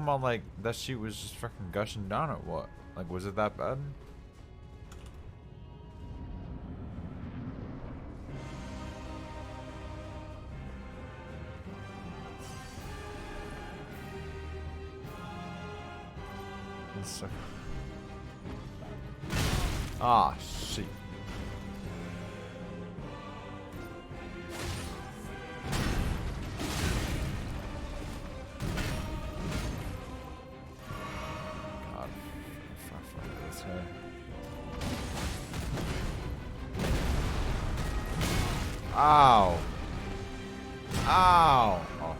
about like that sheet was just fucking gushing down or what? Like, was it that bad? Ah, shit. God, fuck this guy. Ow. Ow. Oh.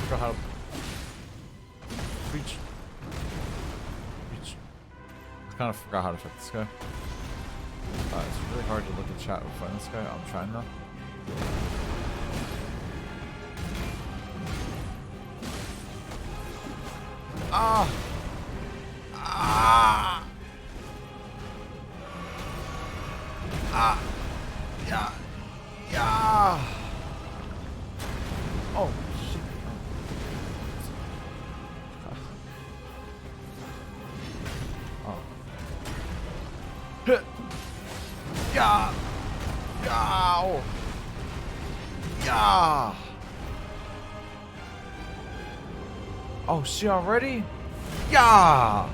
Forgot how to reach. I kind of forgot how to fight this guy. It's really hard to look at chat and find this guy. I'm trying though. Ah! Ah! Ah! Yeah! Yeah! Oh, shit. Oh. Yeah! Yeah! Yeah! Oh, she already? Yeah!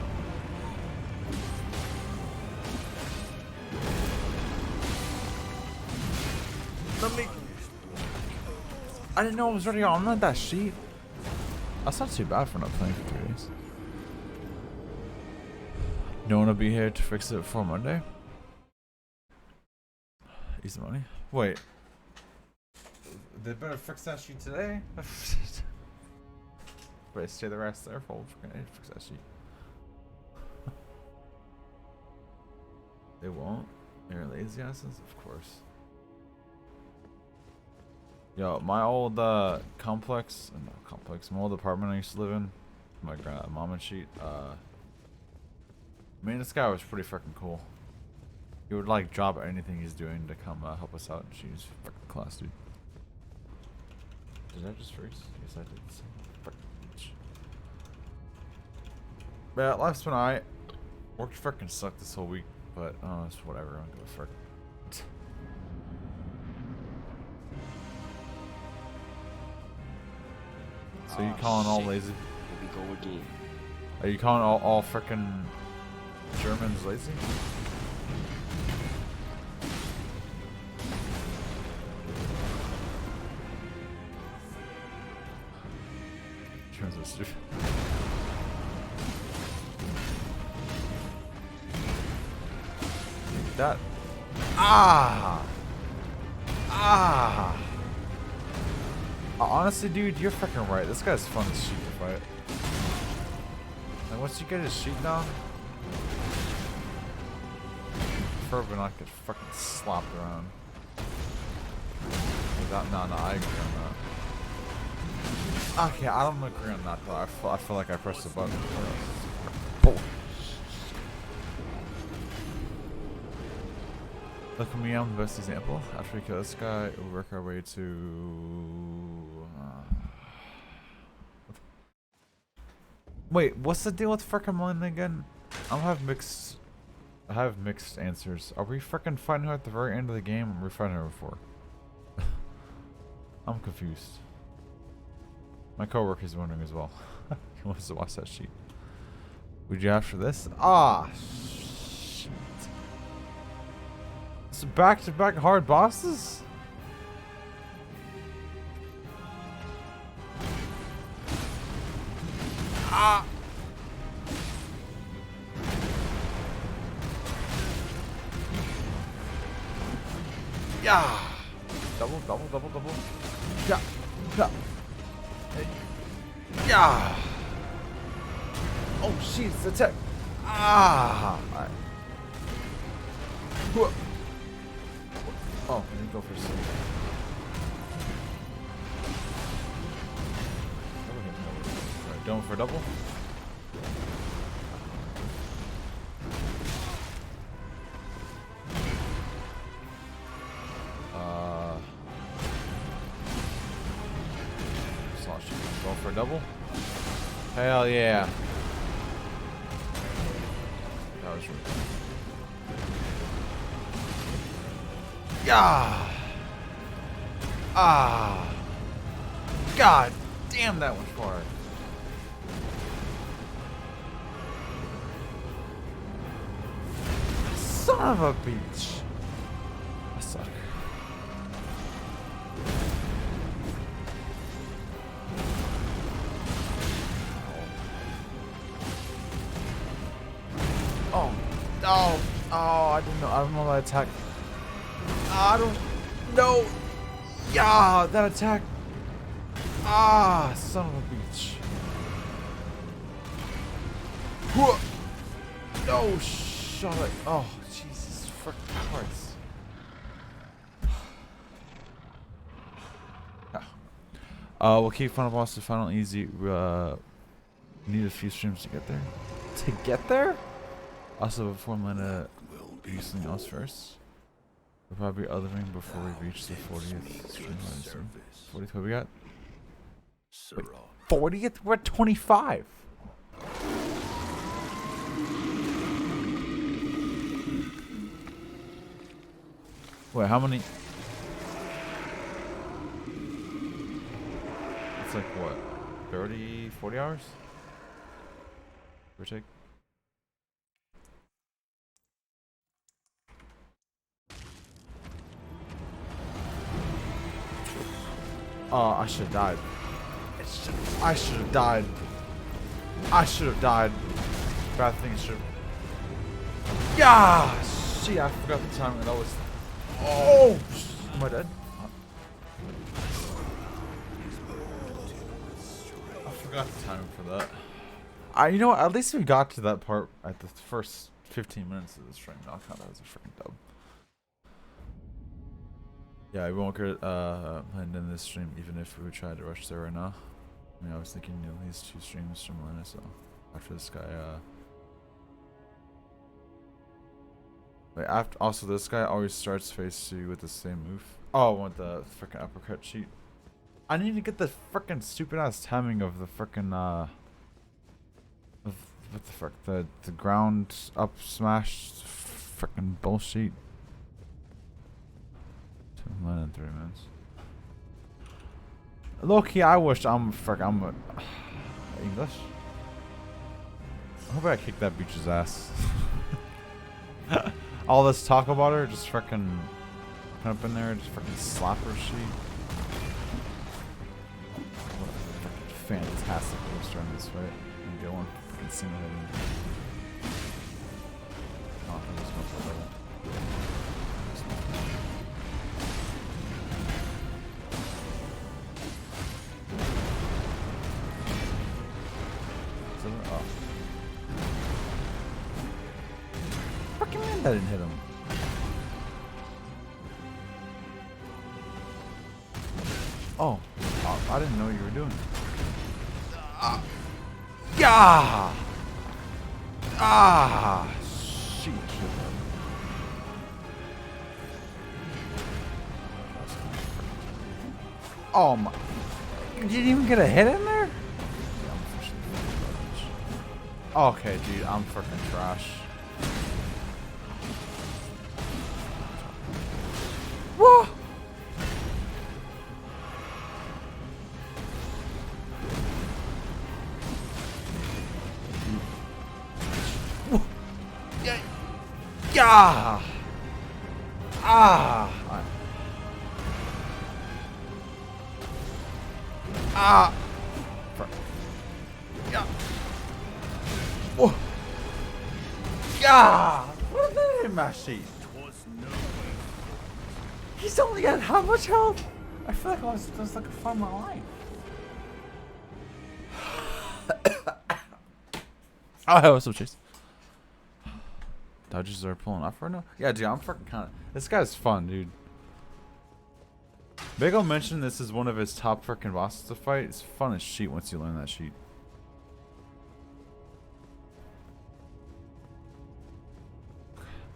Let me. I didn't know I was already on that sheet. That's not too bad for not playing for 3 days. No one will be here to fix it before Monday. Easy money. Wait. They better fix that sheet today? Wait, stay the rest there for fix that sheet. They won't? They're lazy asses? Of course. Yo, my old complex, my old apartment I used to live in, my mom and sheet, this guy was pretty freaking cool. He would like drop anything he's doing to come help us out. She's fucking class, dude. Did I just freeze? Yes, I did. Fucking bitch. Yeah, life's been alright. Work freaking sucked this whole week, but it's whatever. I don't give a frick. So you calling all lazy? Here we go again. Are you calling all frickin' Germans lazy? Germans are stupid. That. Ah! Ah! Honestly, dude, you're fucking right. This guy's fun as shit to fight. And once you get his sheet down, prefer not get fucking slapped around. No, I agree on that. Okay, I don't agree on that though. I feel like I pressed the button. Oh. Look at me, I'm the best example. After we kill this guy, we'll work our way to... Wait, what's the deal with frickin' Melina again? I have mixed answers. Are we frickin' fighting her at the very end of the game, or are we fighting her before? I'm confused. My coworker's wondering as well. He wants to watch that sheet. Would you after this? Ah, shit. It's back-to-back hard bosses? Ah! Yeah! Double. Yeah! Yeah! Yeah! Oh, jeez, attack! Ah! Alright. Oh, let me go first. Alright, going for a double. Going for a double? Hell yeah. That was really cool. Yeah. Ah. God damn, that went far. Son of a bitch. I suck. Oh. Oh. Oh, I didn't know. I don't know that attack. I don't know. Yeah, that attack. Ah, son of a bitch. No, shut it. Oh, Jesus freaking Christ. We'll keep Final Boss to Final Easy. Need a few streams to get there. To get there? Also, before I'm gonna do something else first. We'll probably othering before we reach the 40th stream. 40th, what we got? Wait, 40th? We're at 25. Wait, how many? It's like what? 30, 40 hours? Give or take. Oh, I should have died. I should have died. I should have died. Bad thing should. Yeah! See, I forgot the time that I was. Oh! Am I dead? I forgot the time for that. You know what? At least we got to that part at the first 15 minutes of the stream. I'll count that as a freaking dub. Yeah, we won't get planned in this stream, even if we would try to rush there right now. I mean, I was thinking at least 2 streams from Atlanta, so after this guy, wait, after, also this guy always starts phase 2 with the same move. Oh, I want the freaking uppercut cheat. I need to get the freaking stupid ass timing of the freaking, what the frick, the ground up smash freaking bullshit. 2 minutes and 3 minutes. Low-key, I wish I'm English. I hope I kick that bitch's ass. All this talk about her, just freaking come up in there, just freaking slap her shit. What a fantastic way to start this fight. And get one freaking single hit. Oh, I just went for that. Oh. Fucking man, that didn't hit him. Oh, I didn't know you were doing it. Yeah! Ah! Shoot. Oh my. You didn't even get a hit in there? Okay, dude, I'm freaking trash. Whoa! Yeah! Yeah! Ah! Ah! Yeah! Whoa! Yeah! What did that hit my sheet? He's only got how much health? I feel like I was like a fun my life. Oh, hey, what's up, Chase? Dodges are pulling off right now? Yeah, dude, I'm freaking kind of. This guy's fun, dude. Big ol' mentioned this is one of his top freaking bosses to fight. It's fun as shit once you learn that sheet.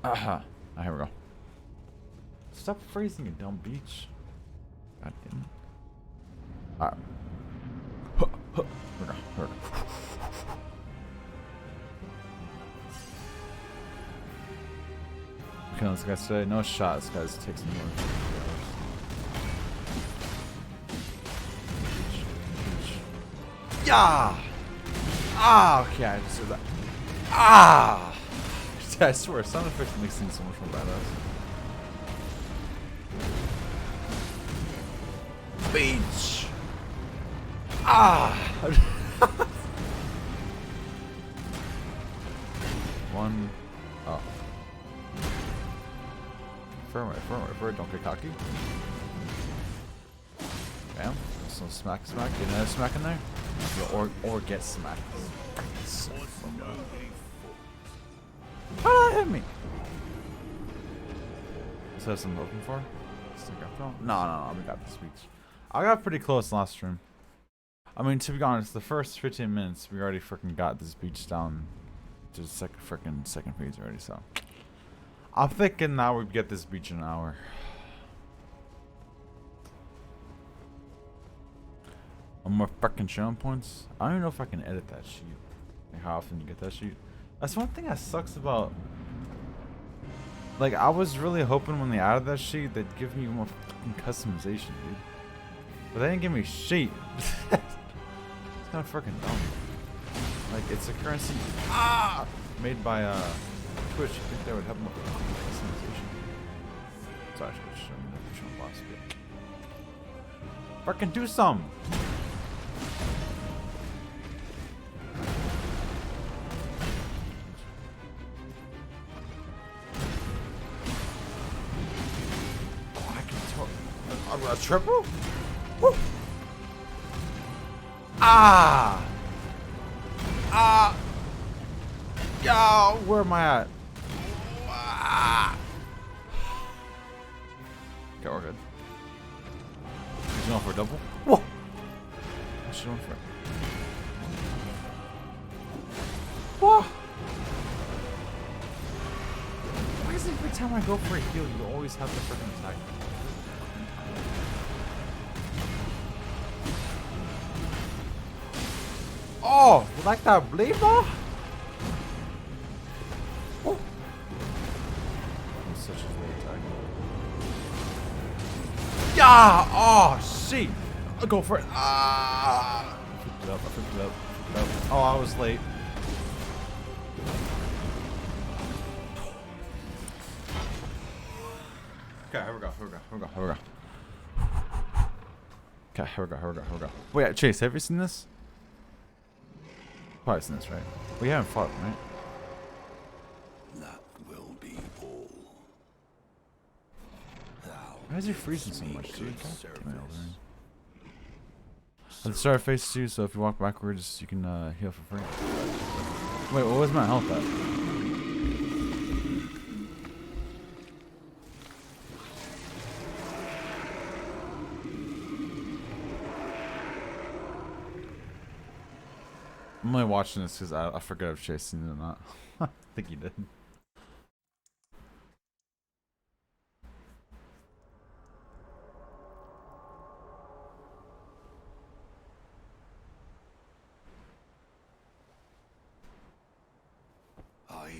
Aha. Oh, here we go. Stop freezing, you dumb beach. God damn it. Alright. feeling this guy today. No shot. This guy's takes some more. Yeah. Ah. Okay, I just said that. Ah. I swear, sound effects makes things so much more badass. Beach. Ah. One. Oh. Firm right, don't get cocky. Bam. So smack. Get another smack in there. Or get smacked. How did that hit me? Is that something I'm looking for? No, we got this beach. I got pretty close last stream. I mean, to be honest, the first 15 minutes, we already freaking got this beach down to the second phase already, so. I'm thinking now we get this beach in an hour. One more fucking showing points. I don't even know if I can edit that sheet. Like how often you get that sheet. That's one thing that sucks about. Like, I was really hoping when they added that sheet, they'd give me more fucking customization, dude. But they didn't give me sheet. It's kind of freaking dumb. Like, it's a currency made by Twitch. You think that would help more customization? Sorry, Twitch. I'm pushing the boss a bit. Freaking do some! A triple? Woo. Yo, where am I at? Okay, we're good. She's going for a double. Whoa! What's she going for? Whoa! Why is it every time I go for a heal, you always have the freaking attack? Oh, you like that blade ball? Oh. That's such a great attack. Yeah! Oh, shit! I'll go for it. I picked it up. Oh, I was late. Okay, here we go. Okay, here we go. Wait, Chase, have you seen this? Probably seen this, right? We haven't fought, right? That will be all. Why is he freezing so much, dude? At the start of phase 2, so if you walk backwards, you can heal for free. Wait, what was my health at? I'm only watching this because I forget if Chase seen it or not. I think he did.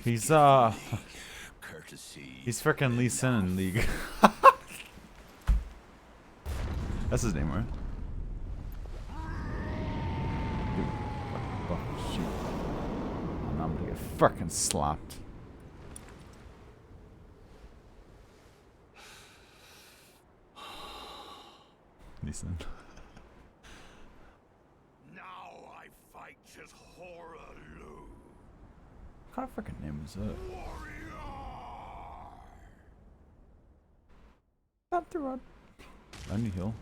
He's he's freaking Lee Sin in League. That's his name, right? Oh shoot! And I'm gonna get freaking slapped. Lee Sin. Now I fight just horror. What kind of freaking name is that? Stop the run. I need heal.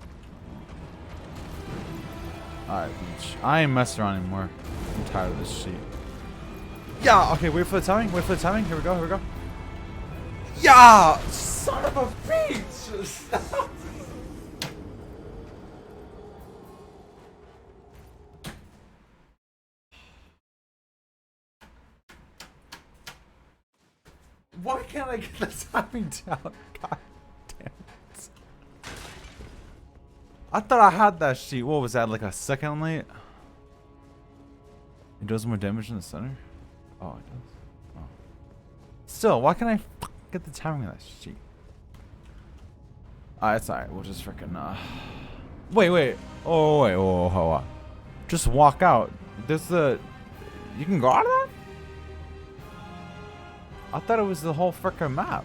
Alright, Beach. I ain't messing around anymore. I'm tired of this shit. Yeah! Okay, wait for the timing. Here we go. Yeah! Son of a bitch! Why can't I get the timing down? God damn it. I thought I had that sheet. What was that, like a second late? It does more damage in the center? Oh, it does. Oh. Still, why can't I Get the timing of that shit. It's alright. We'll just freaking Wait. Oh wait. Oh. Just walk out. There's the. You can go out of that? I thought it was the whole freaking map.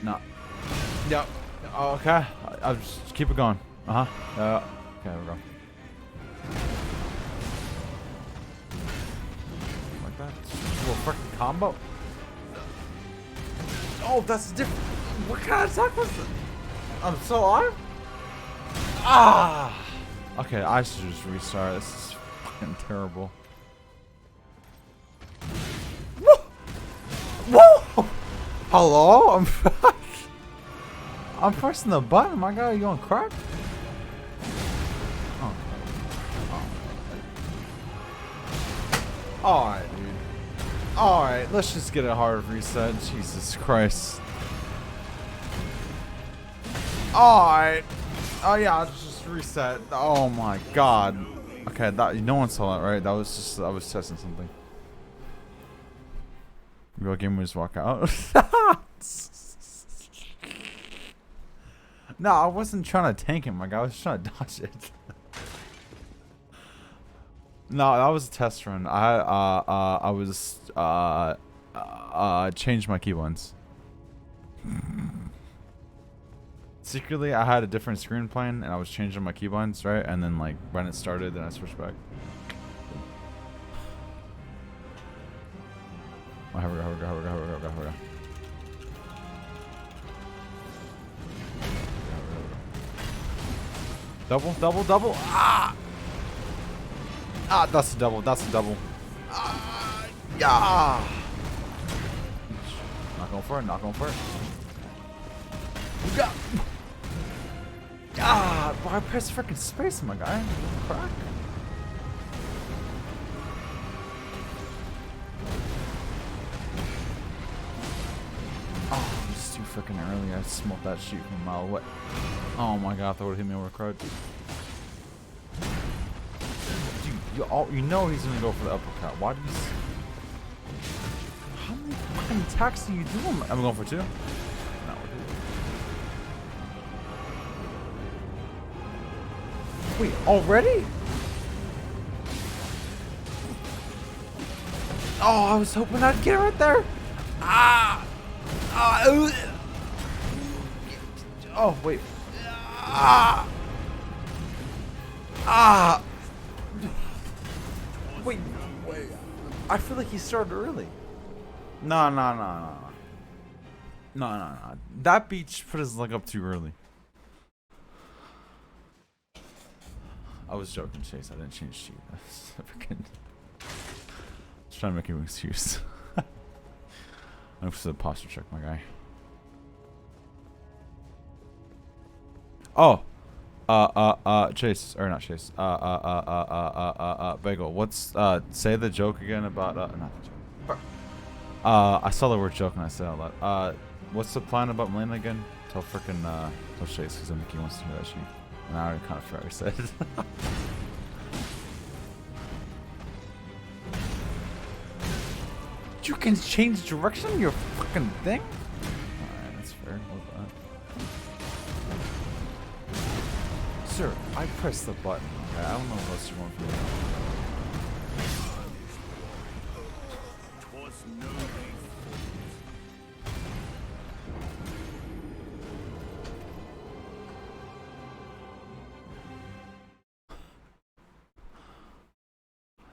No. Yeah. Oh, okay. I'll just keep it going. Okay, we go. Like that. Just a little freaking combo. Oh, that's different. What kind of attack was it? I'm so alive? Ah! Okay, I should just restart. This is fucking terrible. Whoa! Whoa! Hello? I'm pressing the button. My God, you going crack? Oh. Alright, dude. Alright, let's just get a hard reset. Jesus Christ. Alright. Oh yeah, I'll just reset. Oh my God. Okay, no one saw that, right? That was just, I was testing something. Real game, we just walk out. No, I wasn't trying to tank him. Like, I was trying to dodge it. No, that was a test run. I was changed my keybinds. Secretly, I had a different screen playing, and I was changing my keybinds, right? And then, like, when it started, then I switched back. Oh, here we go. Double. Ah! Ah, that's a double. Ah, yeah! Not going for it. You got. Ah, why I pressed freaking space, my guy? Crack. Oh, I'm just too freaking early. I smoked that sheet from a mile away. Oh my God, that would have hit me over crowd. Dude, you know he's gonna go for the uppercut. Why do you? How many fucking attacks do you do? I'm going for two. No, wait, already? Oh, I was hoping I'd get it right there. Oh, wait. Wait. I feel like he started early. No. That beach put his leg up too early. I was joking, Chase. I didn't change sheet. I was freaking just trying to make an excuse. I'm just a posture check, my guy. Oh. Chase, or not Chase. Bagel. What's say the joke again about not the joke. I saw the word joke and I said it out loud. What's the plan about Melina again? Tell frickin' tell Chase, because I think he wants to hear that sheet. And I already kind of forgot what he said. You can change direction, your fucking thing? Alright, that's fair. Love that. Sir, I pressed the button. Okay, I don't know what else you want from me.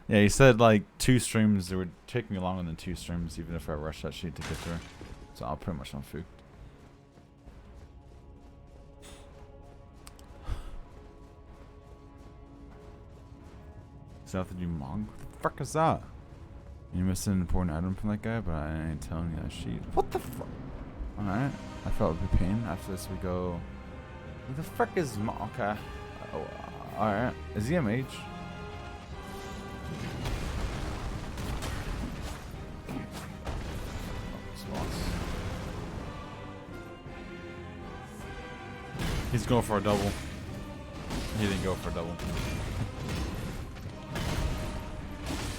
Yeah, he said like 2 streams. It would take me longer than 2 streams, even if I rushed that sheet to get through. So I'll pretty much on food. Is that the new Mong? What the frick is that? You missed an important item from that guy, but I ain't telling you that sheet. What the fuck? Alright. I felt a pain. After this, we go. Who the frick is Mong? Okay. Alright. Is he a mage? He's going for a double. He didn't go for double.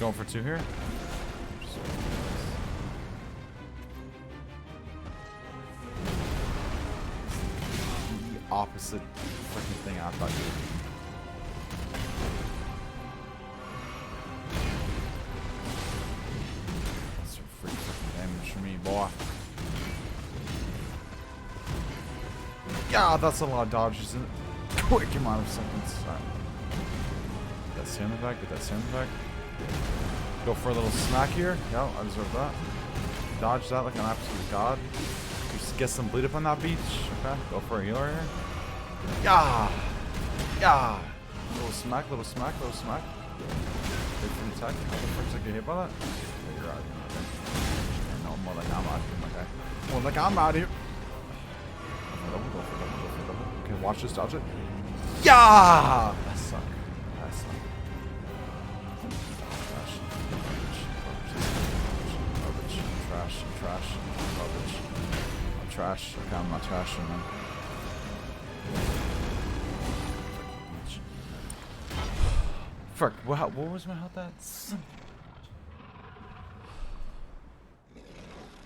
Going for 2 here. The opposite freaking thing I thought you would do. That's some free freaking damage for me, boy. Yeah, that's a lot of dodges in a quick amount of seconds. Alright. Get that sand in the back, get that sand in the back. Go for a little smack here. Yeah, I deserve that. Dodge that like an absolute god. Just get some bleed up on that beach. Okay, go for a healer here. Yeah! Yeah! Little smack, little smack, little smack. Wait for the attack. How the fuck's I get hit by that? Yeah, you're out. Okay. No, more like I'm out here, my guy. More like I'm out here. Go for double. Okay, watch this, dodge it. Yeah! That suck. That suck. Trash. Garbage. I'm trash. Okay, I'm not trashing, man. Fuck, what was my health at?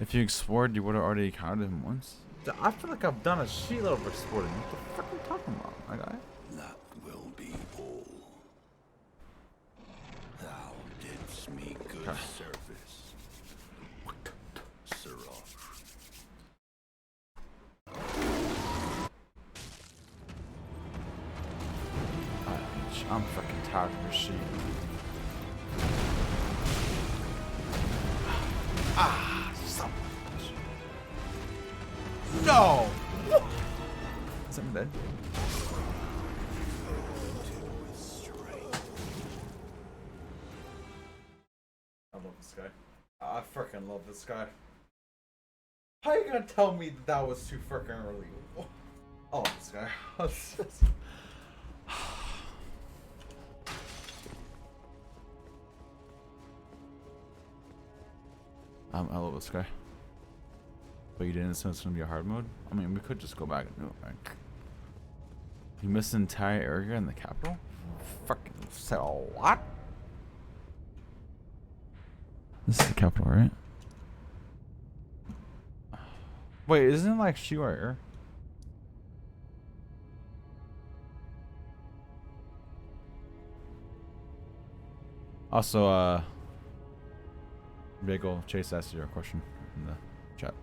If you explored, you would have already encountered him once. I feel like I've done a shitload of exploring. What the fuck are you talking about, my guy? That will be all. Thou didst me good service. Sirrah. I'm fucking tired of your shit. Ah, son of a bitch. No! Is that dead? I love this guy. I freaking love this guy. How are you gonna tell me that was too freaking early? I love this guy. I love this guy. But you didn't say it's gonna be a hard mode? I mean, we could just go back and do it, right? You missed an entire area in the capital? Fucking say a lot? This is the capital, right? Wait, isn't it like Shiwa here? Also, Bagel Chase asked you a question in the chat.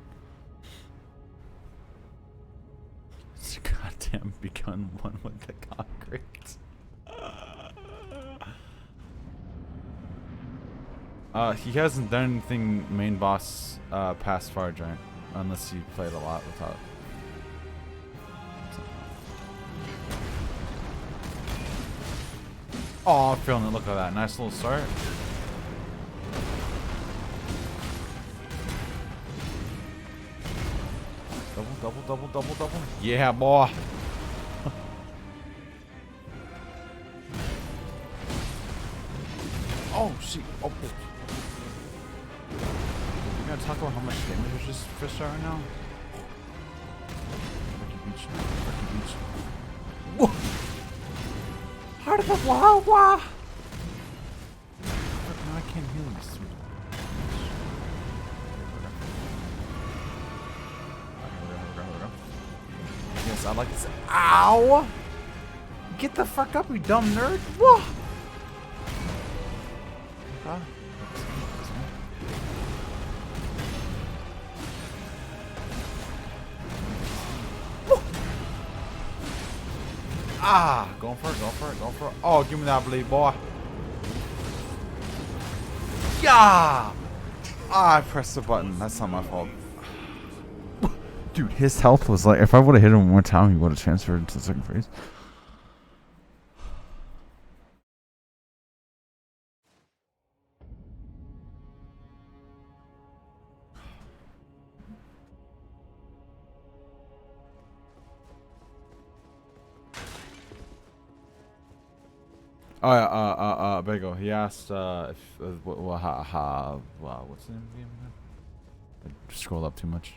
It's a goddamn begun one with the concrete. He hasn't done anything main boss past Fire Giant, unless he played a lot without. Oh, I'm feeling it. Look at that. Nice little start. Double. Yeah, boy. Oh, shit. Oh. We're gonna talk about how much damage is just fish right now. Beach. Whoa. Heart of the Wawa. I can't heal this sweet. Yes, I like this. Ow! Get the fuck up, you dumb nerd! Whoa! Huh? Ah! Going for it. Oh, give me that bleed, boy. Yeah! Ah, I pressed the button. That's not my fault. Dude, his health was like, if I would have hit him one more time, he would have transferred to the second phase. Oh yeah, Bagel. He asked if what's the name of the game again? I scrolled up too much.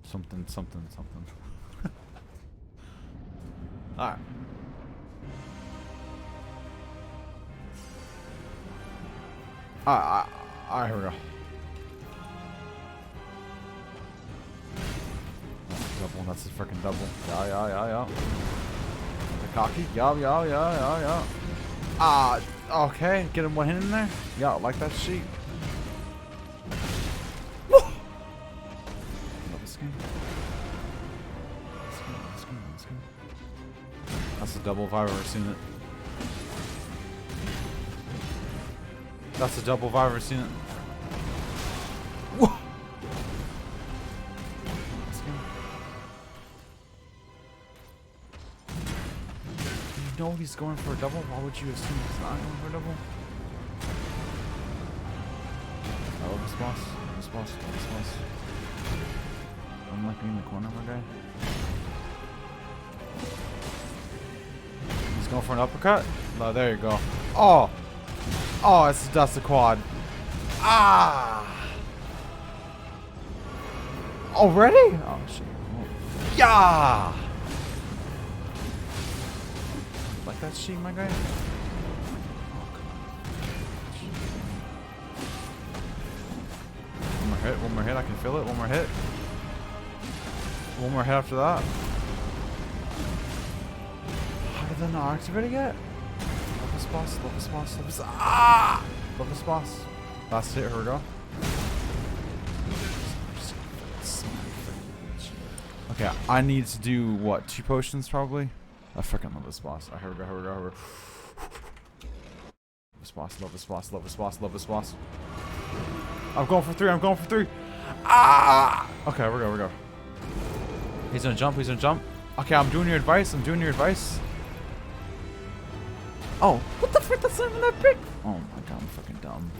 Something. Alright. Here we go. That's a double. That's a freaking double. Yeah. The cocky. Yeah. Okay. Get him one hit in there. Yeah, I like that sheet. Woo! Love this game. Let's go. That's a double if I've ever seen it. That's a double if I've ever seen it. Whoa! You know he's going for a double? Why would you assume he's not going for a double? I love this boss. I'm like in the corner, my guy. He's going for an uppercut? No, there you go. Oh, that's the quad. Already? Oh shit. Yeah. Like that sheet, my guy. One more hit. I can feel it. One more hit. One more hit after that. How did that not activate yet? Love this boss. Love this boss. Last hit. Here we go. Okay, I need to do what? 2 potions probably? I freaking love this boss. Here we go. Love this boss. I'm going for 3. Okay, we go. He's gonna jump. Okay, I'm doing your advice. Oh, what the frick? That's not even that big. Oh my god, I'm fucking dumb.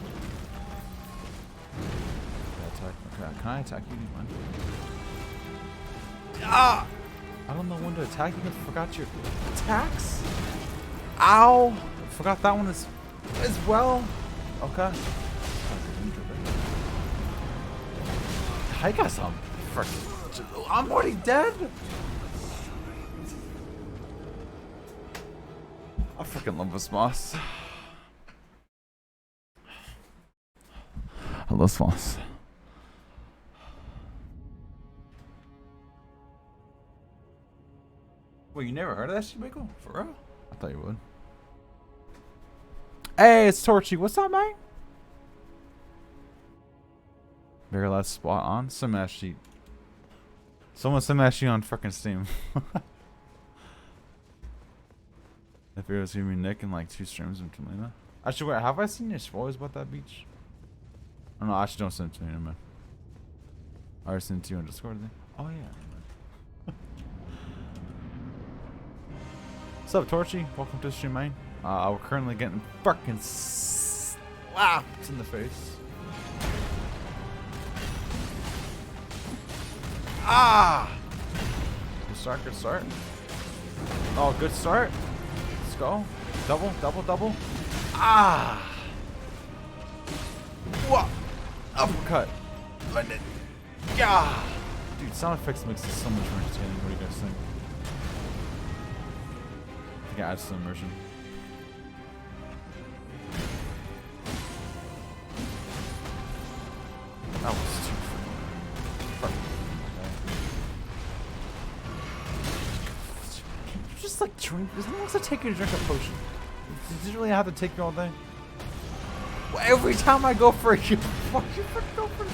Okay, can I attack you? I don't know when to attack you. I forgot your attacks. Ow! Forgot that one as well. Okay. I got some freaking. I'm already dead. I freaking love this boss. I love this boss. Wait, you never heard of that shit, Michael? For real? I thought you would. Hey, it's Torchy. What's up, man? Very last spot on Smash Sheet. Someone Smash Sheet on freaking Steam. If it was gonna be Nick in like 2 streams in Tulina. Actually, wait, have I seen your spoilers about that beach? Oh no, actually don't send it to me, man. I already sent it to you on Discord. Oh yeah. What's up, Torchy? Welcome to the stream, man. We're currently getting fucking slapped in the face. Good start. Oh, good start. Let's go. Double. What? Uppercut. London. Yeah. Dude, sound effects makes this so much more entertaining. What do you guys think? I think it adds some immersion. That was too freaking. Just like drink. How long does it take you to drink a potion? Does it really have to take you all day? Well, every time I go for a you fucking go for it.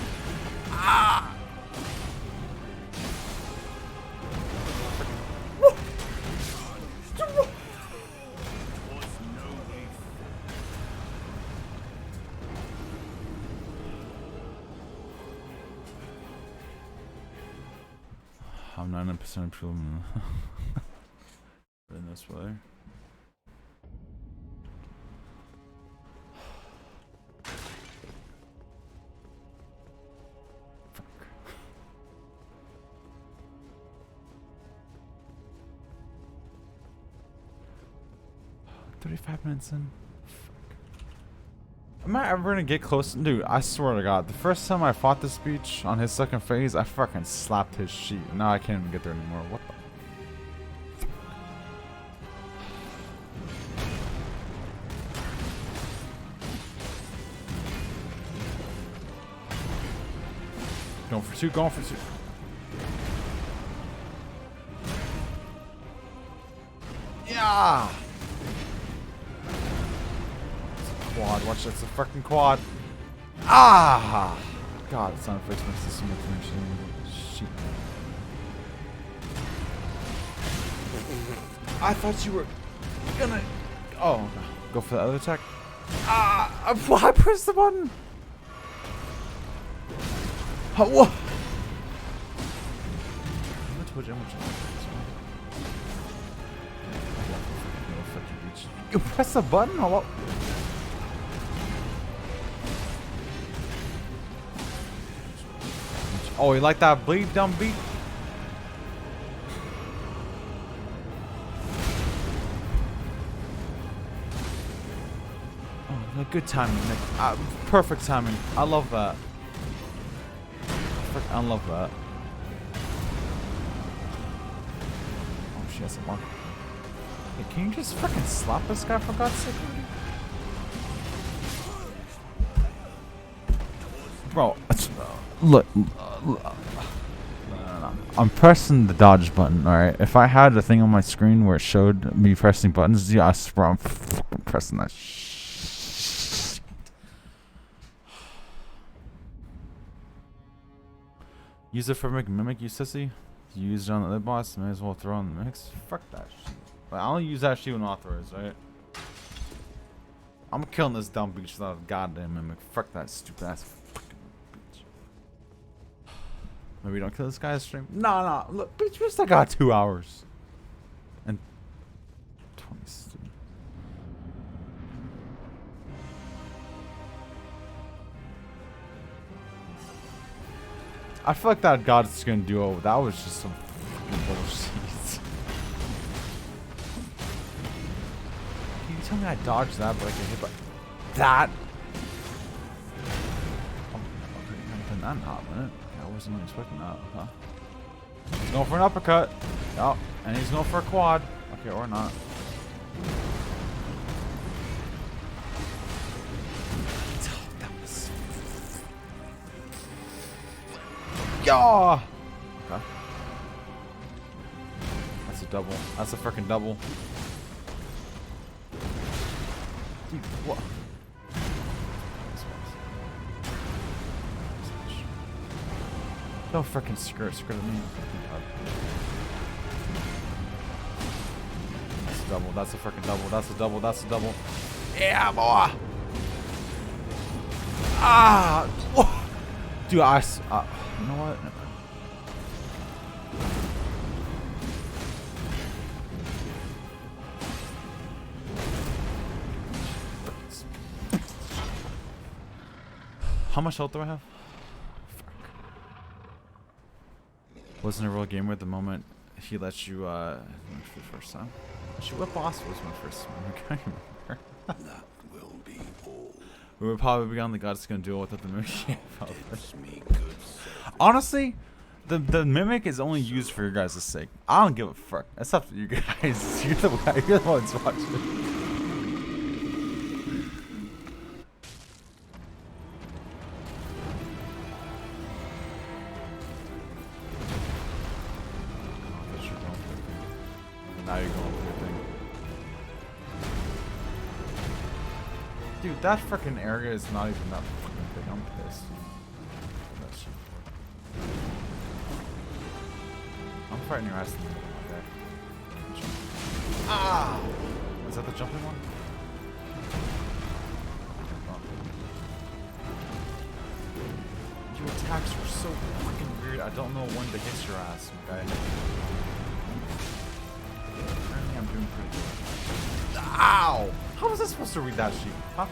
I'm 90% proven in this way. Fuck. 35 minutes in. Am I ever gonna get close? Dude, I swear to God, the first time I fought this beach on his second phase, I fucking slapped his sheet. Now I can't even get there anymore. What the? Going for two, going for two. Yeah! It's a quad. Watch, that's a fucking quad. Ah! God, the sound effects makes this so much more interesting. Shit. I thought you were gonna. Oh, no. Go for the other attack. Ah! I pressed the button. Oh, whoa! You press the button? Hello? Oh, you like that bleed, dumb beat? Oh, good timing, Nick. Perfect timing. I love that. I love that. Oh, she has a mark. Hey, can you just freaking slap this guy for God's sake? Bro, look. No. I'm pressing the dodge button, alright? If I had a thing on my screen where it showed me pressing buttons, yeah, I swear I'm fucking pressing that shit. Use it for mimic, you sissy. You used it on the other boss, may as well throw on the mix. Fuck that shit. Like, I only use that shit when authorized, right? I'm killing this dumb bitch without a goddamn mimic. Fuck that stupid ass fucking bitch. Maybe don't kill this guy's stream. No. Look, bitch, we still got 2 hours. And 20. I feel like that God's Skin duo, that was just some fucking bullshit. Can you tell me I dodged that, but I get hit by that? Oh, okay, that not, wasn't it? I wasn't even expecting that, huh? He's going for an uppercut. Yup, and he's going for a quad. Okay, or not. Yeah. Okay. That's a double. That's a freaking double. Dude, what? Don't freaking skirt at me. That's a double. That's a freaking double. That's a double. That's a double. Yeah, boy. Ah. Whoa. Dude, you know what? How much health do I have? Fuck. Wasn't a real gamer at the moment he lets you for the first time. Actually, what boss was my first one? I can't remember. That will be all. We would probably be on the Godskin duel without the mimic. Gives me good service. Honestly, the mimic is only used for your guys' sake. I don't give a fuck. That's up to you guys. You're the ones watching. Now you're going for your thing. Dude, that freaking area is not even that fucking big. I'm pissed. That shit. I'm fighting your ass in the middle of my deck. Ah! Is that the jumping one? Your attacks were so fucking weird. I don't know when to hit your ass, okay? Apparently I'm doing pretty good. Ow! How was I supposed to read that sheet? Huh?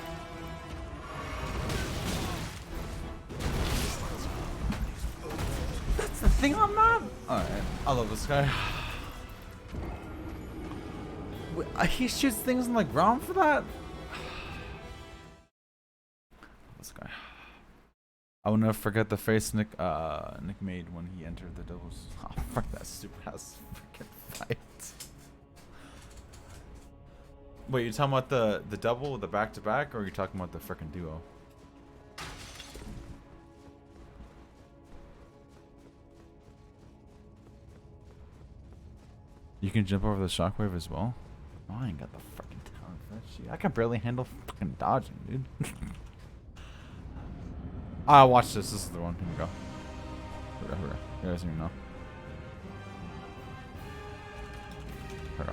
That's the thing I'm not. Alright, I love this guy. He shoots things on the ground for that? This guy. I will never forget the face Nick made when he entered the doubles. Oh, fuck that stupid ass freaking fight. Wait, you talking about the double, the back to back, or are you talking about the freaking duo? You can jump over the shockwave as well. Oh, I ain't got the fucking talent for that shit. I can barely handle fucking dodging, dude. Ah, watch this. This is the one. Here we go. Here. You guys don't even know. Here we go.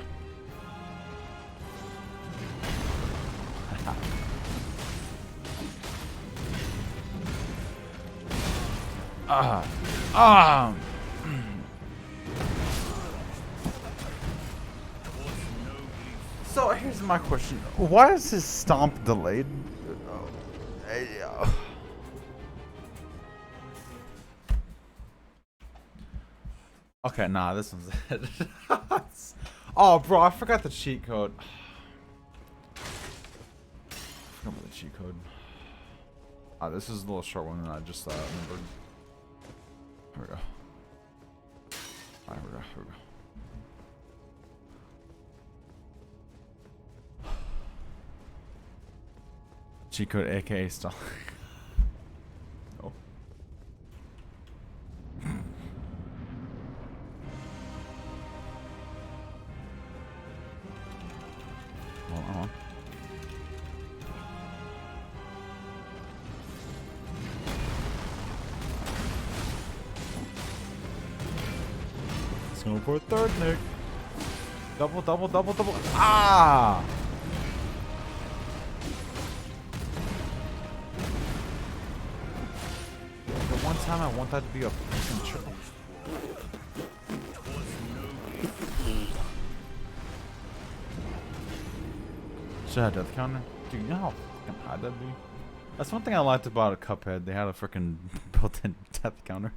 So here's my question: why is his stomp delayed? Okay, nah, this one's it. Oh, bro, I forgot the cheat code. I forgot about the cheat code. Ah, this is a little short one than I just remembered. Here we go. Alright, here we go. Cheat code, aka stall. Oh. Hold on. Let's go for a third, Nick. Double. Ah! The one time I want that to be a fucking triple. Should I have death counter? Dude, you know how fucking high that'd be? That's one thing I liked about a Cuphead. They had a freaking built-in death counter.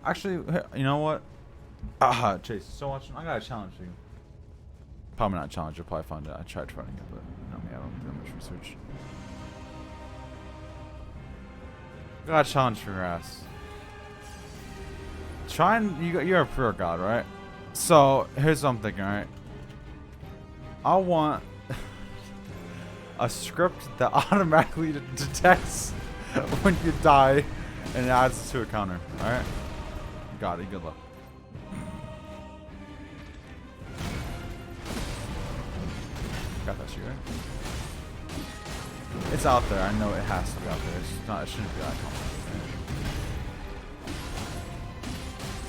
Actually, you know what? Chase, so watching. I got a challenge for you. Probably not a challenge. You'll probably find it. I tried running it, but you know me, I don't do that much research. Got a challenge for your ass. Try and you're a pure god, right? So here's what I'm thinking, right? I want a script that automatically detects when you die and adds to a counter. All right. Got it. Good luck. Got that shit, right? It's out there. I know it has to be out there. It's not. It shouldn't be that complicated.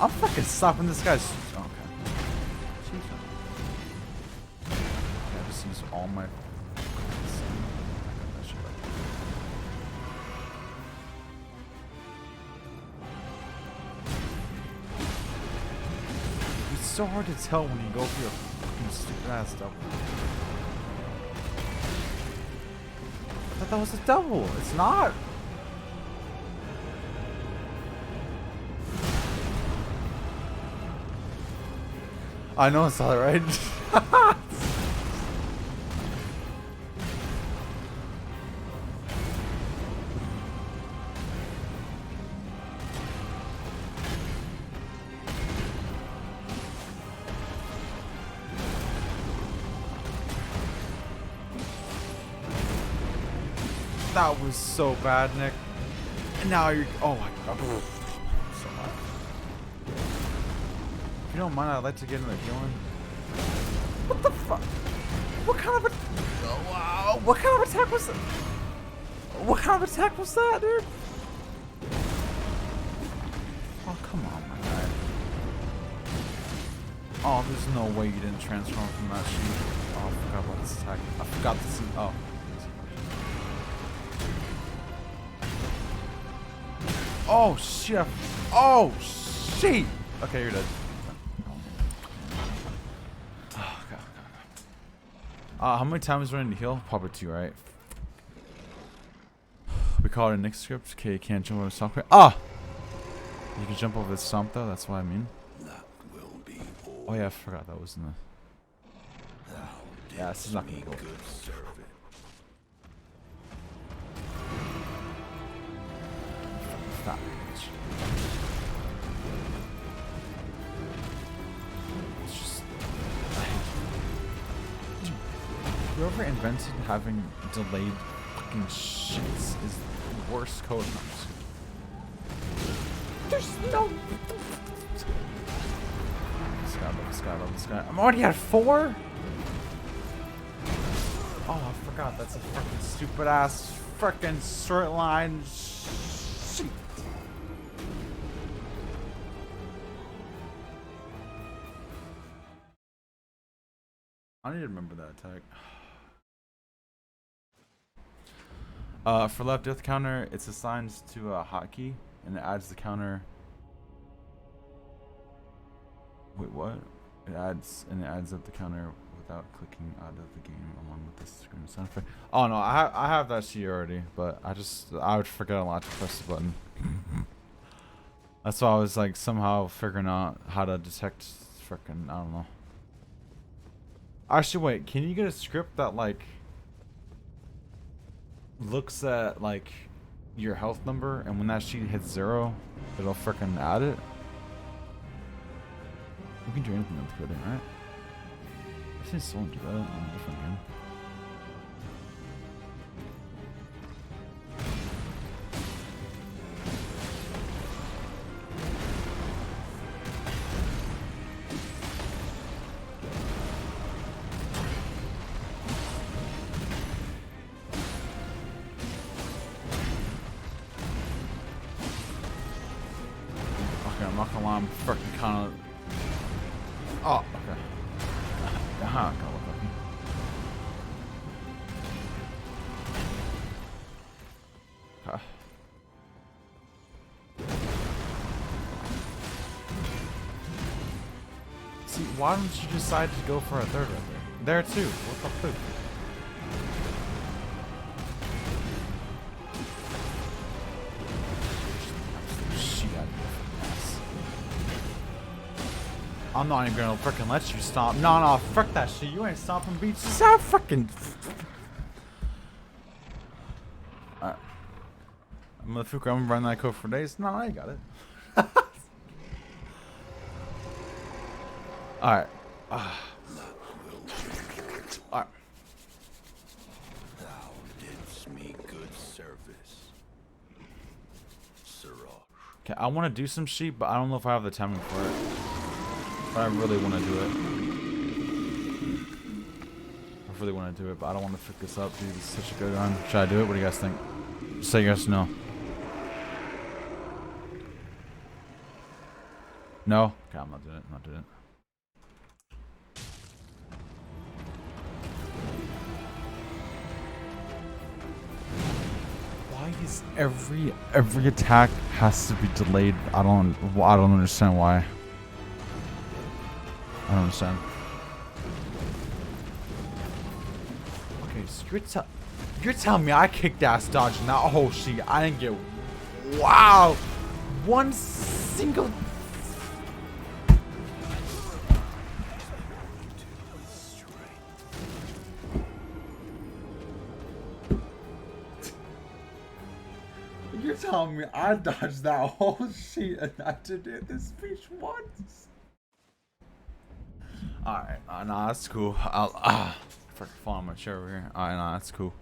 I'm fucking stopping this guy's. Oh, okay. Yeah, I just use all my. It's so hard to tell when you go for your fucking stupid ass double. I thought that was a double. It's not. I know it's not right. That was so bad, Nick. And now you're. Oh my god. So hot. If you don't mind, I'd like to get into healing. What the fuck? What kind of a. Oh, wow. What kind of attack was that? What kind of attack was that, dude? Oh, come on, my guy. Oh, there's no way you didn't transform from that sheet. Oh, I forgot about this attack. I forgot this. Oh. Oh shit! Oh shit! Okay, you're dead. Oh god. How many times do I need to heal? Probably 2, right? We call it a Nick script. Okay, you can't jump over the software. Ah! You can jump over the stump though. That's what I mean. That will be all. Oh yeah, I forgot that was in the. Yeah, this is not gonna go. Good service. Stop, bitch. It's just a Whoever invented having delayed fucking shits is the worst code numbers. There's no. This guy. I'm already at 4? Oh, I forgot. That's a fucking stupid ass fucking straight line. Shit. I need to remember that attack. For left death counter, it's assigned to a hotkey, and it adds the counter. Wait, what? It adds up the counter without clicking out of the game, along with the screen sound effect. Oh no, I have that sheet already, but I would forget a lot to press the button. That's why I was like somehow figuring out how to detect frickin' I don't know. Actually, wait, can you get a script that like looks at like your health number, and when that sheet hits 0, it'll frickin' add it? You can do anything with coding, right? I've seen someone do that on a different game. Okay, I'm not gonna lie, I'm freaking kind of. Oh, okay. Aha, gotta look at me. Okay. See, why don't you decide to go for a third right there? There too. What the fuck? Shit out of your ass. I'm not even gonna frickin' let you stomp. No, fuck that shit. You ain't stomping beats. Just have frickin'. Alright. Motherfucker, I'm gonna run that code for days. No, I ain't got it. Alright. Alright. Thou didst me good service, Siraj. Okay, I want to do some sheep, but I don't know if I have the timing for it. But I really want to do it. I really want to do it, but I don't want to fuck this up, dude. It's such a good run. Should I do it? What do you guys think? Just say yes or no. No? Okay, I'm not doing it. I'm not doing it. Why is every attack has to be delayed? I don't understand why. I don't understand. Okay, so you're telling me I kicked ass dodging that whole sheet. I didn't get. Wow! One single. You're telling me I dodged that whole sheet and I did it this speech once? Alright, nah, that's cool. I'll fucking fall on my chair over here. Alright, nah, that's cool.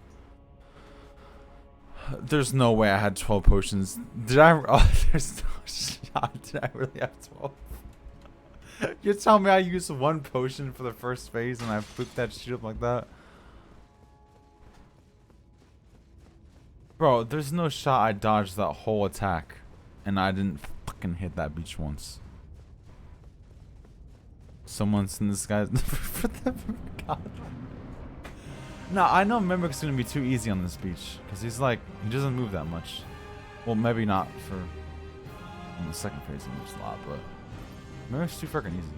There's no way I had 12 potions. Did I? Oh, there's no shot. Did I really have 12? You're telling me I used one potion for the first phase and I flipped that shit up like that? Bro, there's no shot I dodged that whole attack and I didn't fucking hit that beach once. Someone's in this guy's for the god. No, I know Mimic's gonna be too easy on this beach because he's like he doesn't move that much. Well, maybe not for on the second phase he moves a lot, but Mimic's too freaking easy.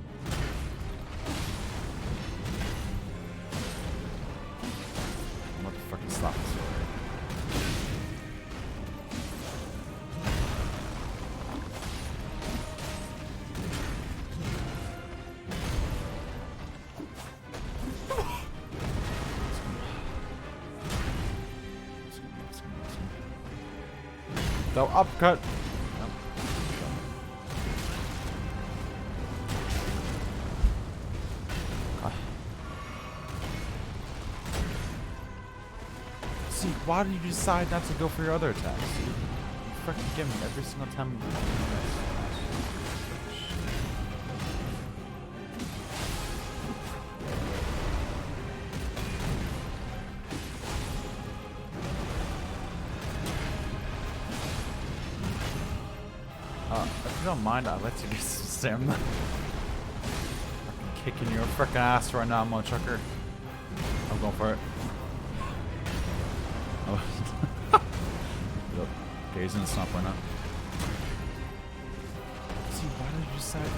I'm about to fucking stop this already. So uppercut. why do you decide not to go for your other attacks? You freaking get me every single time you do this. If you don't mind, I'd like to get some stamina. Fucking kicking your frickin' ass right now, motherfucker. I'm going for it. Oh. Yep. Okay, he's in the stump right now. See, why did you decide?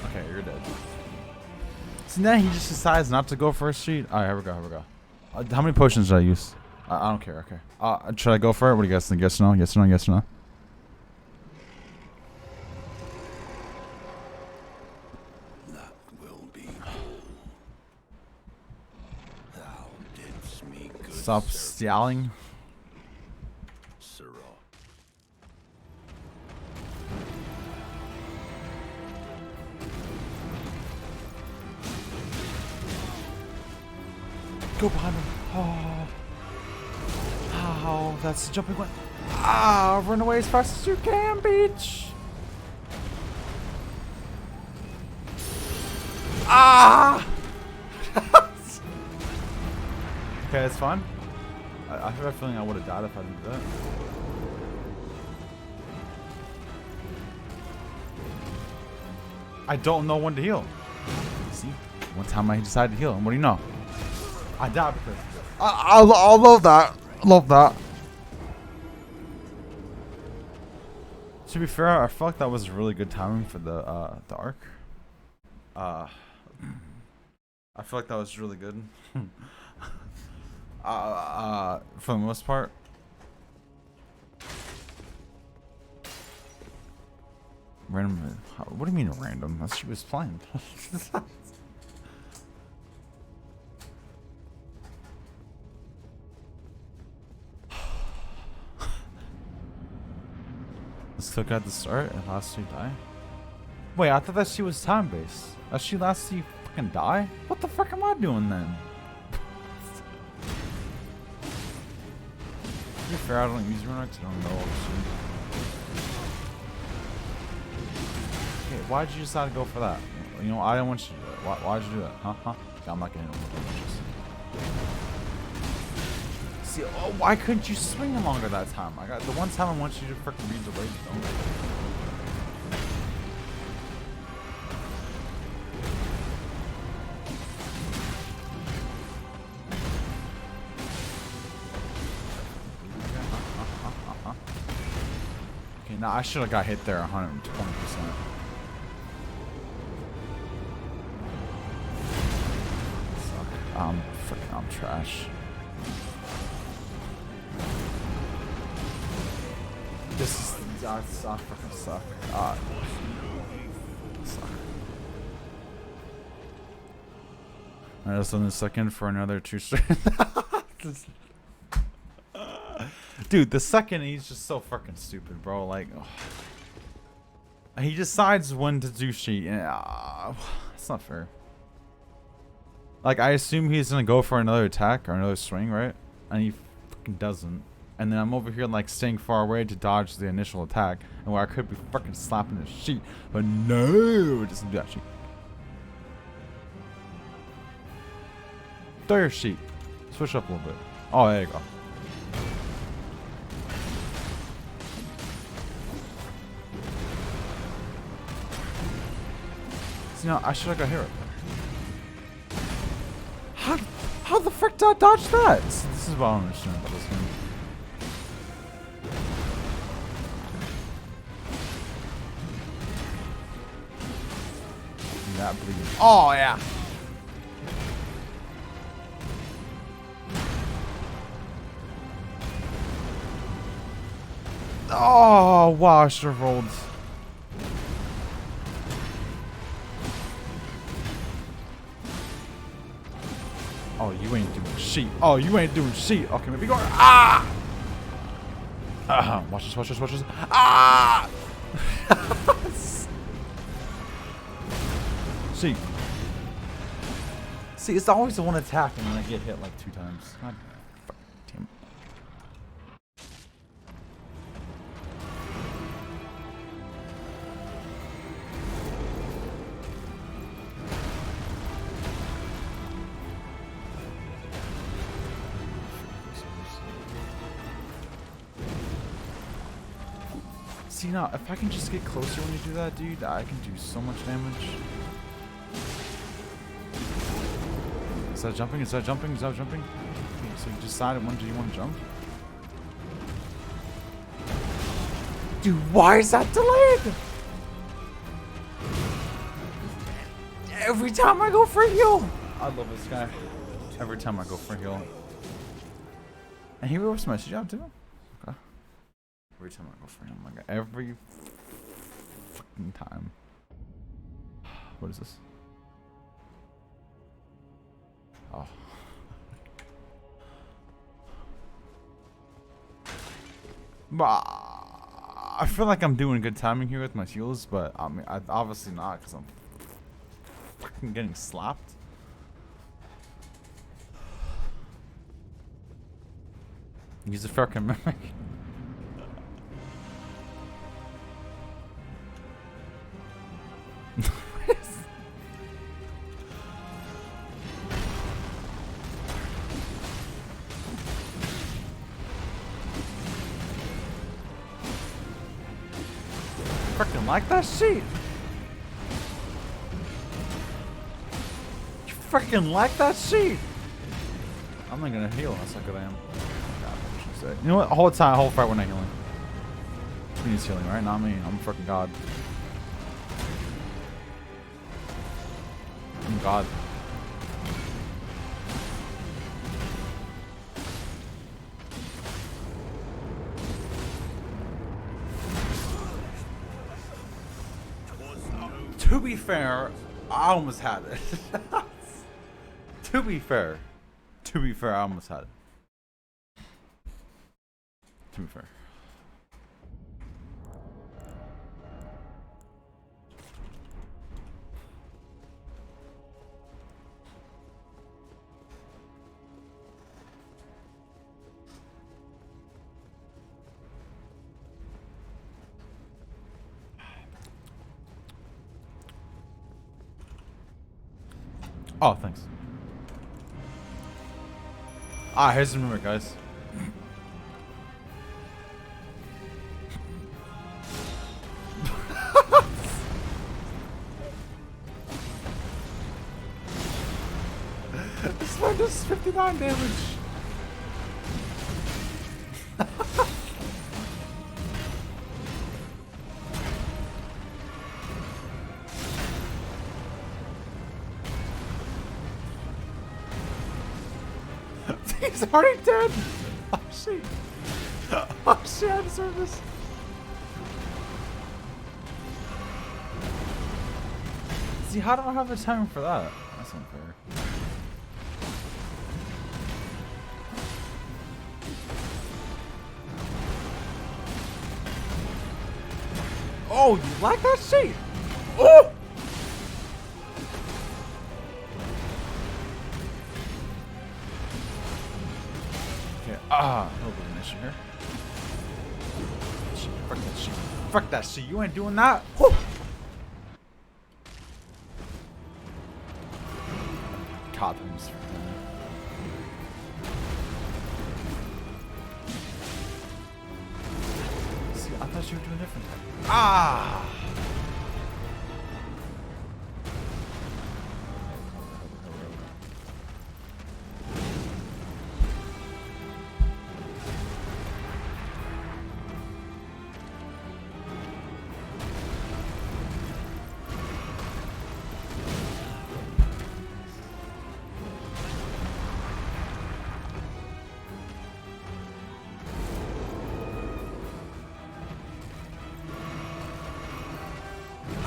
Okay, you're dead. See, now he just decides not to go for a street. Alright, here we go, here we go. How many potions did I use? I don't care, okay. Should I go for it? What do you guys think? Yes or no? Yes or no? Yes or no? That will be thou didst me good Stop service, yelling. sirrah. Go behind him. Oh. Oh, that's the jumping one. Ah, run away as fast as you can, bitch. Ah! Okay, it's fine. I have a feeling I would have died if I didn't do that. I don't know when to heal. See? One time I decided to heal, and what do you know? I died because I love that. I love that. To be fair, I felt like that was really good timing for the arc. I feel like that was really good. For the most part. Random. What do you mean random? That's she was playing. Let's click at the start and last two die. Wait, I thought that she was time based. That she last two fucking die? What the fuck am I doing then? To be fair, I don't use runouts. I don't know. Okay, why'd you decide to go for that? You know, I didn't want you to do it. Why'd you do that? Huh? Okay, I'm not getting it. See, oh, why couldn't you swing him longer that time? I got the one time I want you to freaking read the way, don't I? Okay, now I should have got hit there 120%. I'm trash. This is I fucking suck. Suck. Alright, let's in a second for another 2 straight. Dude, the second he's just so fucking stupid, bro. Like, he decides when to do shit. It's not fair. Like, I assume he's gonna go for another attack or another swing, right? And he fucking doesn't. And then I'm over here, like, staying far away to dodge the initial attack. And where I could be fucking slapping his sheet. But no, it doesn't do that sheet. Throw your sheet. Switch up a little bit. Oh, there you go. See, now I should have got hit right there. How the frick did I dodge that? This is what I don't understand about this game. That bleeding. Oh yeah. Oh wow, I should have rolled. Oh, you ain't doing shit. Oh, you ain't doing shit. Okay, maybe go. Ah! Watch this, watch this, watch this. Ah! See. See, it's always the one attack and then I get hit like 2 times. God damn it. See, now, if I can just get closer when you do that, dude, I can do so much damage. Is that jumping? Is that jumping? Is that jumping? Okay, so you decide when do you want to jump? Dude, why is that delayed? Every time I go for a heal. I love this guy. Every time I go for a heal. And he reverse my job too? Okay. Every time I go for him, like every fucking time. What is this? Oh. I feel like I'm doing good timing here with my heals, but I mean, obviously not because I'm fucking getting slapped. Use a fucking mimic. Freaking like that shit. You freaking like that shit. I'm not gonna heal unless I good I am. God, you know what? Whole time, whole fight, we're not healing. He needs healing, right? Not me. I'm a freaking god. I'm god. To be fair, I almost had it. To be fair, I almost had it. To be fair. Oh, thanks. Ah, here's the number, guys. This one does 59 damage. He's already dead! Oh shit! Oh shit, I deserve this! See, how do I have the time for that? That's unfair. Oh, you like that shit? Oh! Ah, no an issue here. Fuck that shit. Fuck that shit. You ain't doing that. Whew. God, I'm just see, I thought you were doing different. Ah!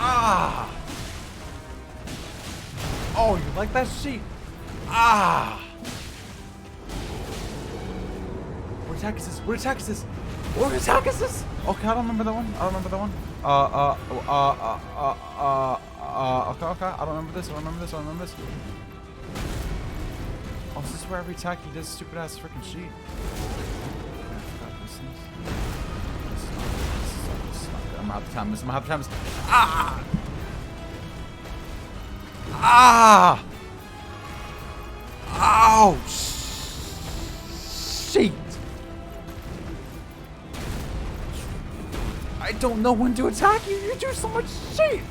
Ah! Oh, you like that shit? Ah! What attack is this? What attack is this? What attack is this? Okay, I don't remember that one. I don't remember that one. Okay. I don't remember this. I don't remember this. I don't remember this. Oh, this is where every attack he does stupid ass freaking sheet. I forgot these things. This is not good. I'm gonna have to time this. I'm gonna have to time this. Ah! Ah! Ow! Shit! I don't know when to attack you. You do so much shit.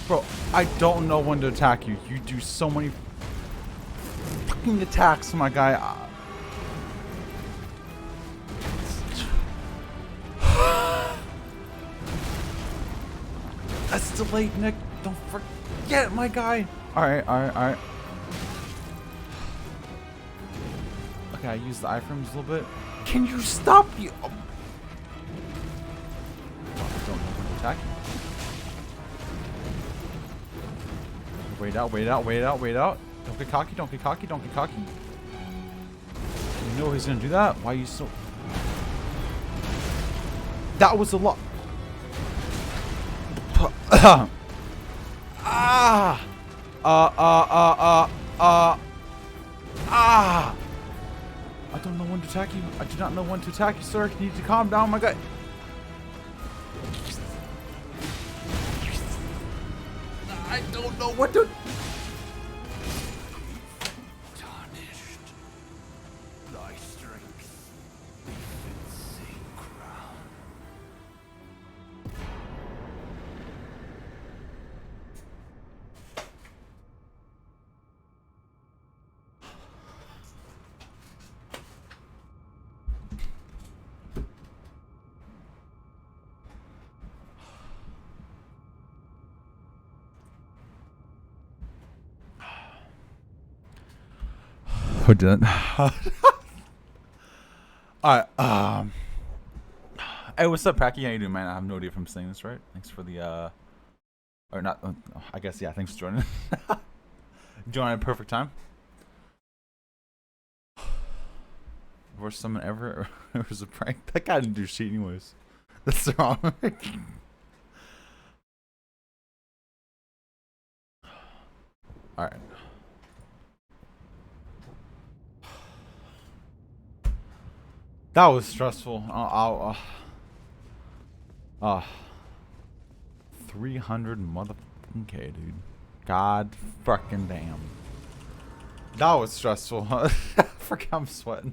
Bro, I don't know when to attack you. You do so many fucking attacks, my guy. That's delayed, Nick. Don't forget, my guy. Alright, alright, alright. Okay, I used the iframes a little bit. Can you stop you? Oh. I don't know when to attack you. Wait out, wait out, wait out, wait out. Don't get cocky, don't get cocky, don't get cocky. You know he's gonna do that? Why are you so... That was a lot. Ah! Ah! I don't know when to attack you. I do not know when to attack you, sir. You need to calm down, my guy. I don't know what to... Tarnished. Thy strength befits a crown. Who did it? Alright, hey, what's up, Packy? How you doing, man? I have no idea if I'm saying this right. Thanks for the, or not, I guess, yeah, thanks for joining. Joining at a perfect time. Worst summon ever. It was a prank. That guy didn't do shit anyways. That's wrong. Alright. That was stressful. 300 motherfucking K, dude. God fucking damn. That was stressful. I forgot I'm sweating.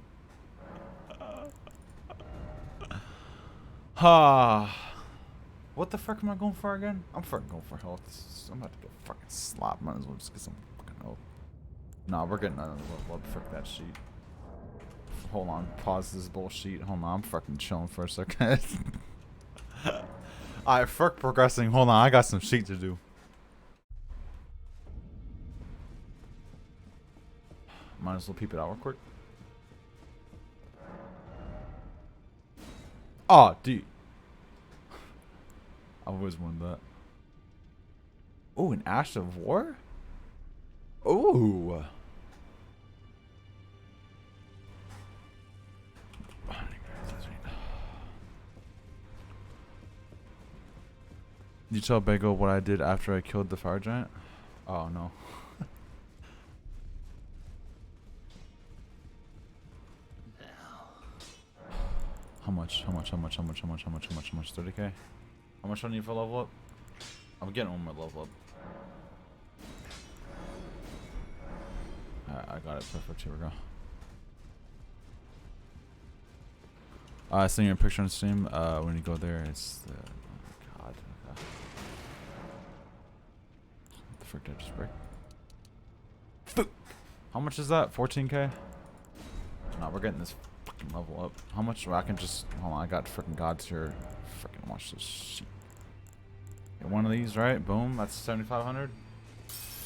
What the fuck am I going for again? I'm fucking going for health. I'm about to get fucking slapped. Might as well just get some fucking health. Nah, we're getting another level up. Fuck that sheet. Hold on, pause this bullshit. Hold on, I'm fucking chilling for a second. Alright, fuck progressing. Hold on, I got some shit to do. Might as well peep it out real quick. Oh, dude. I've always wanted that. Oh, an Ash of War? Ooh. Did you tell Bego what I did after I killed the fire giant? Oh no. How much? How much? How much? How much? How much? How much? How much? How much? 30k? How much do I need for level up? I'm getting one more level up. Alright, I got it. Perfect. Here we go. I sent you a picture on Steam. When you go there, it's the... Oh god. Okay. What the frick did I just break? Fuck! How much is that? 14k? Nah, we're getting this fucking level up. How much? I can just... Hold on, I got freaking gods here. Freaking watch this shit. Get one of these, right? Boom. That's 7,500.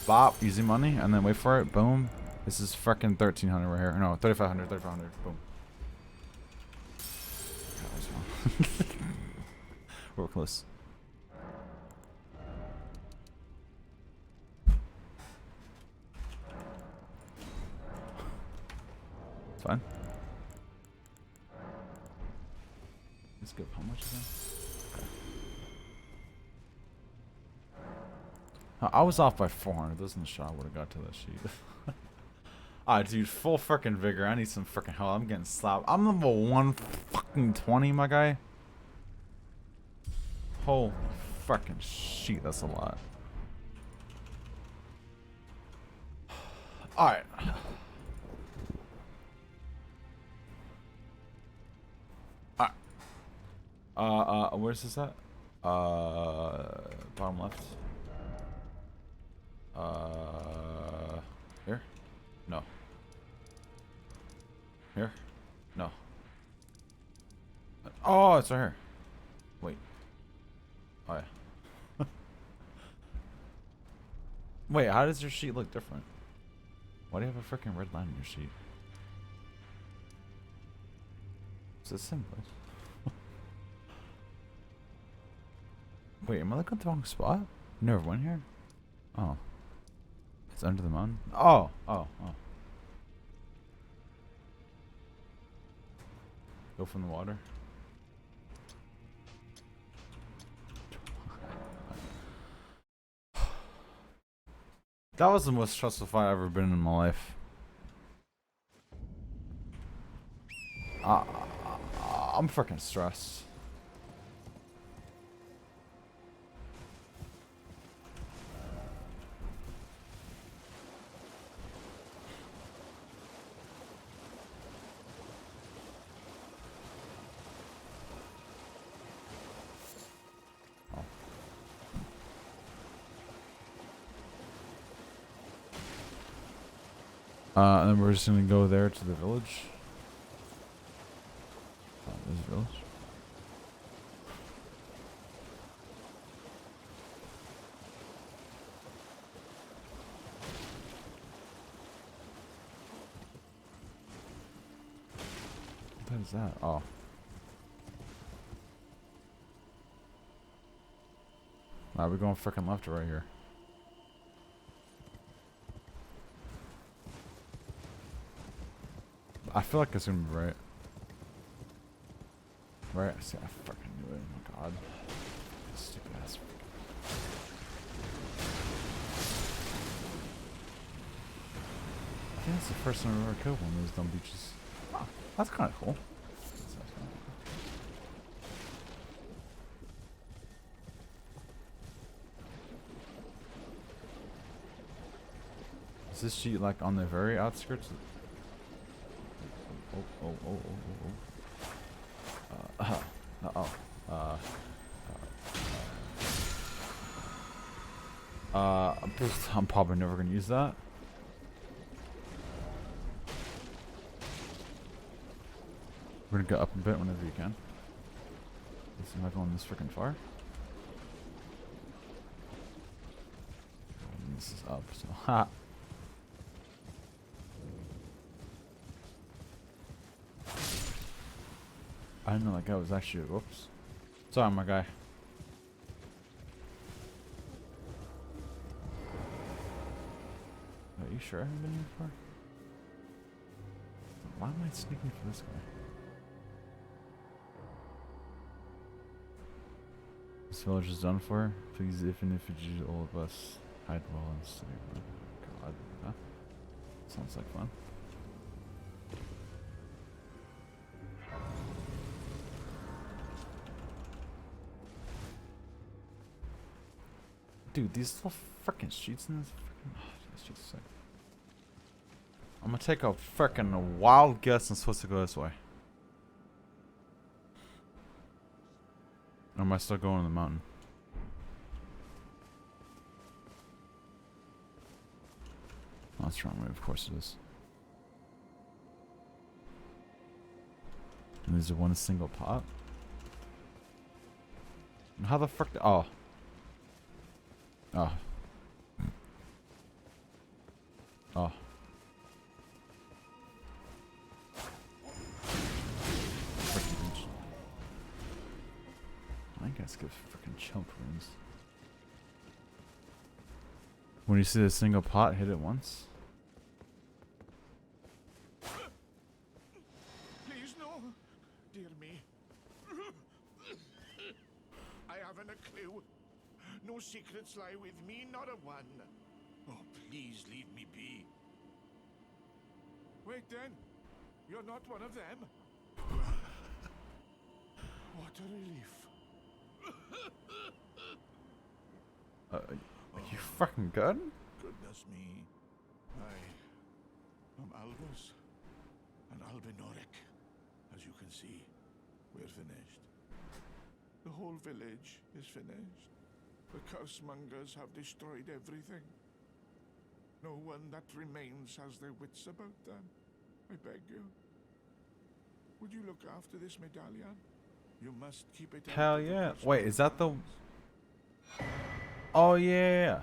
Bop. Easy money. And then wait for it. Boom. This is freaking 1,300 right here. No, 3,500. 3,500. Boom. We're close. It's fine. Let's go. How much again? Okay. I was off by 400. Doesn't show I would have got to that sheet. Alright, dude, full freaking vigor. I need some freaking help. I'm getting slapped. I'm level 1 fucking 20, my guy. Holy freaking shit, that's a lot. Alright. Alright. Where's this at? Bottom left. Here? No. Here? No. Oh, it's right here. Wait. Oh, yeah. Wait, how does your sheet look different? Why do you have a freaking red line in your sheet? Is this same place? Wait, am I looking at the wrong spot? Never went here? Oh. It's under the mountain? Oh. Go from the water. That was the most stressful fight I've ever been in my life. I'm freaking stressed. And then we're just gonna go there to the village. Oh, there's a village. What is that? Oh. Alright, we're going freaking left or right here. I feel like it's gonna be right. Right? See, I fucking knew it. Oh my god. Stupid ass. I think that's the first time I've ever killed one of those dumb beaches. Oh, that's kind of cool. Is this sheet like on the very outskirts? I'm probably never gonna use that. We're gonna go up a bit whenever you can. I'm not going this freaking far. And this is up, so ha. I didn't know that guy was actually. Whoops. Sorry, my guy. Are you sure I haven't been here before? Why am I sneaking for this guy? This village is done for. Please, if and if you all of us hide well and stay. God, huh? Sounds like fun. Dude, these little freaking sheets in this freaking. Oh, this sheet's sick. I'm gonna take a freaking wild guess and supposed to go this way. Or am I still going to the mountain? Oh, that's the wrong way, of course it is. And there's one single pot. And how the frick? Oh. Oh. Oh. Freaking bitch. I guess give freaking chump runes. When you see a single pot, hit it once. Please no, dear me. I haven't a clue. No secrets lie with me, not a one. Oh, please leave me be. Wait then. You're not one of them. What a relief. Are you fucking good? Goodness me. I'm Albus and Albinoric. As you can see, we're finished. The whole village is finished. The cursemongers have destroyed everything. No one that remains has their wits about them. I beg you. Would you look after this medallion? You must keep it. Hell yeah. Wait, is that the... Oh yeah.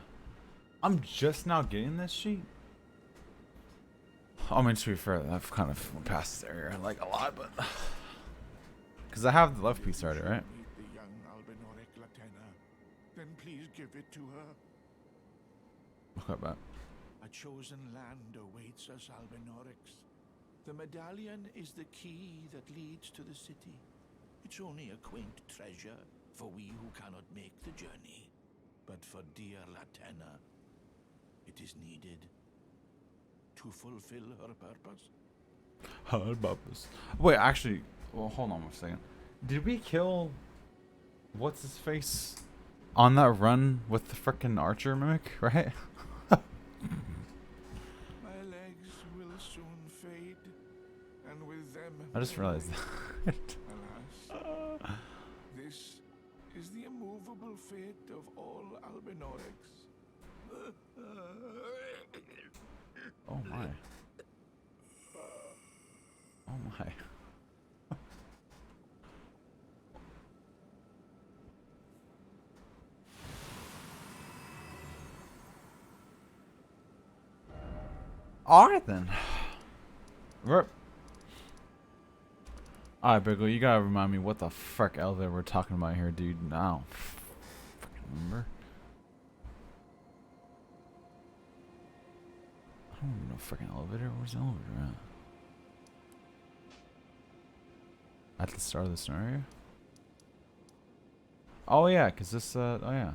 I'm just now getting this sheet. I mean, to be fair, I've kind of went past this area like a lot, but... Because I have the left piece already, right? Meet the young Albinoric Latena. Then please give it to her. Okay, bet. A chosen land awaits us, Albinorics. The medallion is the key that leads to the city. It's only a quaint treasure for we who cannot make the journey. But for dear Latena, it is needed to fulfill her purpose. Her purpose. Wait, actually, well, hold on a second. Did we kill... What's his face? On that run with the frickin' archer mimic, right? My legs will soon fade, and with them... I just realized that. Alas, this is the immovable fate of all Albinorics. Oh my. Oh my. Alright then. Rip. Alright, Biggle, you gotta remind me what the frick elevator we're talking about here, dude. I don't fucking remember. I don't remember no freaking elevator. Where's the elevator at? At the start of the scenario? Oh yeah, cause this, oh yeah.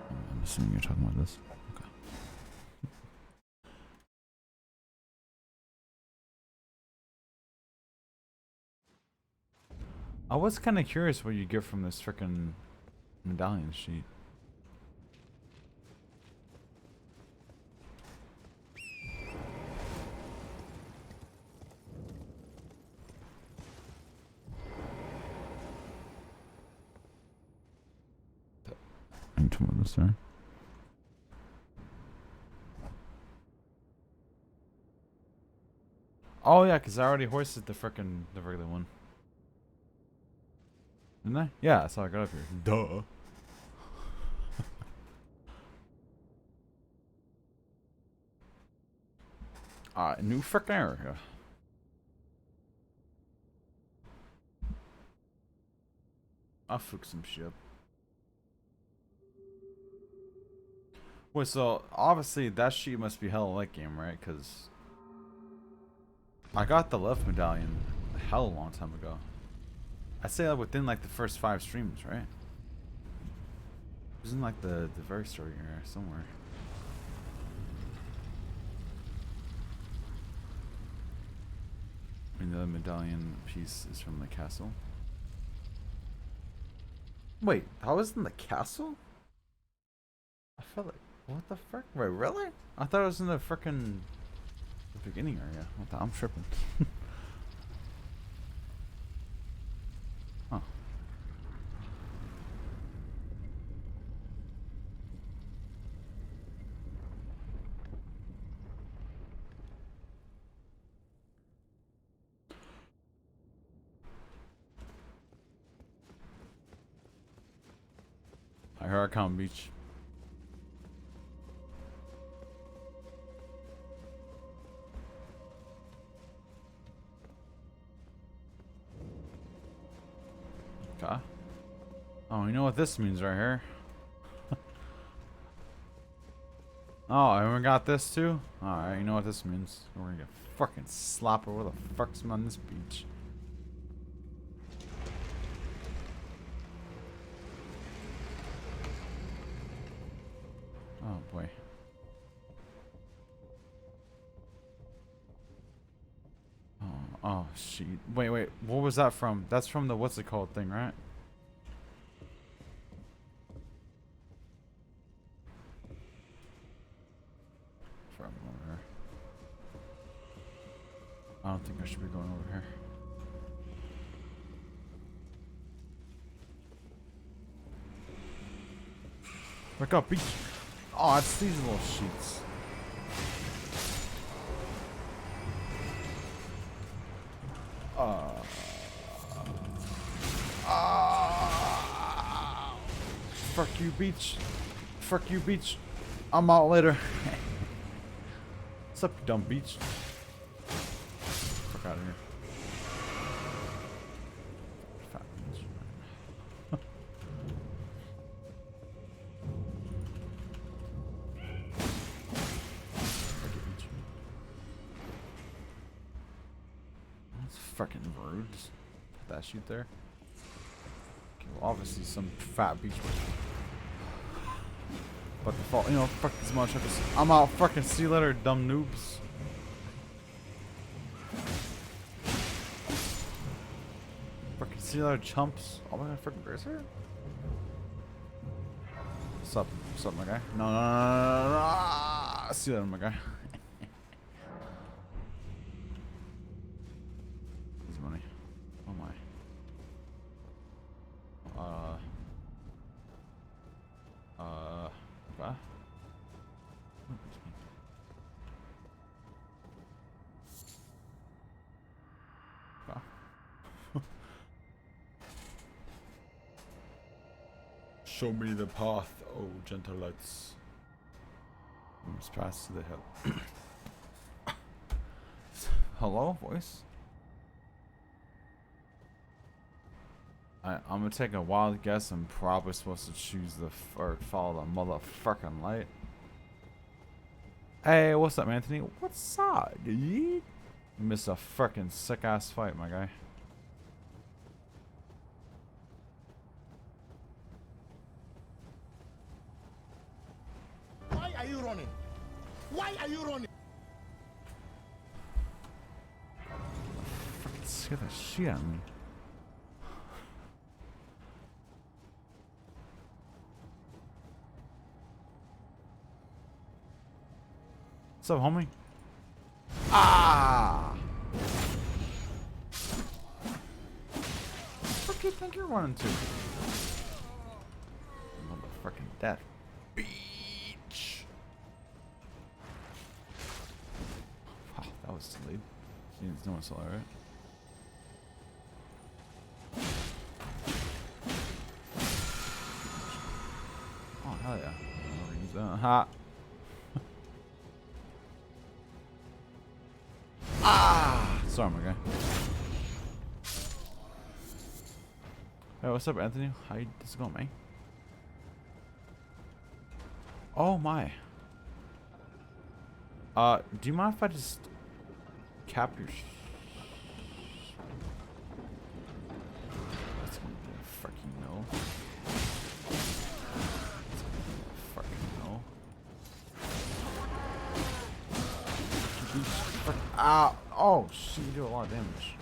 I'm assuming you're talking about this. Okay. I was kind of curious what you get from this frickin' medallion sheet. I'm talking about this, sir. Oh yeah, cause I already hoisted the regular one. Didn't I? Yeah, that's how I got up here. Duh. New frickin' area. I'll fix some shit. Wait, so obviously that sheet must be hella late game, right? Cause I got the left medallion a hell of a long time ago. I'd say like within like the first 5 streams, right? It was in like the very start area somewhere. I mean, the medallion piece is from the castle. Wait, that was in the castle? I felt like, what the frick? Wait, really? I thought it was in the frickin' the beginning area. What the? I'm tripping. Huh. I heard I come beach. Okay. Oh, you know what this means right here? Oh, and we got this too? Alright, you know what this means. We're gonna get fucking slapper. Where the fuck's on this beach? boy. Oh, shit. Wait. What was that from? That's from the what's it called thing, right? From over here. I don't think I should be going over here. Wake up, beach. Oh, it's these little sheets. Fuck you, beach. Fuck you, beach. I'm out later. What's up, you dumb beach? Fuck out of here. Fat beach. Fuck you, beach. That's fucking rude. Put that shoot there. Okay, well, obviously some fat beach. But the fault, you know, fuck these motherfuckers. I'm out. Fucking see you later, dumb noobs. Fucking see you later, chumps. Oh my god, fucking Gracer. What's up? What's up, my guy? No. See you later, my guy. Easy money. Oh my. What? Show me the path, oh gentle lights. We must pass to the hill. Hello, voice? I'm gonna take a wild guess. I'm probably supposed to choose or follow the motherfucking light. Hey, what's up, Anthony? What's up, dude? Missed a fucking sick ass fight, my guy. Why are you running? Why are you running? Fucking scare the shit out of me. What's up, homie? Ah! What do you think you're running to? Motherfucking death. Beach! Wow, that was delayed. No one saw that, right? Oh, hell yeah. Ha! Ah! Sorry, my guy. Hey, what's up, Anthony? How you this going, man? Oh my. Do you mind if I just cap your That's gonna be a fucking no. That's gonna be a fucking no. Ow. Oh, shit, you do a lot of damage.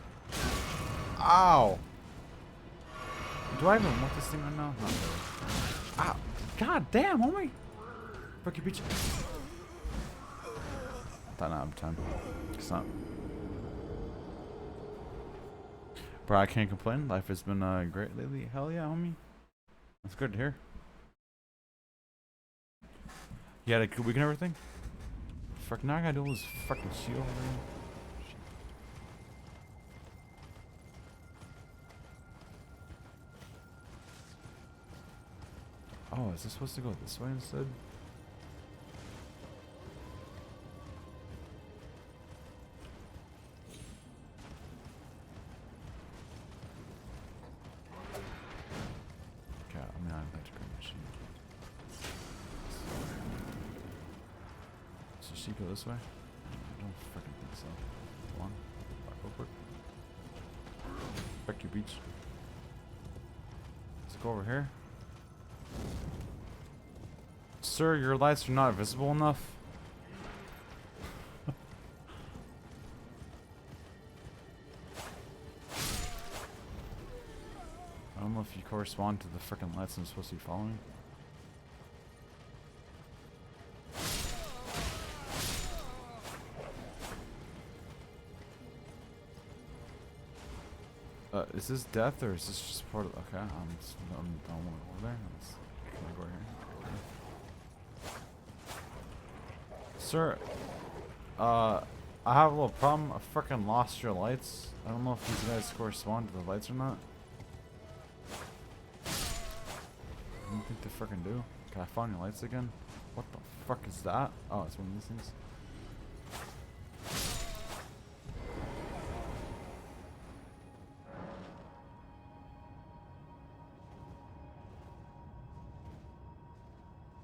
Ow. Do I even want this thing right now? Not really. Ow. God damn, homie. Fuck you, bitch. I thought I have time. It's not. Bro, I can't complain. Life has been great lately. Hell yeah, homie. That's good to hear. You had a good week and everything? Fuck, now I gotta do all this fucking shit over there. Oh, is this supposed to go this way instead? Okay, I mean, I'd like to grab my sheet. Does she go this way? I don't fucking think so. Come on. Back real quick. Back to your beach. Let's go over here. Sir, your lights are not visible enough. I don't know if you correspond to the freaking lights I'm supposed to be following. Is this death or is this just part of? Okay, I don't want to go there. Can I go here? Okay. Sir, I have a little problem. I freaking lost your lights. I don't know if these guys correspond to the lights or not. I don't think they freaking do. Can I find your lights again? What the fuck is that? Oh, it's one of these things.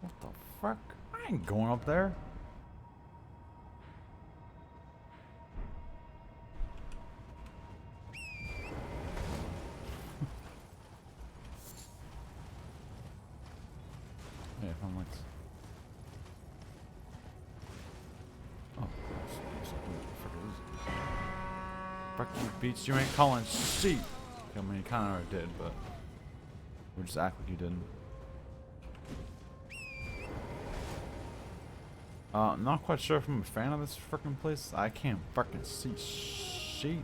What the fuck? I ain't going up there. Yeah, I found lights. Oh, fuck you, Beach. You ain't calling shit. I mean, you kind of already did, but we'll just act like you didn't. I'm not quite sure if I'm a fan of this freaking place. I can't fucking see shit.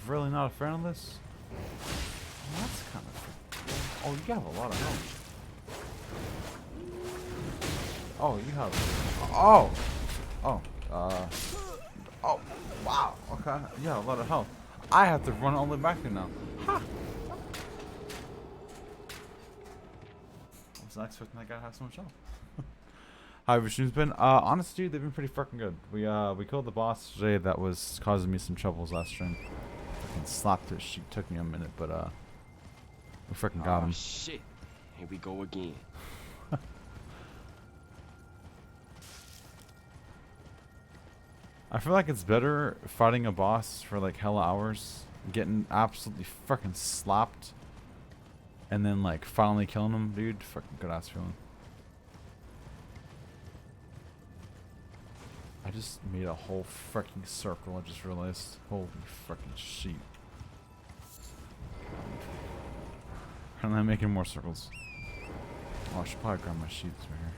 Really not a fan of this. Well, that's kind of. Oh, you have a lot of health. Oh, you have. Oh. Oh. Oh. Wow. Okay. You have a lot of health. I have to run all the way back there now. Ha. I was not expecting that guy to have so much health. How have your streams been? Honestly, they've been pretty fucking good. We killed the boss today that was causing me some troubles last stream. Fucking slapped it. She took me a minute, but we freaking got him. Shit. Here we go again. I feel like it's better fighting a boss for like hella hours, getting absolutely fucking slapped, and then like finally killing him, dude. Fucking good ass feeling. I just made a whole fucking circle. I just realized. Holy fucking shit. Apparently I'm making more circles. Oh, I should probably grab my sheets right here.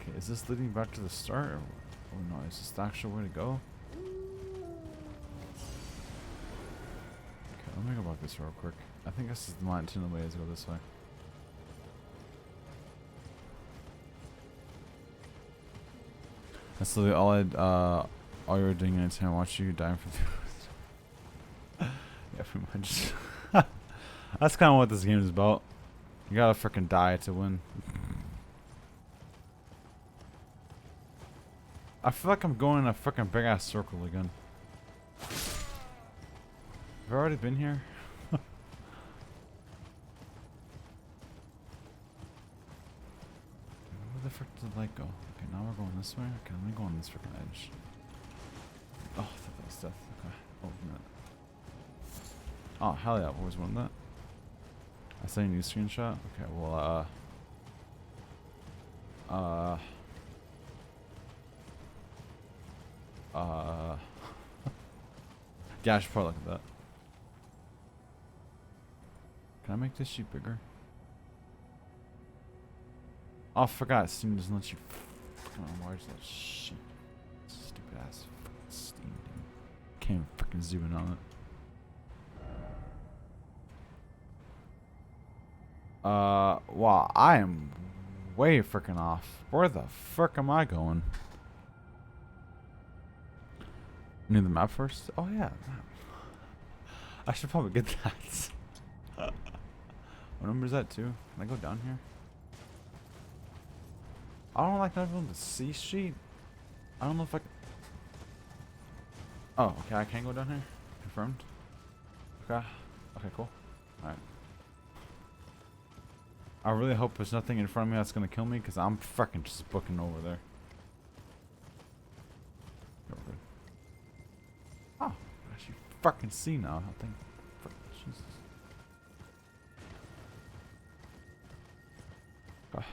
Okay, is this leading back to the start? Or, oh no, is this the actual way to go? Okay, let me go back this real quick. I think this is the intended way is to go this way. That's literally all you were doing anytime I watch you dying for the yeah, pretty much. That's kind of what this game is about. You gotta freaking die to win. I feel like I'm going in a freaking big ass circle again. Have I already been here? Where the frick did the light go? Okay, now we're going this way. Okay, let me go on this freaking edge. Oh, I thought that was death. Okay, open it. Oh, hell yeah, I've always wanted that. I saw a new screenshot. Okay, well, yeah, I should probably look at that. Can I make this sheet bigger? Oh, I forgot. Steam doesn't let you fucking enlarge that shit. Stupid ass fucking Steam, dude. Can't fucking zoom in on it. Wow, I am way freaking off. Where the frick am I going? Need the map first? Oh yeah, map. I should probably get that. What number is that too? Can I go down here? I don't like not being able to see sheet. I don't know if I can. Oh, okay, I can go down here. Confirmed. Okay. Okay, cool. Alright. I really hope there's nothing in front of me that's gonna kill me, because I'm freaking just booking over there. You're good. fucking sea now. I think. Fuck, Jesus. Ah.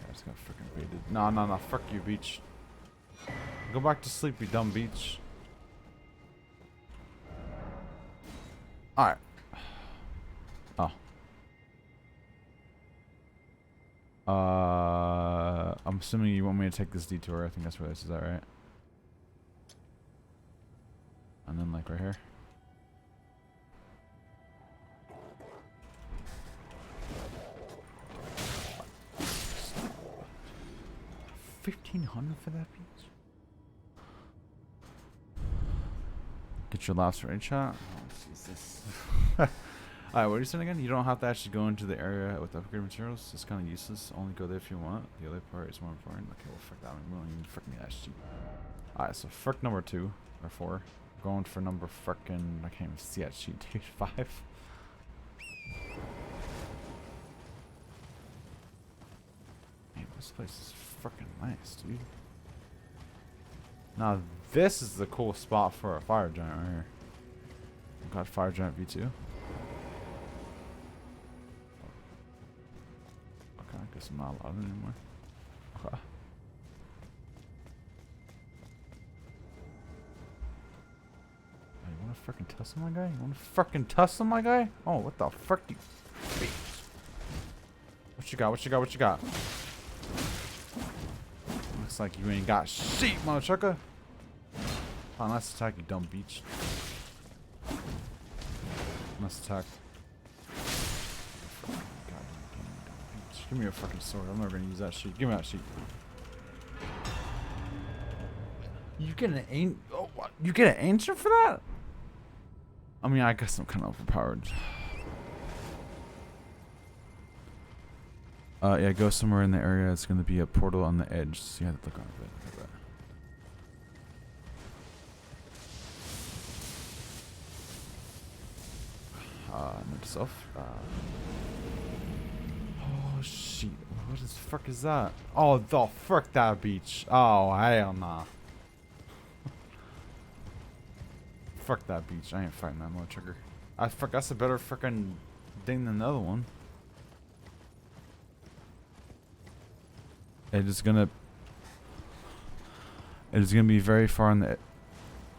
I just got freaking baited. No, no, no. Fuck you, beach. Go back to sleep, you dumb beach. Alright. Oh. I'm assuming you want me to take this detour. I think that's where this is at, right? And then, like, right here. $1,500 for that beach? Get your last raid shot? Oh, Jesus. Alright, what are you saying again? You don't have to actually go into the area with upgrade materials. It's kind of useless. Only go there if you want. The other part is more important. Okay, well, fuck that one. We don't even freaking need that shit. Alright, so frick number 2 or 4. Going for number frickin' I can't even see that sheet, dude. 5. Man, this place is freaking nice, dude. Now this is the cool spot for a fire giant right here. Got fire giant V2. Okay, I guess I'm not allowed anymore. Okay. Hey, you wanna freaking tussle my guy? You wanna freaking tussle my guy? Oh, what the frick you? What you got? What you got? What you got? Looks like you ain't got shit, motherfucker. Oh, nice attack, you dumb beach. Nice attack. Give me a fucking sword. I'm never gonna use that shit. Give me that shit. You get an you get an answer for that? I mean, I guess I'm kind of overpowered. Yeah, go somewhere in the area. It's gonna be a portal on the edge, so you have to look on it. Note self. Oh shit! What the fuck is that? Oh, the fuck that beach! Oh hell nah! Fuck that beach! I ain't fighting that mother trigger. I fuck. That's a better freaking thing than the other one. It is gonna be very far on the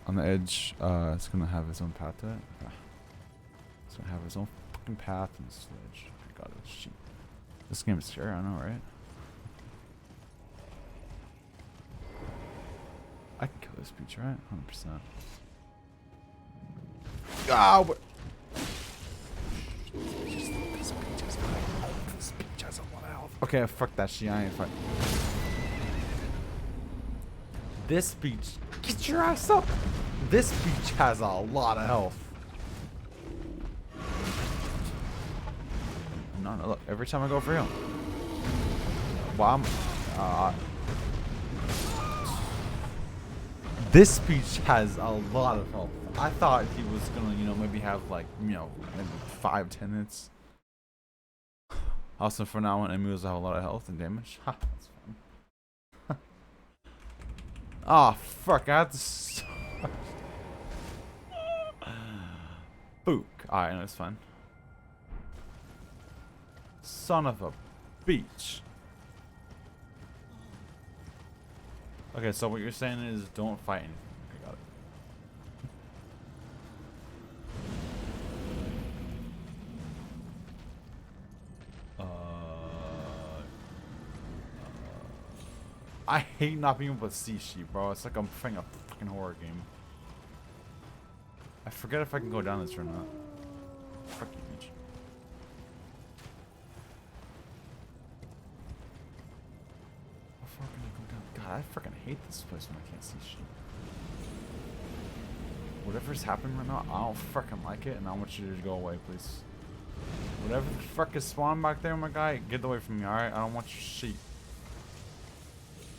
edge. It's gonna have its own path to it. It's gonna have its own fucking path and sledge. I got it. Shit. This game is scary, I know, right? I can kill this beach, right? 100%. Ah, what? This beach has a lot of health. Okay, fuck that shit. I ain't fighting. This beach, get your ass up. This beach has a lot of health. No, look, every time I go for him. Wow. This beach has a lot of health. I thought he was gonna, you know, maybe have like, you know, maybe 5-10 minutes. Also, for now on, enemies have a lot of health and damage. Ha, that's fun. Oh, fuck, I had to start. Book. Alright, no, it's fine. Son of a beach. Okay, so what you're saying is don't fight anything. Okay, got it. I hate not being able to see sheep, bro. It's like I'm playing a fucking horror game. I forget if I can go down this or not. Fuck you, beach. How far can I go down? God, I freaking hate this place when I can't see shit. Whatever's happening right now, I don't freaking like it, and I want you to go away, please. Whatever the fuck is spawning back there, my guy, get away from me, alright? I don't want your sheep.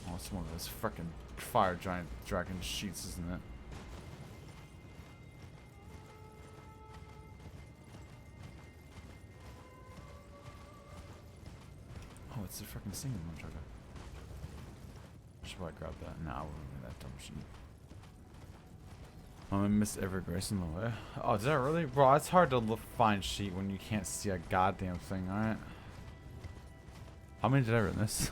Oh, it's one of those freaking fire giant dragon sheets, isn't it? Oh, it's a freaking singing one, Chugga. should probably grab that. Nah, we're gonna that dumb shit. I'm gonna miss every grace in the way. Oh, is that really? Bro, it's hard to find sheep when you can't see a goddamn thing, alright? How many did I run this?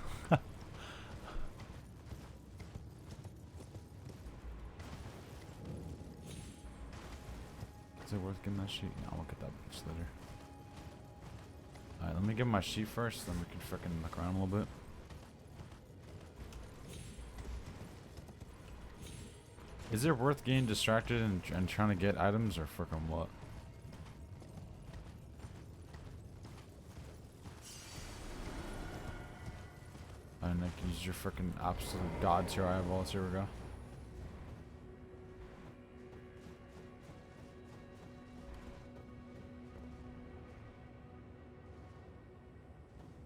Is it worth getting that sheep? No, I'll get that bitch later. Alright, let me get my sheep first, then we can frickin' look around a little bit. Is it worth getting distracted and trying to get items, or frickin' what? Alright, Nick, use your frickin' absolute god tier eyeballs. Here we go.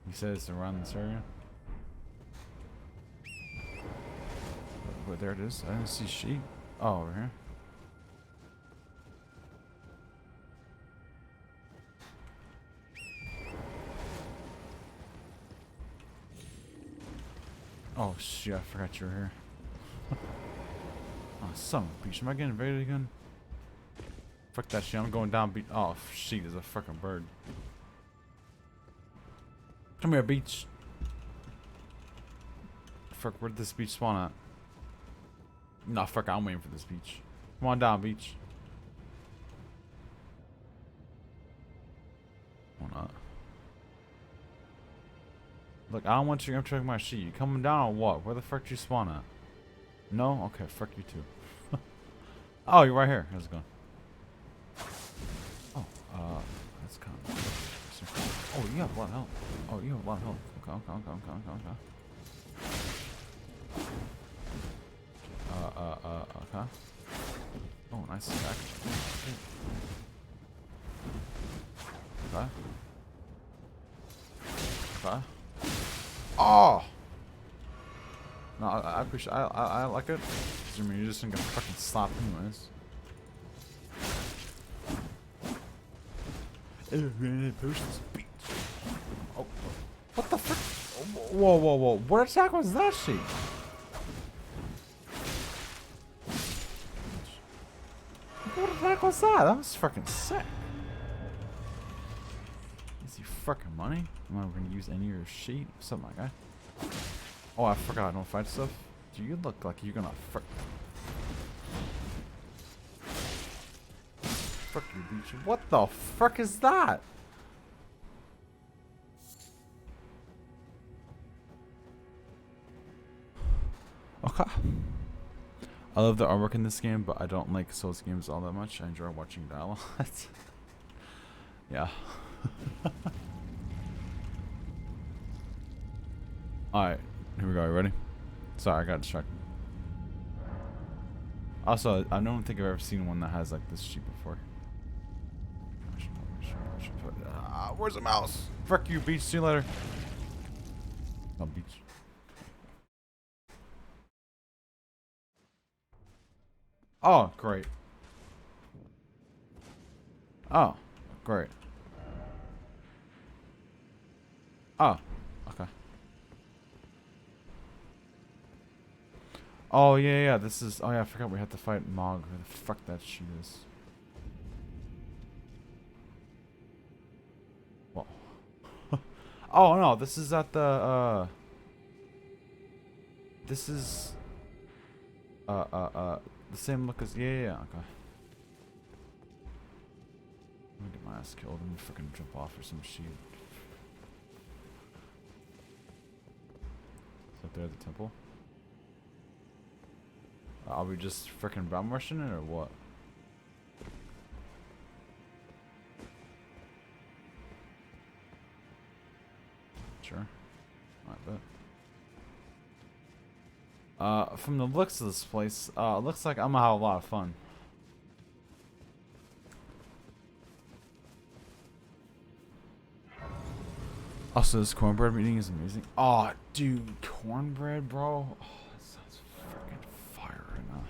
He says around this area. Wait, there it is. I didn't see sheep. Oh, over here. Oh shit, I forgot you were here. Oh, son of a bitch. Am I getting invaded again? Fuck that shit. I'm going down beach. Oh, shit, there's a fucking bird. Come here, beach. Fuck, where'd this beach spawn at? Nah, fuck, I'm waiting for this beach. Come on down, beach. Why not? Look, I don't want you to my sheet. You coming down or what? Where the fuck did you spawn at? No? Okay, fuck you too. Oh, you're right here. How's it going? Oh, that's kind of... Oh, you have a lot of health. Oh, you have a lot of health. Okay. Okay. Oh, nice attack. Okay. Okay. Oh! No, I appreciate. I like it. I mean, you're just gonna fucking slap anyways. Oh, what the frick? Whoa! What attack was that shit? What attack was that? That was fucking sick. Is he fucking money? Am I gonna use any of your sheet? Something like that. Oh, I forgot I don't fight stuff. Do you look like you're gonna frick? Fuck you, beach. What the frick is that? Okay. I love the artwork in this game, but I don't like Souls games all that much. I enjoy watching that a lot. Yeah. Alright, here we go. You ready? Sorry, I got distracted. Also, I don't think I've ever seen one that has like this sheep before. Where's the mouse? Frick you, beach. See you later. Oh, beach. Oh, great. Oh, great. Oh, okay. Oh, yeah, this is... Oh, yeah, I forgot we had to fight Mog. Who the fuck that shit is. Whoa. Oh, no, this is at the, This is... The same look as... Yeah, okay. I'm gonna get my ass killed and freaking jump off or some shit. Is that there the temple? Are we just freaking bomb rushing it or what? Sure. I bet. From the looks of this place, it looks like I'm gonna have a lot of fun. Also, this cornbread meeting is amazing. Oh, dude, cornbread, bro. Oh, that sounds freaking fire right now.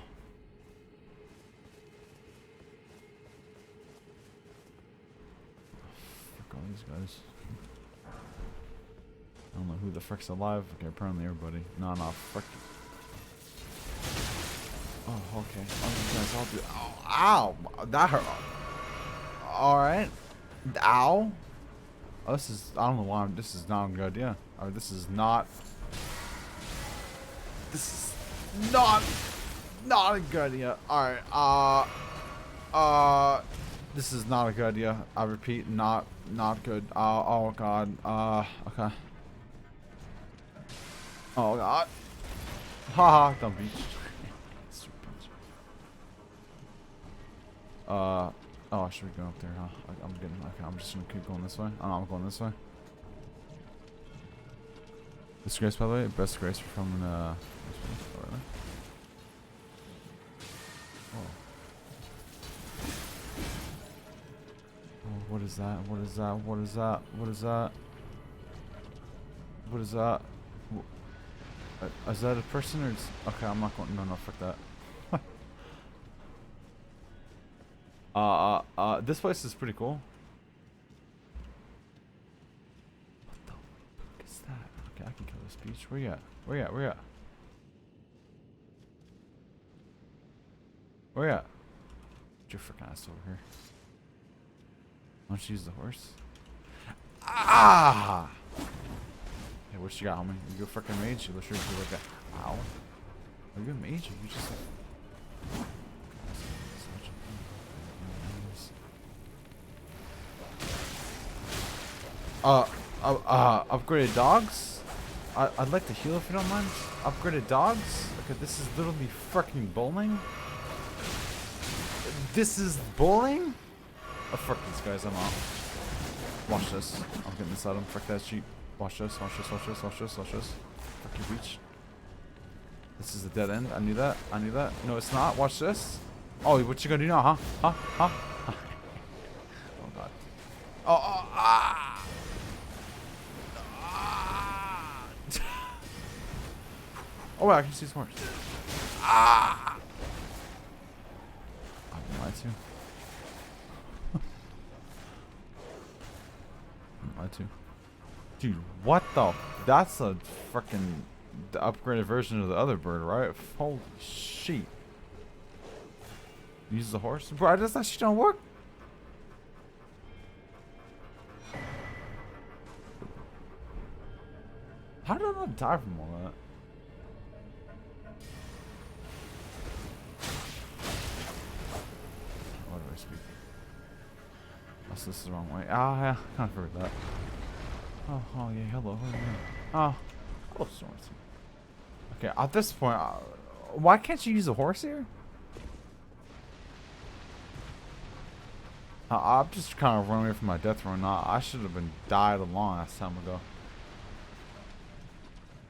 Fuck all these guys. I don't know who the frick's alive. Okay, apparently everybody. No, fuck you. Oh, okay. Oh, you guys all do. Ow! Ow! That hurt. Alright. Ow! Oh, this is. I don't know why. This is not a good idea. Or this is not. This is not. Not a good idea. Alright. This is not a good idea. I repeat, not good. Oh god. Okay. Oh god. Haha, dumb beach. Oh, I should be going up there, huh? Okay, I'm just gonna keep going this way. Oh, I'm going this way. This grace, by the way, best grace from, oh, really? Oh. Oh, what is that? What is that? What is that? What is that? What is that? Is that a person or is... Okay, I'm not going... No, fuck that. This place is pretty cool. What the fuck is that? Okay, I can kill this beach. Where you at? Where you at? Where you at? Where you at? Get your freaking ass over here. Why don't you use the horse? Ah! Hey, what you got, homie? You a freaking mage? You look sure you like that. Ow. Are you a mage? Or you just like... Upgraded dogs? I'd like to heal if you don't mind. Upgraded dogs? Okay, this is literally freaking bowling. This is bowling? Oh, fuck these guys, I'm out. Watch this. I'm getting this item. Fuck that sheep. Watch this, watch this, watch this, watch this, watch this. Fuck you, beach. This is a dead end. I knew that. I knew that. No, it's not. Watch this. Oh, what you gonna do now, huh? Huh? Huh? Oh, God. Oh, ah! Oh, wait, I can see his horse. Ah! I'm lied to. I'm lied to. Dude, what the? That's a freaking upgraded version of the other bird, right? Holy shit. Use the horse? Bro, does that shit don't work? How did I not die from all that? What do I speak? Oh, so this is the wrong way. Ah, yeah, I kind of heard that. Oh, yeah, hello. Oh, Storm. Okay, at this point, why can't you use a horse here? I'm just kind of running away from my death run. I should have been died a long ass time ago.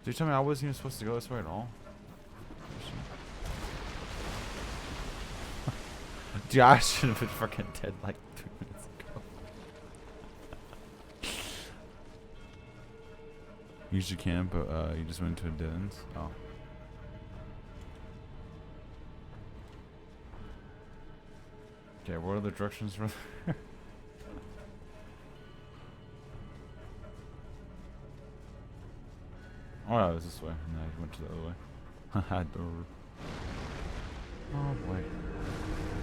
Did you tell me I wasn't even supposed to go this way at all? Dude, I should have been fucking dead like 2 minutes ago. You usually can, but you just went into a dead end. Oh. Okay, what are the directions for there? Oh, yeah, it was this way. And I went to the other way. Haha, oh boy.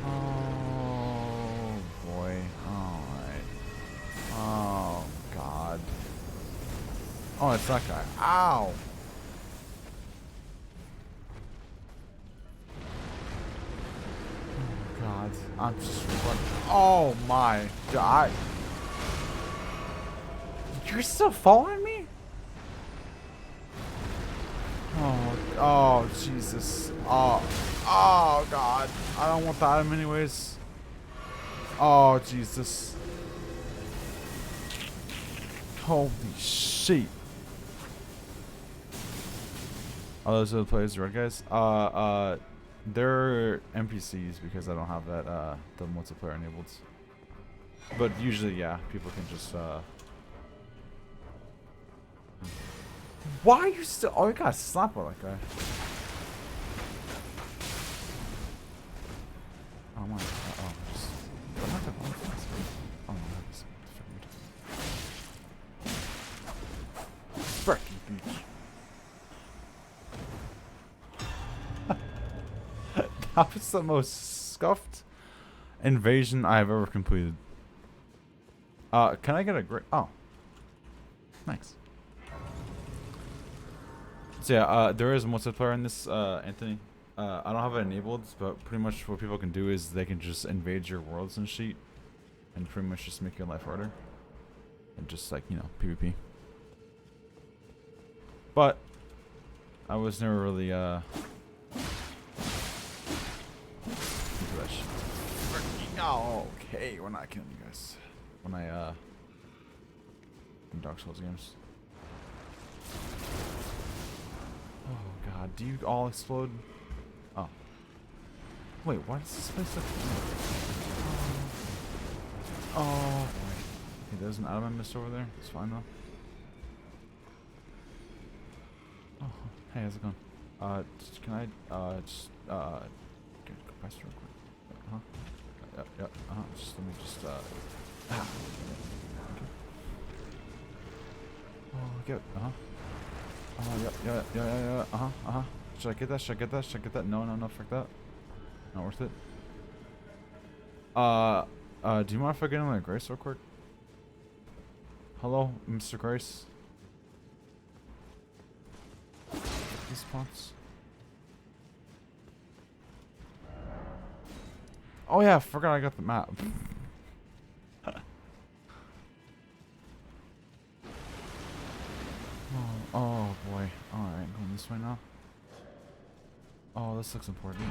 Oh boy. Alright. Oh god. Oh, it's that guy. Ow! Oh god. I'm just running. Oh my god. You're still following me? Oh, Jesus. Oh, God. I don't want the item anyways. Oh, Jesus. Holy shit. Oh, those are the players, right, guys? They're NPCs because I don't have that, the multiplayer enabled. But usually, yeah, people can just, Why are you still? Oh, you got slapped by that guy. Oh my. Oh, just. What happened? Oh no, that's freaking beach. How is the most scuffed invasion I have ever completed? Can I get a great? Oh, thanks. So yeah, there is multiplayer in this, Anthony. I don't have it enabled, but pretty much what people can do is they can just invade your worlds and shit, and pretty much just make your life harder, and just like, you know, PvP. But I was never really into that shit. Oh, okay, we're not killing you guys. When I in Dark Souls games. Oh god, do you all explode? Oh. Wait, why does this place look... Oh boy. Okay, there's an item I missed over there. It's fine though. Oh, hey, how's it going? Can I, get a compressor real quick? Huh? Yeah, just, let me just, okay. Oh, get, oh, yeah. Should I get that? Should I get that? Should I get that? No, fuck that. Not worth it. Do you mind if I get in my Grace real quick? Hello, Mr. Grace? Get these spots. Oh yeah, I forgot I got the map. Oh boy. Alright, going this way now. Oh, this looks important.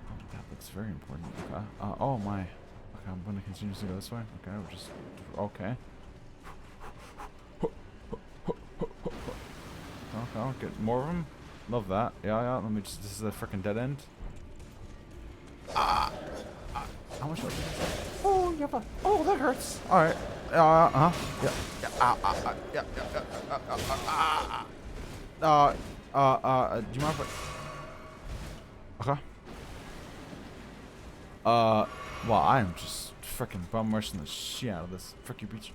Oh, that looks very important. Okay. Oh my. Okay, I'm gonna continue to go this way. Okay, we're just... Okay. Okay, I'll get more of them. Love that. Yeah, let me just... This is a freaking dead end. How much was it? Oh, yeah, but... Oh, that hurts. Alright. Yeah. Do you mind if I... Okay. Well, I am just freaking bum rushing the shit out of this freaking beach.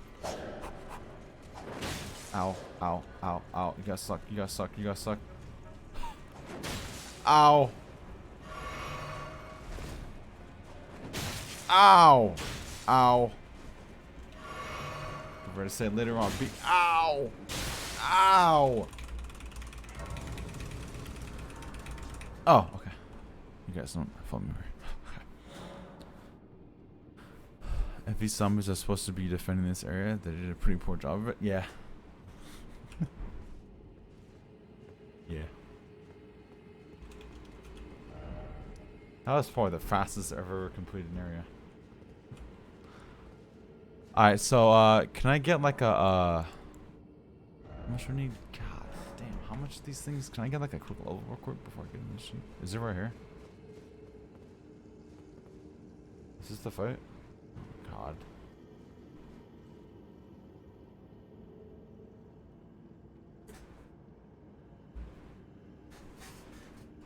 Ow. You guys suck. Ow. I'm ready to say it later on. Ow. Oh, okay. You guys don't follow me. If these zombies are supposed to be defending this area, they did a pretty poor job of it. Yeah. Yeah. That was probably the fastest ever completed area. Alright, so, can I get like a, how much do I need? God damn, how much of these things? Can I get like a quick level real quick before I get in this sheet? Is it right here? Is this the fight? Oh, God.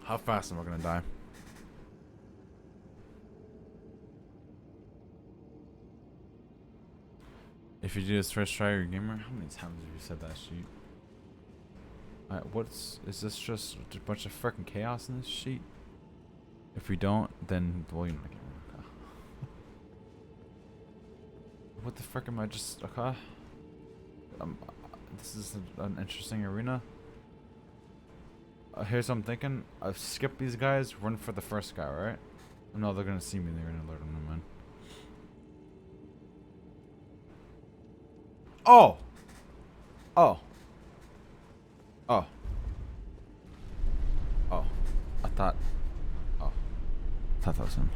How fast am I gonna die? If you do this first try, you're a gamer. How many times have you said that sheet? Alright, is this just a bunch of freaking chaos in this sheet? If we don't, then, well, you're not a gamer. Okay. What the frick am I just, okay? This is an interesting arena. Here's what I'm thinking. Skip these guys, run for the first guy, right? No, they're gonna see me, they're gonna alert them, never mind. Oh! I thought that was him.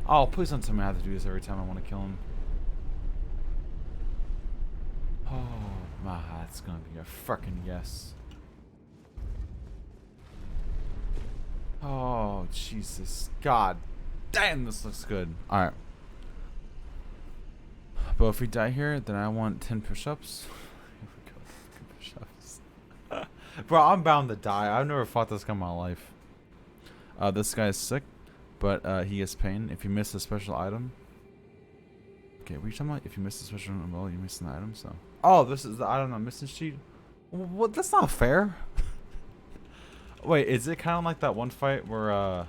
Oh, please don't tell me I have to do this every time I want to kill him. Oh, my, that's gonna be a fucking yes. Oh, Jesus. God damn, this looks good. Alright. But if we die here, then I want 10 push-ups. Here we go. Push-ups. Bro, I'm bound to die. I've never fought this guy in my life. This guy is sick, but he gets pain if you miss a special item. Okay, what are you talking about? If you miss a special item, well, you miss an item, so. Oh, this is the item I'm missing sheet? What? That's not fair. Wait, is it kind of like that one fight where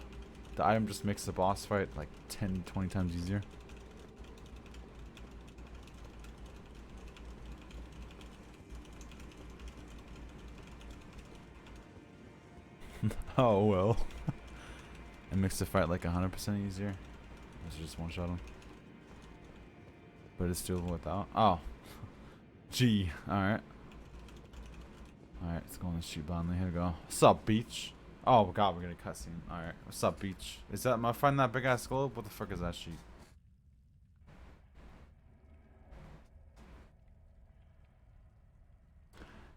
the item just makes the boss fight like 10, 20 times easier? Oh well. It makes the fight like 100% easier. Let's just one shot him. But it's doable without. Oh. Gee. Alright. Alright, let's go on the shoot button. Here we go. What's up, beach? Oh god, we're getting a cutscene. Alright. What's up, beach? Is that my friend that big ass globe? What the fuck is that sheep?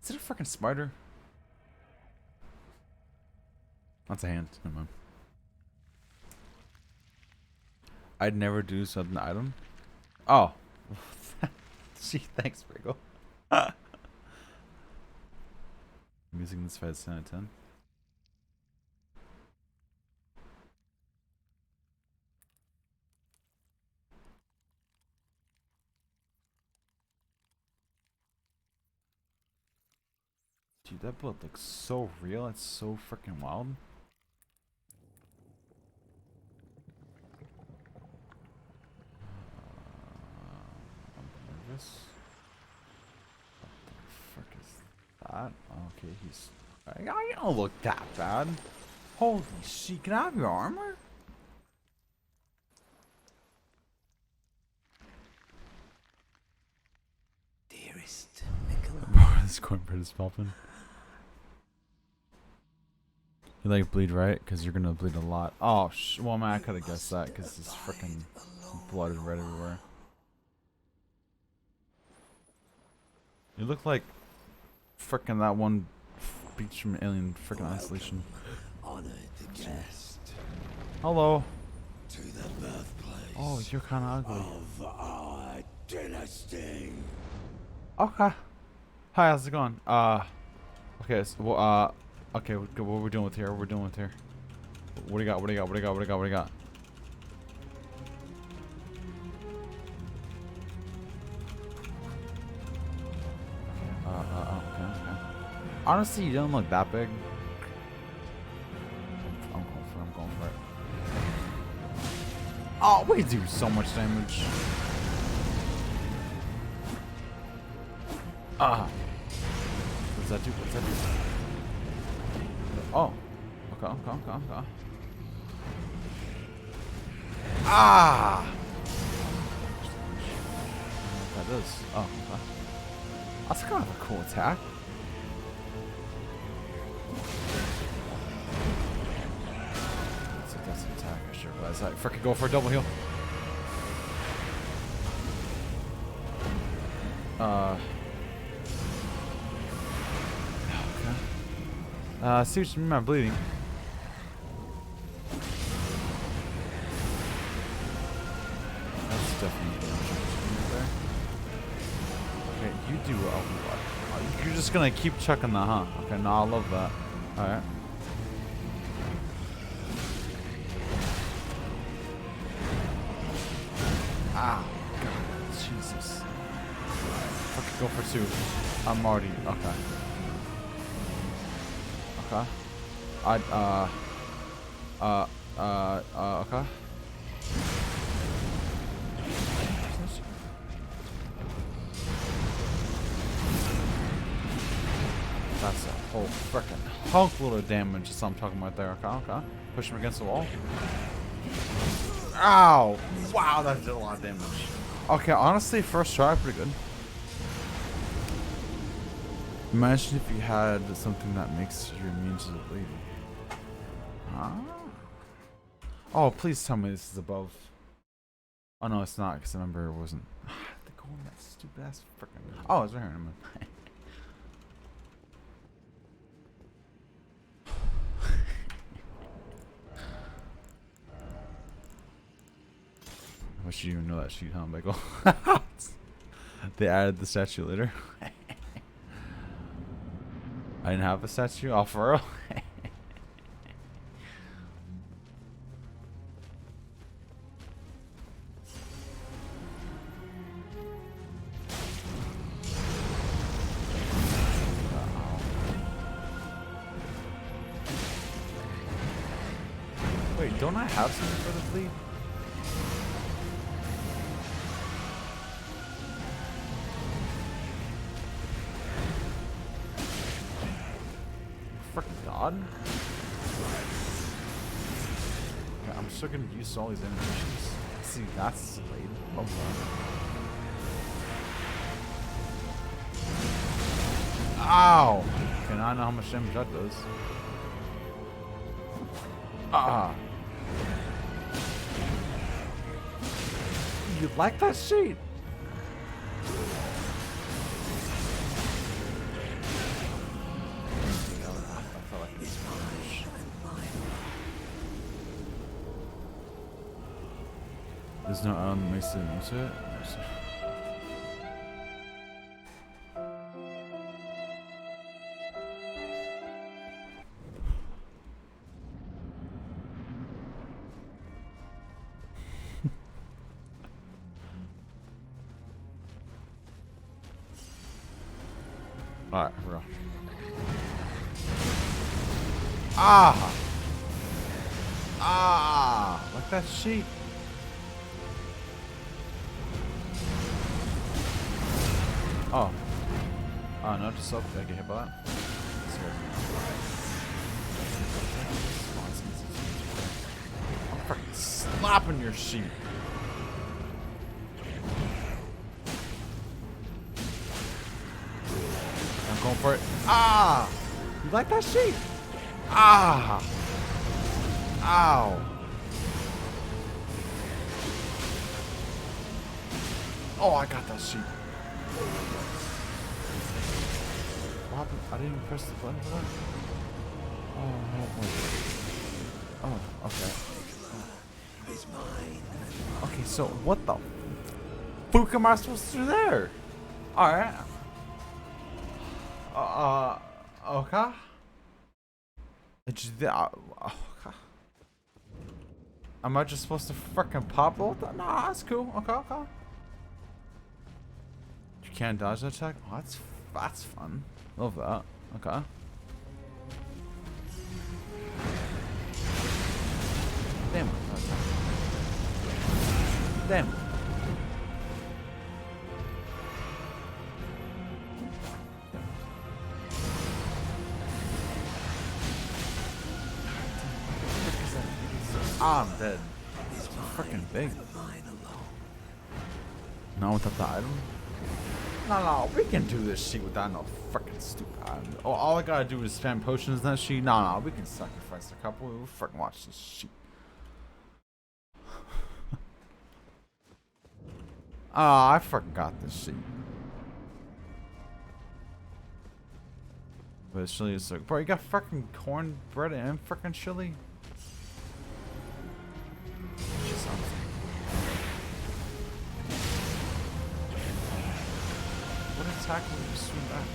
Is it a freaking spider? That's a hand. Never mind. I'd never do something item. Oh. Gee, thanks, Brigo. Music in this fight is 10 out of 10. Dude, that blood looks so real. It's so freaking wild. I'm nervous. What the frick is that? Okay, he's. I don't look that bad. Holy shit! Can I have your armor? Dearest Nicola. Bro, this cornbread is popping. You like bleed, right? Because you're gonna bleed a lot. Oh, well, man, I could have guessed that because this freaking blood is red everywhere. You look like freaking that one beach from Alien freaking Isolation. Honored the guest Hello. to the birthplace Oh, you're kind of ugly. of our dynasty. Okay. Hi, how's it going? Okay, so, well, okay, what we're doing with here? What we're doing with here? What do you got? What do you got? What do you got? What do you got? What do you got? Okay. Honestly, you don't look that big. I'm going for it. Oh, we do so much damage. What's that do? What's that do? Oh. Okay. Ah! What that does? Oh, okay. That's kind of a cool attack. That's an attack. I sure realized that. Frickin' go for a double heal. Okay. See what you mean by bleeding. That's definitely there. Okay, you do. Oh, you're just gonna keep chucking that, huh? Okay, no, I love that. All right. Ah, God, Jesus. Fucking go for two. I'm already okay. Okay. Okay. That's a whole frickin' hunk load of damage. That's what I'm talking about there. Okay. Push him against the wall. Ow! Wow, that did a lot of damage. Okay, honestly, first try, pretty good. Imagine if you had something that makes you immune to the bleeding. Huh? Oh, please tell me this is above. Oh no, it's not, because I remember it wasn't. They're going that stupid ass frickin'. Oh, it's right here. I wish you didn't know that sheet, huh, Michael? They added the statue later. I didn't have a statue? Oh, for real? Wait, don't I have something for the fleet? Frickin' god. Okay, I'm still gonna use all these animations. See, that's delayed. Love that. Ow! Okay, now I know how much damage that does. Ah! You like that shit? There's no Elden that makes it into it. Alright, for real. Ah! Ah! Like that sheep. Oh. Oh, no, just up. Did I get hit by that? I'm fucking slapping your sheep. I'm going for it. Ah! You like that sheep? Ah! Ow! Oh, I got that sheep. What happened? I didn't even press the button for that? Oh, no. Oh, okay. Okay, so what the fuck am I supposed to do there? Alright. Okay. Okay. Am I just supposed to freaking pop roll that? Nah, that's cool. Okay, okay. You can't dodge that attack? Oh, that's fun. Love that. Okay. Damn it. Damn it. Ah, I'm dead. It's freaking big. Not without the item? No, we can do this shit without no freaking stupid item. Oh, all I gotta do is spam potions in that shit. No, we can sacrifice a couple. We'll freaking watch this shit. I freaking got this shit. But chili is so. Bro, you got freaking cornbread and freaking chili? What attack will you swing back?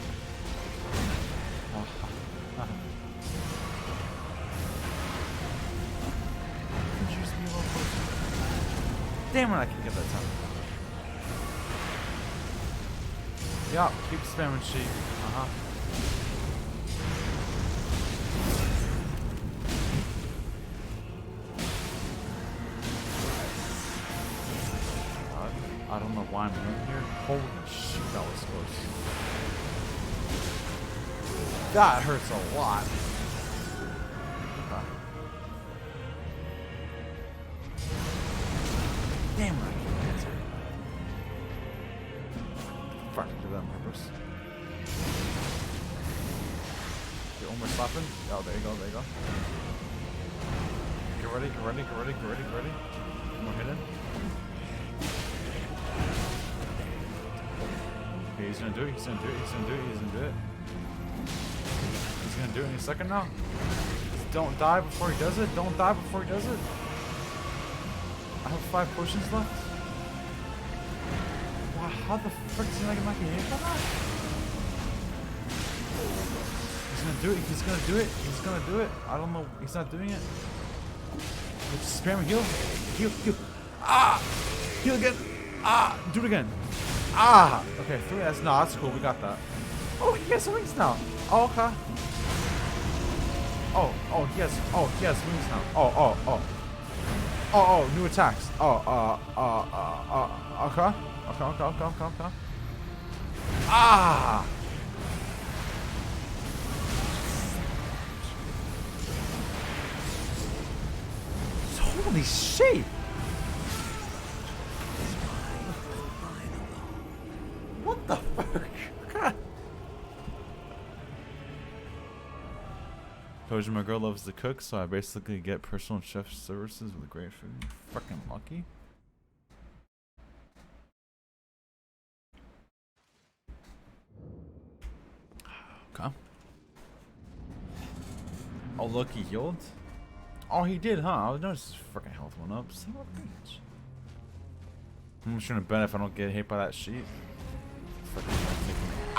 Damn it, I can get that time. Yup, keep spamming sheep. I don't know why I'm in here. Holy shit, that was close. That hurts a lot. Damn it, I can't answer. Fuck, do that on purpose. Okay, one more slapping. Oh, there you go, there you go. Get ready, get ready, get ready, get ready, get ready. One more hit in. Okay, he's gonna do it, he's gonna do it, he's gonna do it, he's gonna do it. He's gonna do it in a second now. Just don't die before he does it, don't die before he does it. I have 5 potions left. Wow, how the frick is he not get hit by that? He's gonna do it, he's gonna do it, he's gonna do it. I don't know, he's not doing it. Just spam heal. Heal, heal. Ah! Heal again. Ah! Do it again. Ah! Okay, 3S. No, that's cool. We got that. Oh, he has wings now. Oh, okay. Oh, he has wings now. Oh, new attacks. Okay. Ah! Holy shit! What the fuck? God. Told you my girl loves to cook, so I basically get personal chef services with great food. Fucking lucky. Okay. Oh, look, he healed? Oh, he did, huh? I noticed his freaking health went up. Son of a bitch. I'm just gonna bet if I don't get hit by that sheet. Ow! I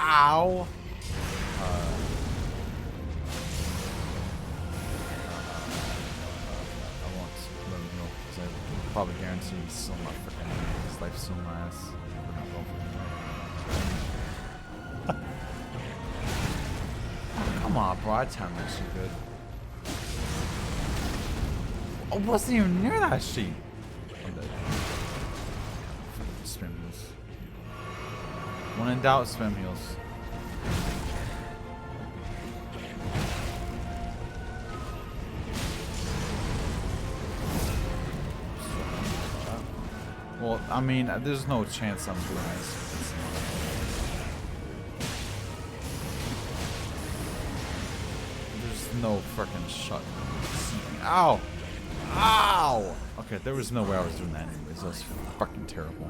won't let him know because I can probably guarantee he's still my freaking his life's still in my ass. We're not going for it. Oh, come on, bro. I timed that shit good. I wasn't even near that sheet. Spam heals. When in doubt, spam heals. Well, I mean, there's no chance I'm doing this. There's no freaking shot. Ow! Ow! Okay, there was no way I was doing that anyways. That was fucking terrible.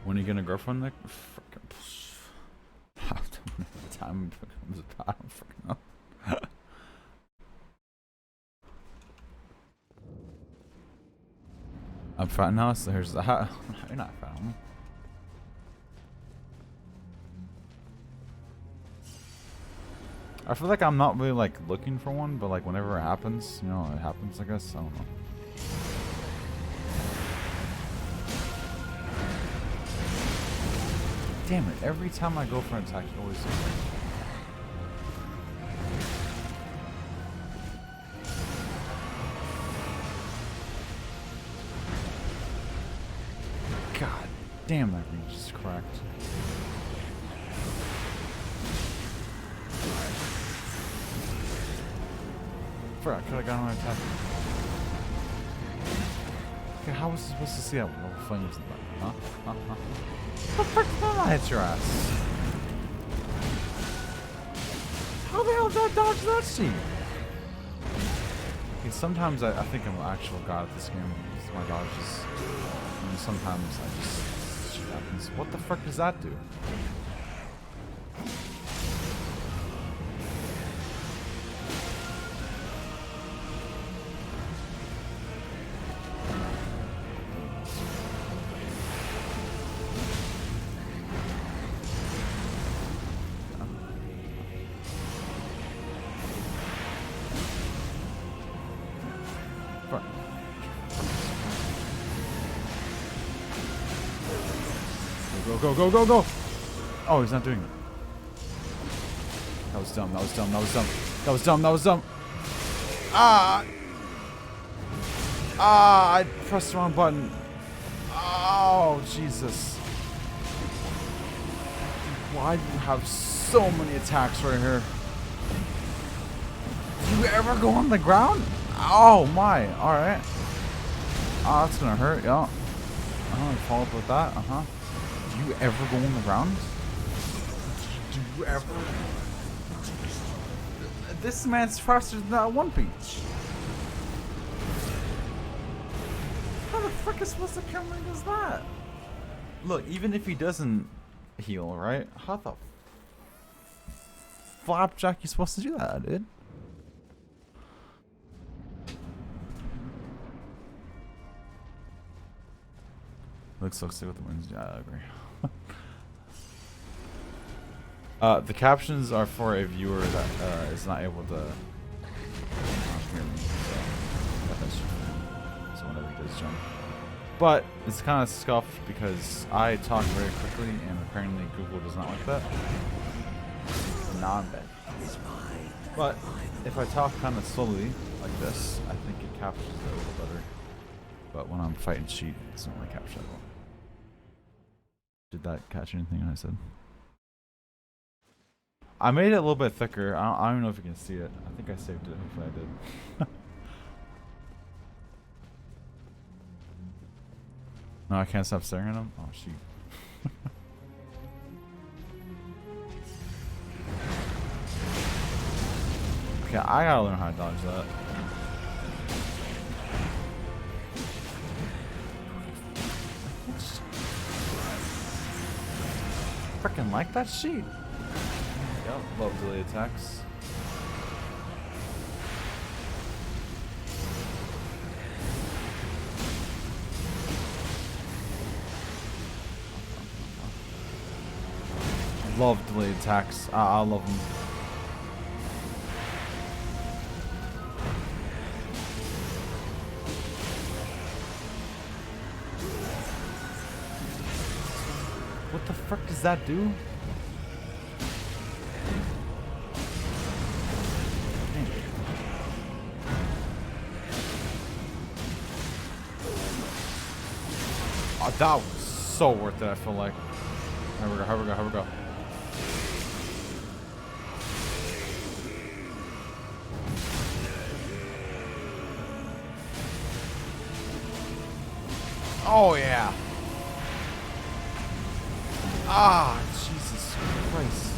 When are you gonna girlfriend Nick? Fucking. The time becomes a I don't freaking know. I'm fat now, so here's that. You're not fat, homie. I feel like I'm not really like looking for one, but like whenever it happens, you know, it happens, I guess. I don't know. Damn it, every time I go for an attack, it always does that. God damn, that ring just cracked. I could have gotten an attack. Okay, how was I supposed to see that little flames in the back? Huh? What the frick did that hit your ass? How the hell did I dodge that sheet? Okay, sometimes I think I'm an actual god at this game. My dodges. And sometimes I just shit happens. What the frick does that do? Go! Oh, he's not doing it. That was dumb. I pressed the wrong button. Oh, Jesus. Why do you have so many attacks right here? Do you ever go on the ground? Oh, my. Alright. Oh, that's gonna hurt, yeah. Follow up with that, Do you ever go on the ground? Do you ever? This man's faster than that one beach. How the frick is supposed to come and does that? Look, even if he doesn't heal, right? How the flapjack you supposed to do that, dude? Looks so sick with the wins. Yeah, I agree. The captions are for a viewer that is not able to hear me. So whenever he does jump. But it's kind of scuffed because I talk very quickly and apparently Google does not like that. So now I'm dead. But if I talk kind of slowly like this, I think it captures it a little better. But when I'm fighting sheep, it doesn't really capture that well. Did that catch anything I said? I made it a little bit thicker. I don't know if you can see it. I think I saved it. Hopefully I did. No, I can't stop staring at him. Oh, shoot. Okay, I gotta learn how to dodge that. Freaking like that sheet. Yep, love delay attacks. Love delayed attacks. I love them. What the frick does that do? Oh, that was so worth it, I feel like. Here we go, here we go, here we go. Oh yeah. Ah, Jesus Christ.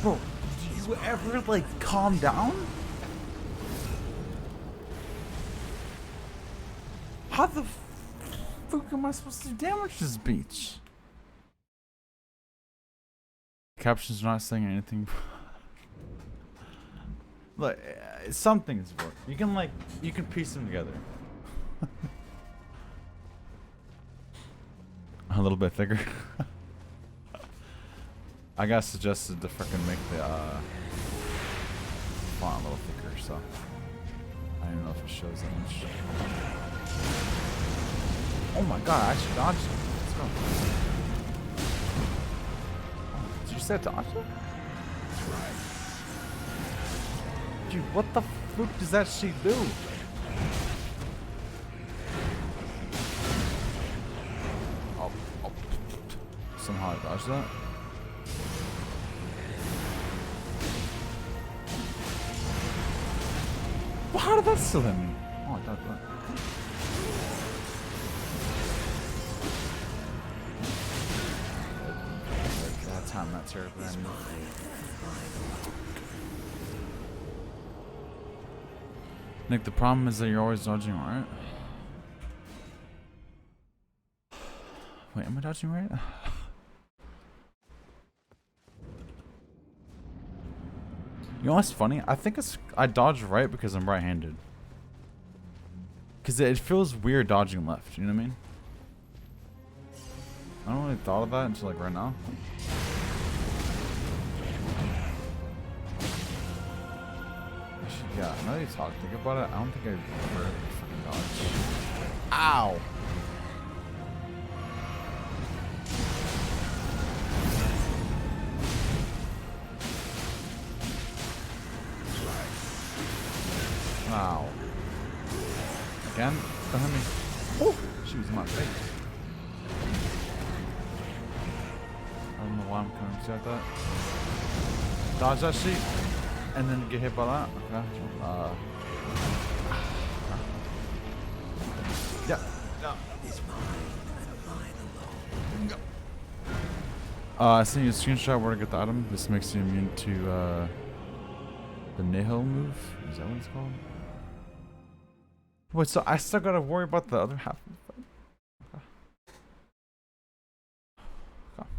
Bro, do you ever like calm down? How the fuck am I supposed to damage this beach? Captions not saying anything. Look, some things work. You can piece them together. A little bit thicker. I got suggested to freaking make the font a little thicker, so I don't know if it shows that much. Oh my god, I actually dodged it. Let's go. Oh, did you say dodge it? Dude, what the fuck does that shit do? Somehow I dodged that. Well, how did that still hit me? Oh, I dodged that. That time, not terribly. Nick, the problem is that you're always dodging right. Wait, am I dodging right? You know what's funny? I think I dodge right because I'm right-handed. Because it feels weird dodging left, you know what I mean? I don't really thought of that until like right now. Actually, yeah, now that you think about it, I don't think I ever fucking dodge. Ow! Wow. Again? Don't hit me. Oh! She was in my face. I don't know why I'm coming to that. Dodge that sheet. And then get hit by that. Okay. Yeah. I sent you a screenshot where to get the item. This makes you immune to the Nihil move. Is that what it's called? Wait, so I still gotta worry about the other half of the fight? Okay. Okay.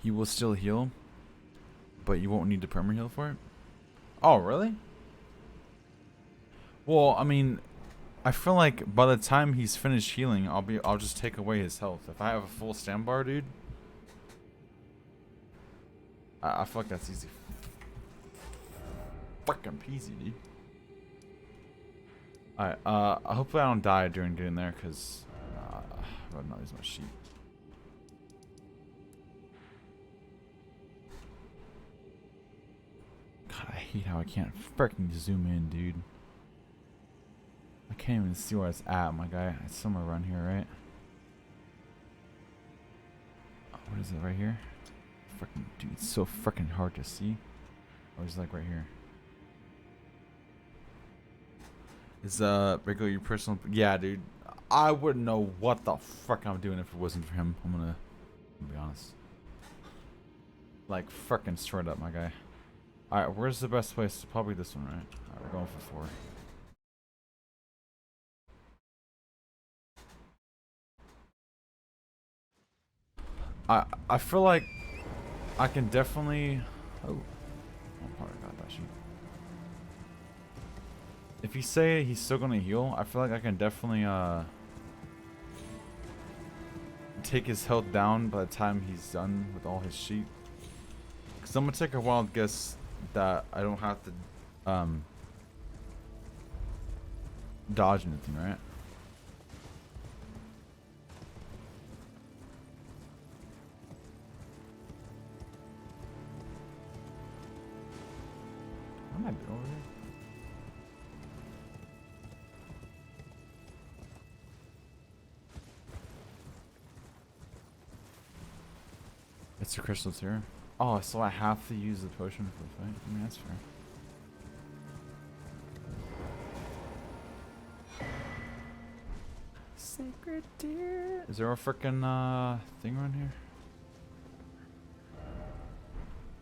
He will still heal, but you won't need to perma heal for it. Oh, really? Well, I mean, I feel like by the time he's finished healing, I'll just take away his health. If I have a full stand bar, dude, I feel like that's easy. fucking peasy, dude. Alright, hopefully I don't die during getting there, because I'm not using my sheep. God, I hate how I can't freaking zoom in, dude. I can't even see where it's at, my guy. It's somewhere around here, right? What is it right here? Freaking dude, it's so freaking hard to see. Or is it like right here? Is regular your personal? Yeah, dude. I wouldn't know what the fuck I'm doing if it wasn't for him. I'm gonna be honest. Like freaking straight up, my guy. All right, where's the best place? Probably this one, right? All right, we're going for 4. I feel like I can definitely. Oh, I probably got that sheet. If you say he's still gonna heal, I feel like I can definitely take his health down by the time he's done with all his sheep. Cause I'm gonna take a wild guess that I don't have to dodge anything, right? What am I doing over here? It's the crystals here. Oh, so I have to use the potion for the fight? I mean, that's fair. Sacred deer. Is there a frickin' thing around here?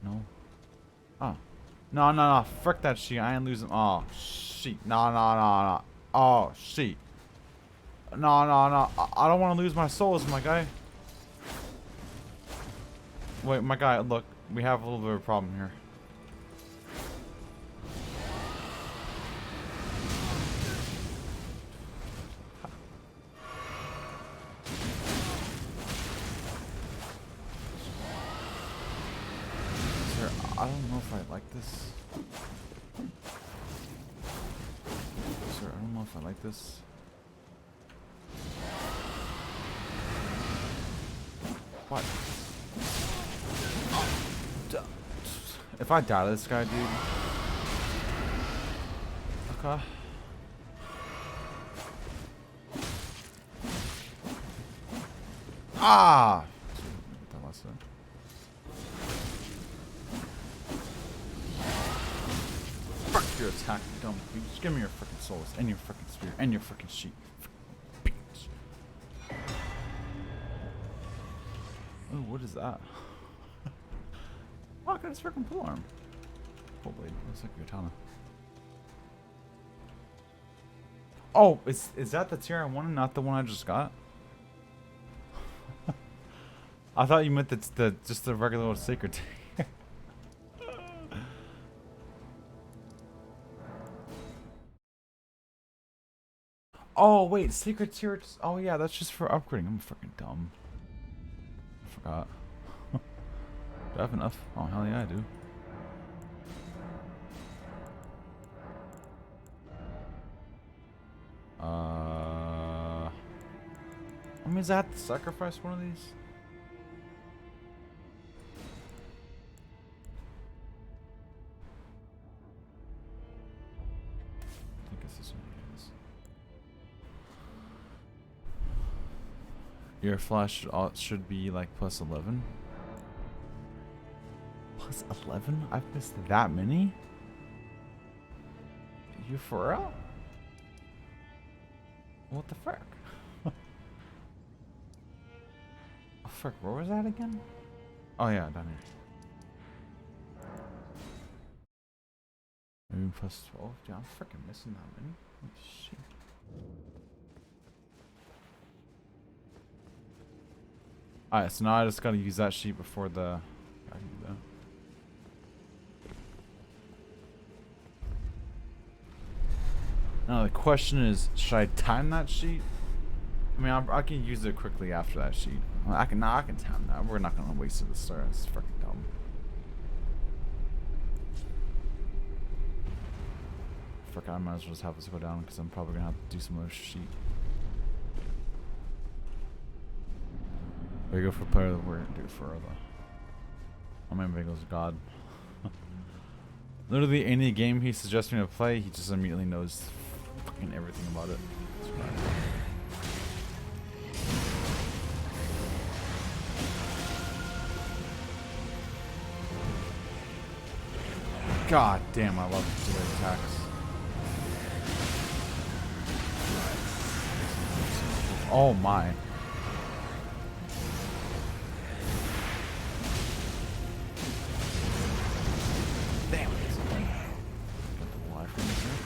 No. Oh. No, no, no. Frick that shit. I ain't losing. Oh, shit. No, no, no, no. Oh, shit. No, no, no. I don't want to lose my souls, my guy. Wait, my guy, look. We have a little bit of a problem here. Sir, I don't know if I like this. Sir, I don't know if I like this. What? If I die to this guy, dude. Okay. Ah! That was it. Fuck your attack, you dumb. You just give me your freaking souls and your freaking spear and your freaking sheep. Bitch. Oh, what is that? Oh, I got his freaking polearm. Pole blade. Looks like a katana. Oh, is that the tier I wanted, not the one I just got? I thought you meant the just the regular old sacred tier. Oh wait, sacred tier. Oh yeah, that's just for upgrading. I'm freaking dumb. I forgot. Do I have enough? Oh hell yeah, I do. I mean, does I have to sacrifice one of these? I think it's this one. Your flash should be like plus 11. Plus 11? I've missed that many? You for real? What the frick? Oh frick, where was that again? Oh yeah, down here. Maybe plus 12? Dude, I'm freaking missing that many. Holy shit. Alright, so now I just gotta use that sheet before the... I can do that. Now the question is, should I time that sheet? I mean, I can use it quickly after that sheet. I can time that. We're not gonna waste it at the start. It's freaking dumb. frick, I might as well just have this go down because I'm probably gonna have to do some other shit. There you go for player that we're gonna do for the. I mean, Bagel's god. Literally any game he suggests me to play, he just immediately knows fucking everything about it. It's right. God damn, I love the way attacks. Oh my. Damn it. Got the life in here.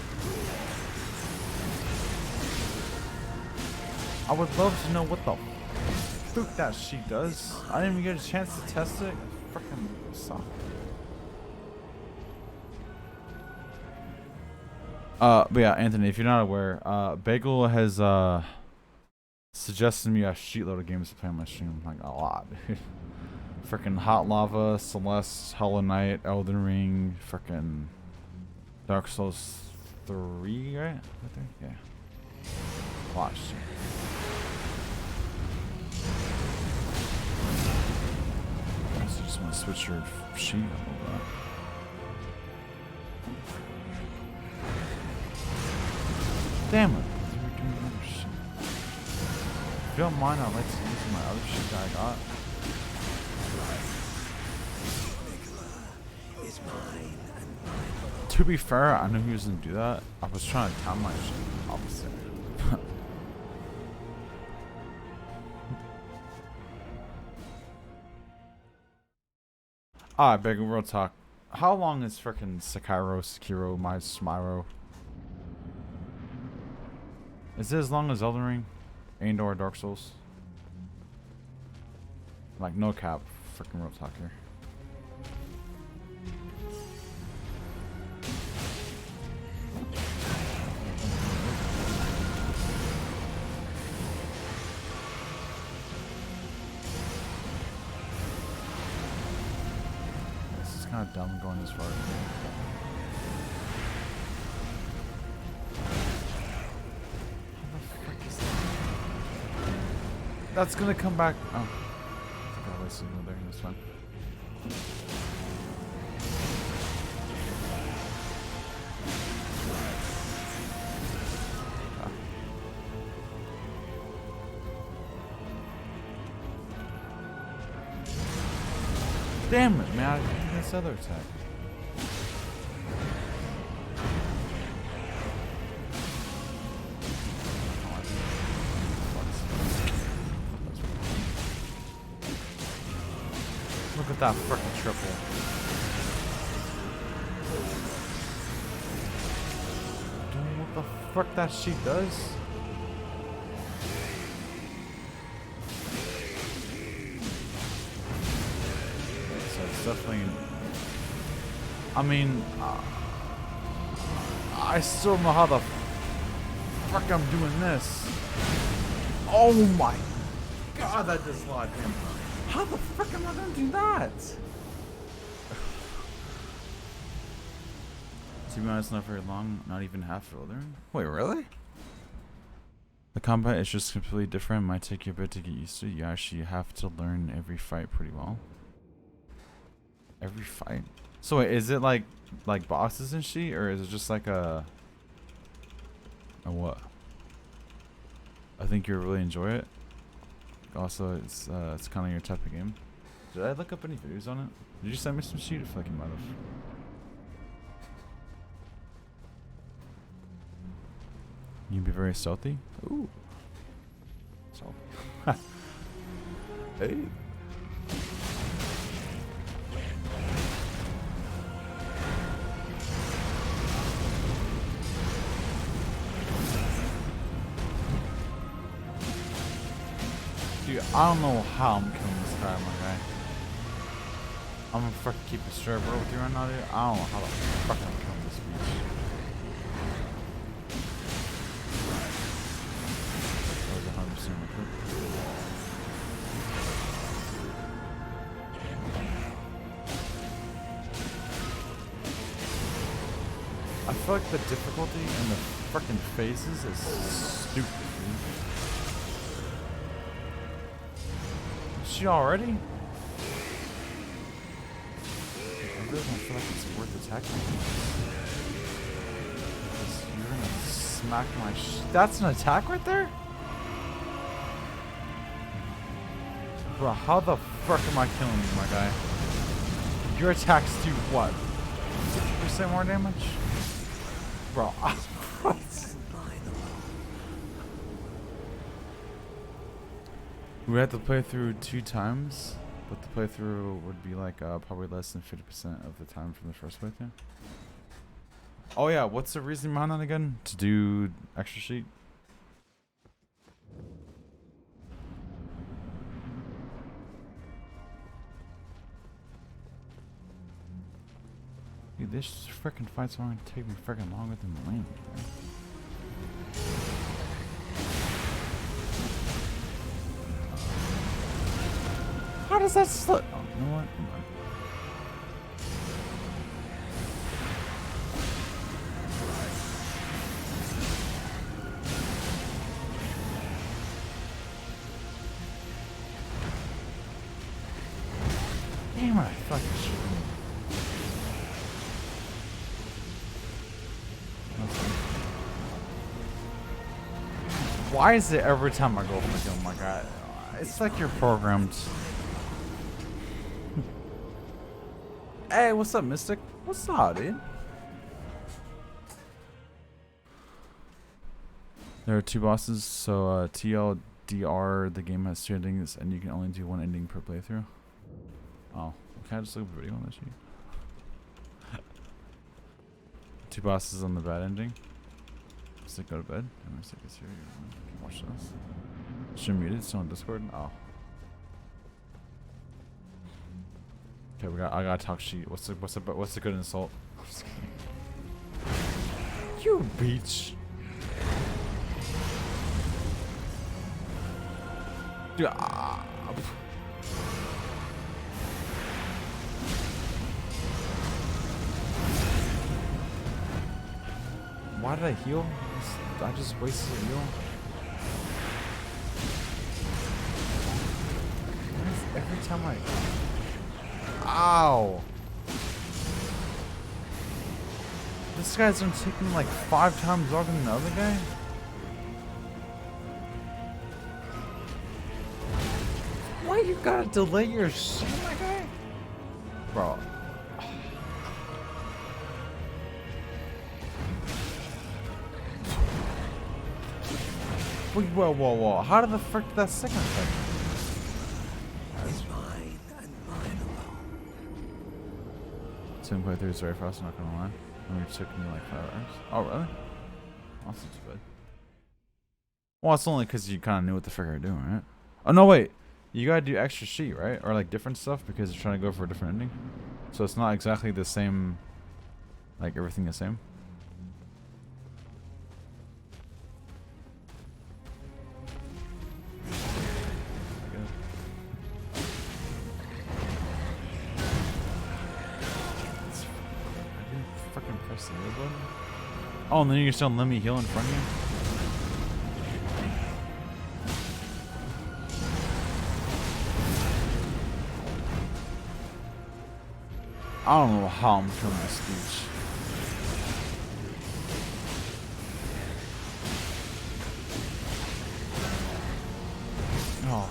I would love to know what the fuck that sheet does. I didn't even get a chance to test it. Freaking suck. But yeah, Anthony, if you're not aware, Bagel has suggested me a shitload of games to play on my stream, like a lot, dude. Freaking Hot Lava, Celeste, Hollow Knight, Elden Ring, freaking Dark Souls 3, right? Yeah. A lot of shit. So you just want to switch your sheet a little bit. Damn it. You're doing other shit. If you don't mind, I'd like to use my other shit that I got. To be fair, I knew he was gonna do that. I was trying to time my shit opposite. Alright, big real talk. How long is frickin' Sekiro, my Smyro? Is it as long as Elden Ring? And or Dark Souls? Like, no cap. Frickin' real talk here. This is kind of dumb going this far. That's gonna come back. Oh. I think I wasted there. That's fine. Ah. Damn it, man. I did this other attack. Look at that frickin' triple. Dude, what the frick that sheet does? So it's definitely. I mean, I still know how the frick I'm doing this. Oh my god, that just locked him. How the frick am I gonna do that? To be honest, not very long, not even half older. Wait, really? The combat is just completely different. Might take you a bit to get used to. You actually have to learn every fight pretty well. Every fight? So wait, is it like bosses and shit, or is it just like a what? I think you'll really enjoy it. Also, it's kind of your type of game. Did I look up any videos on it? Did you send me some shit? I feel like you might have. You can be very stealthy. Ooh. Stealthy. Hey. Dude, I don't know how I'm killing this guy, my guy. I'm gonna fucking keep it straight bro with you right now, dude. I don't know how the fuck I'm killing this bitch. That was 100% my clip. I feel like the difficulty in the freaking phases is stupid, dude. She already? I really don't feel like it's worth attacking. Because you're gonna smack my that's an attack right there? Bro, how the frick am I killing you, my guy? Your attacks do what? 50% more damage? Bro, what? We had to play through 2 times, but the playthrough would be like probably less than 50% of the time from the first playthrough. Oh yeah, what's the reason behind that again? To do extra sheet? Dude, this freaking fight's going to take me freaking longer than the lane. How does that slip? Oh, you know what? Come on. Damn it, I fucking should. Why is it every time I go for the kill, my god? It's like you're programmed. Hey, what's up, Mystic? What's up, dude? There are 2 bosses, so TLDR, the game has 2 endings, and you can only do 1 ending per playthrough. Oh, can I just look at the video on that sheet? 2 bosses on the bad ending. Just like go to bed. I'm gonna stick this here. You can watch this. Should muted. Still on Discord. Oh. Okay, I gotta talk sheet. What's the good insult? I'm just kidding. You beach. Dude, why did I heal? I just wasted a heal. Every time I... Ow! This guy's gonna take me like 5 times longer than the other guy? Why you gotta delay your shit, my guy? Bro. Wait, whoa. How did the frick did that second thing? It's mine and mine alone. 7.3 is very fast, I'm not gonna lie. It took me like 5 hours. Oh, really? That's not too bad. Well, it's only because you kind of knew what the frick you were doing, right? Oh, no, wait. You gotta do extra sheet, right? Or like different stuff because you're trying to go for a different ending. So it's not exactly the same, like everything the same. Press the other button. Oh, and then you're still let me heal in front of you? I don't know how I'm killing this speech. Oh.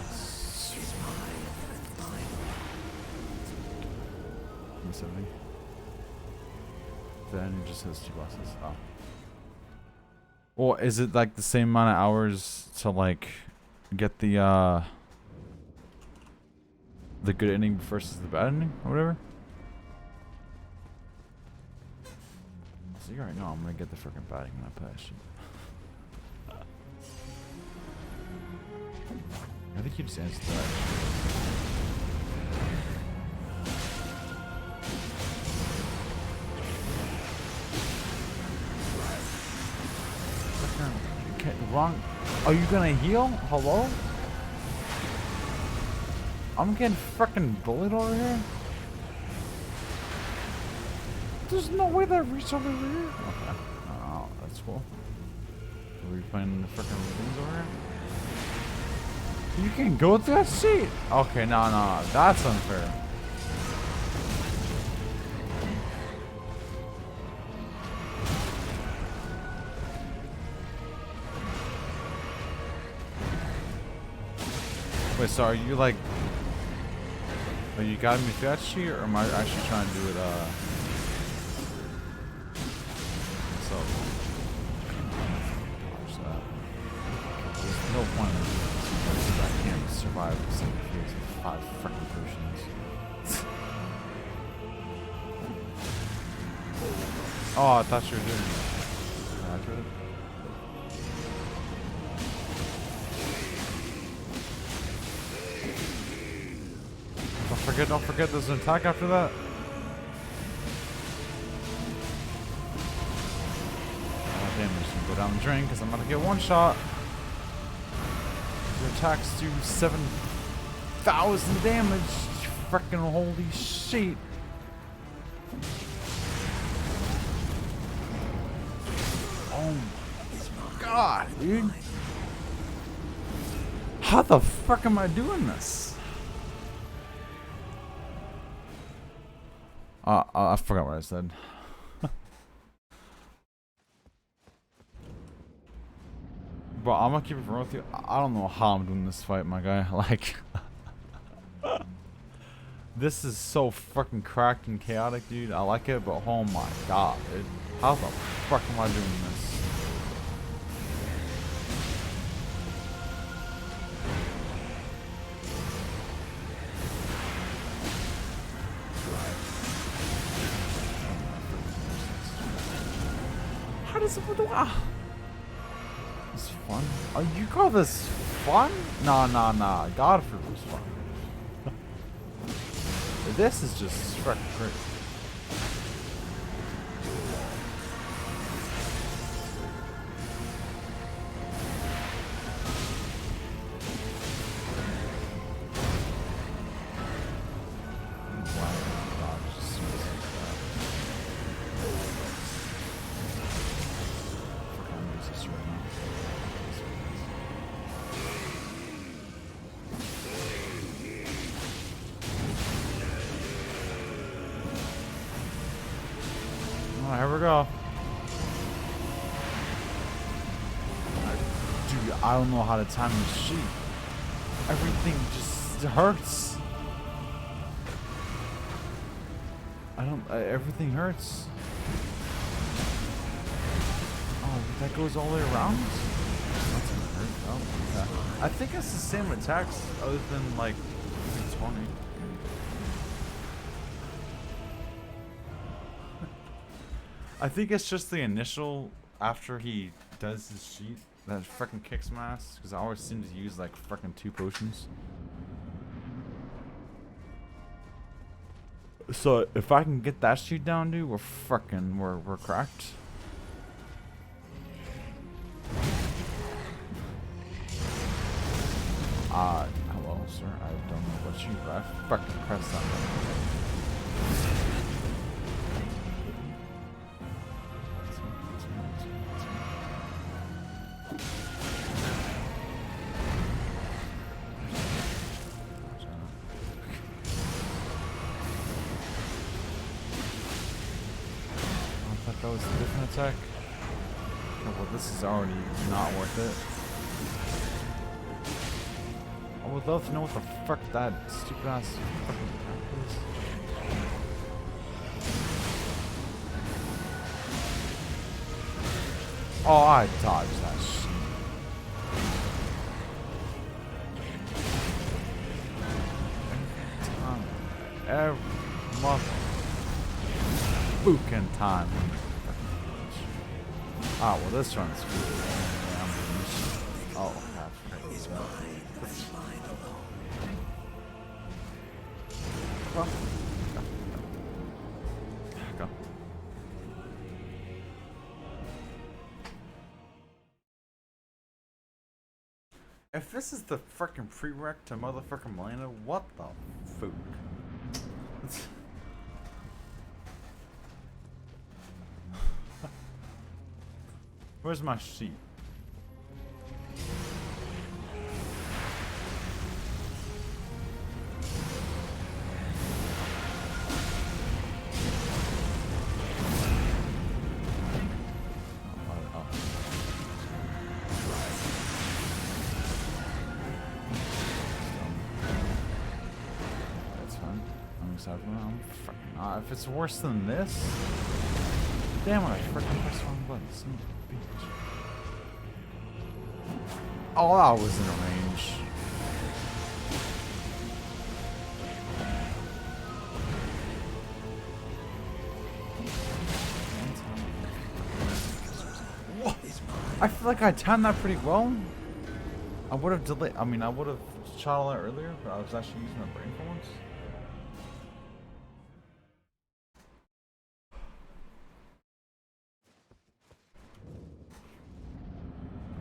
Then it just has 2 bosses. Oh. Well, is it like the same amount of hours to like get the good ending versus the bad ending or whatever? So you already know I'm gonna get the freaking bad ending when I play that shit. I think you just answered that. Wrong. Are you gonna heal? Hello? I'm getting freaking bullied over here. What There's no way that reached over here. Okay. Oh, that's cool. Are we playing the freaking things over here? You can go through that seat. Okay, no, that's unfair. Wait, so are you like, are you guiding me through that sheet, or am I actually trying to do it, so, there's no point in this because I can't survive the same phase with 5 freaking potions. Oh, I thought you were doing it. Graduate? Don't forget there's an attack after that. Oh, damn, I'm just gonna go down the drain because I'm gonna get one shot. Your attacks do 7,000 damage. Freaking holy shit. Oh my god, dude. How the fuck am I doing this? I forgot what I said. Bro, I'm gonna keep it real with you. I don't know how I'm doing this fight, my guy. Like, this is so fucking cracked and chaotic, dude. I like it, but oh my god, dude. How the fuck am I doing this? How does it do? It's fun. Oh, you call this fun? Nah. Godfrey was fun. This is just freaking crazy. Oh, here we go. Dude, I don't know how to time this sheet. Everything just hurts. I don't. Everything hurts. Oh, that goes all the way around? That's gonna hurt. Oh, okay. I think it's the same attacks, other than like 20. I think it's just the initial after he does his sheet that freaking kicks my ass, because I always seem to use like freaking 2 potions. So if I can get that sheet down, dude, we're cracked. Hello, sir. I don't know what you. I fucking pressed that button. That was a different attack. Oh, well, this is already not worth it. I would love to know what the fuck that stupid ass fucking attack is. Oh, I dodged that shit. Every mother fucking time. Ah, well, this one's good. Oh, half is mine and mine alone. Well, go. If this is the freaking prereq to motherfucking Melina, what the fuck? Where's my sheet? That's fine. I'm excited for that. If it's worse than this, damn it! I freaking pressed the wrong button. Son of a bitch. Oh, that was in range. Whoa. I feel like I timed that pretty well. I would have delayed. I mean, I would have shot all that earlier, but I was actually using my brain for once.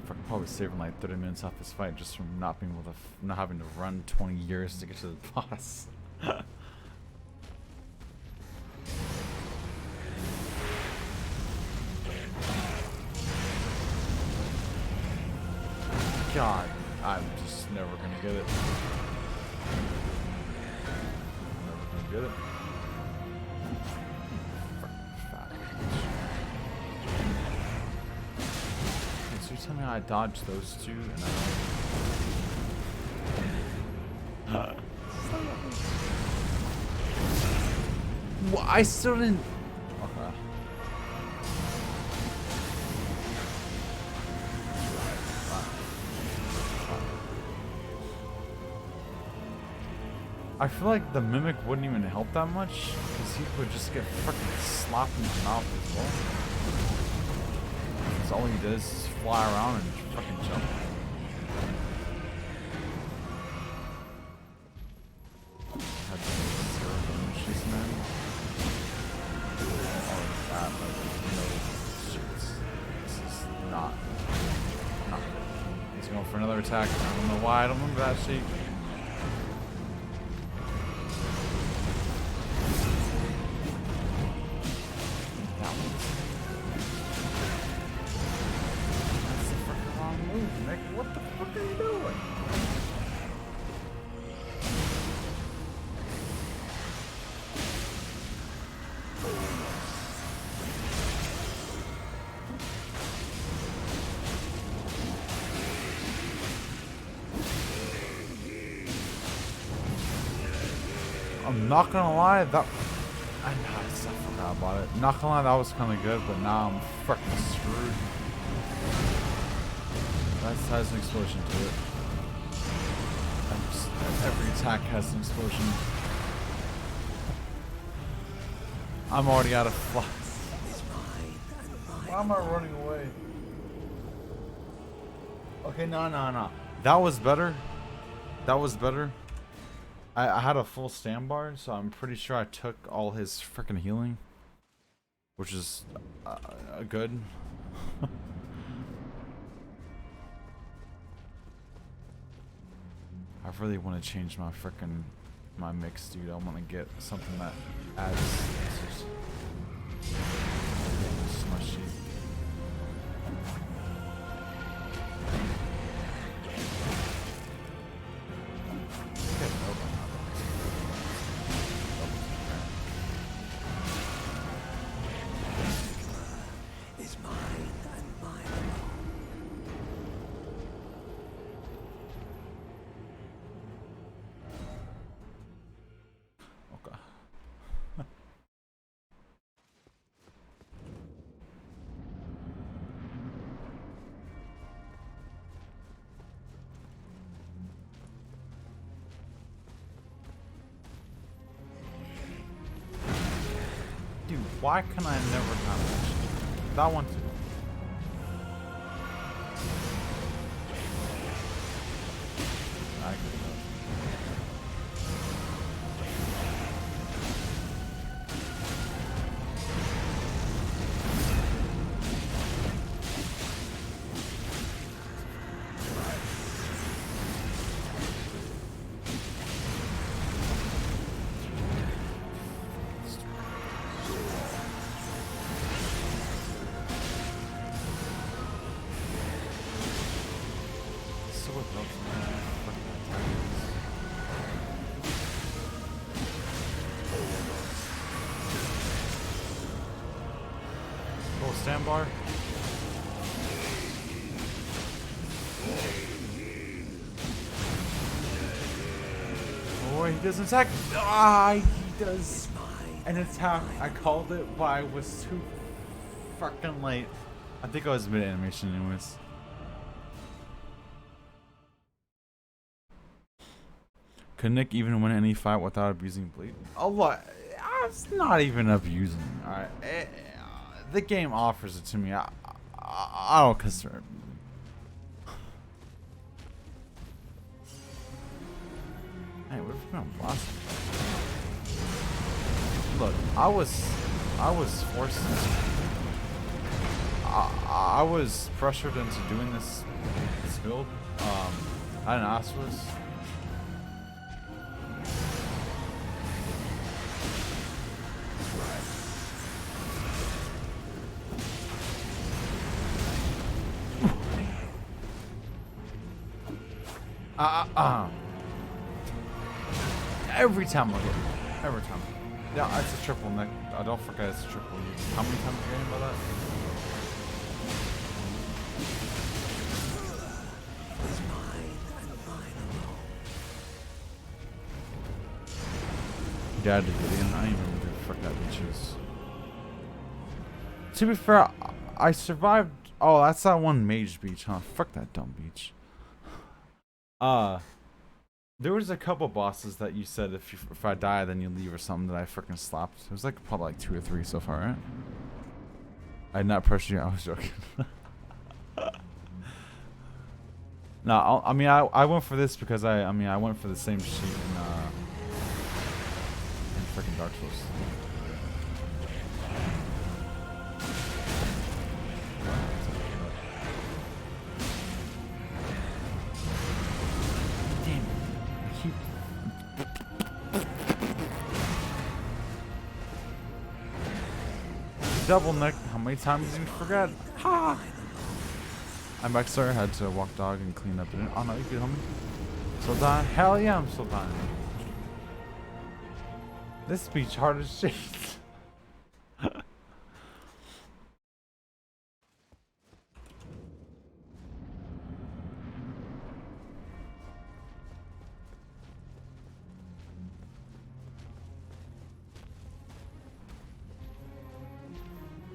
Fucking probably saving like 30 minutes off this fight just from not being able to, not having to run 20 years to get to the boss. God, I'm just never gonna get it. Never gonna get it. Fucking fat bitch. Okay, so you tell me I dodged those two and I well, I still didn't. Okay. I feel like the mimic wouldn't even help that much because he would just get fucking slapped in the mouth as well. That's all he does is fly around and fucking jump. He's going for another attack. I don't know why. I don't remember that sheet. That's the fucking wrong move, Nick. What the fuck are you doing? I'm not gonna lie, that I forgot about it. Not gonna lie, that was kind of good, but now I'm fucking screwed. That has an explosion to it. Every attack has an explosion. I'm already out of flux. Why am I running away? Okay, no. That was better. That was better. I had a full stand bar, so I'm pretty sure I took all his freaking healing, which is good. I really want to change my freaking mix, dude. I want to get something that adds smushy. Dude, why can I never have that one too? I bar. Oh, he doesn't attack. Ah, he does an attack. I called it, but I was too fucking late. I think I was mid animation, anyways. Could Nick even win any fight without abusing bleed? Oh, what? It's not even abusing. Alright. The game offers it to me. I don't consider it. Hey, what if we're gonna blast him? Look, I was forced. I was pressured into doing this build. I didn't ask for this. Every time I get it. Every time. Yeah, it's a triple, Nick. Don't forget it's a triple. How many times are you getting by that? Is mine and mine alone. Dad to get in. I ain't even who the fuck that bitch is. To be fair, I survived. Oh, that's that one mage beach, huh? Fuck that dumb beach. There was a couple bosses that you said if I die then you leave or something that I freaking slapped. It was like probably like 2 or 3 so far, right? I did not pressure you. I was joking. No, I mean I went for this because I went for the same sheet in freaking Dark Souls. Double Nick. How many times did you forget? Ha! I'm back, sir. I had to walk dog and clean up. Oh no, you good, homie? Still dying? Hell yeah, I'm still dying. This beach hard as shit.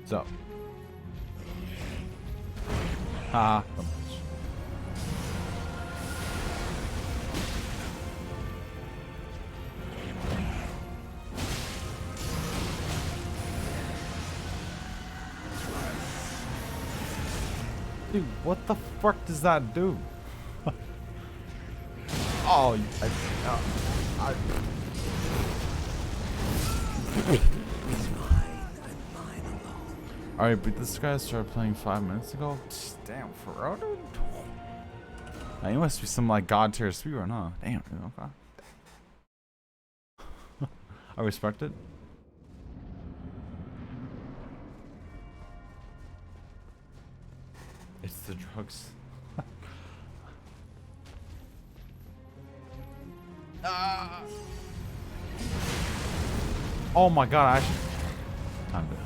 So. Ah. Dude, what the fuck does that do? Oh, Alright, but this guy started playing 5 minutes ago? Damn, for real, dude? He must be some like god tier speedrun, huh? Damn, dude, okay. I respect it. It's the drugs. Oh my god, I actually timed it.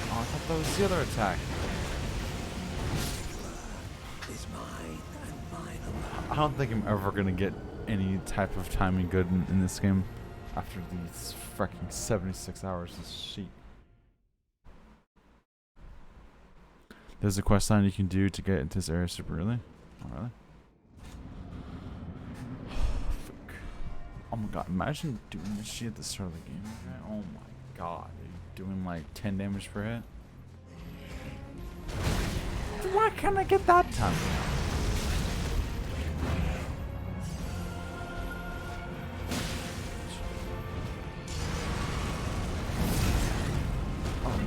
Oh, I thought that was the other attack. Is mine and mine alone. I don't think I'm ever gonna get any type of timing good in this game after these freaking 76 hours of shit. There's a quest line you can do to get into this area super early. Oh, really? Fuck. Oh my god, imagine doing this shit at the start of the game. Okay? Oh my god, dude. Doing like 10 damage per hit. Why can't I get that time? Oh,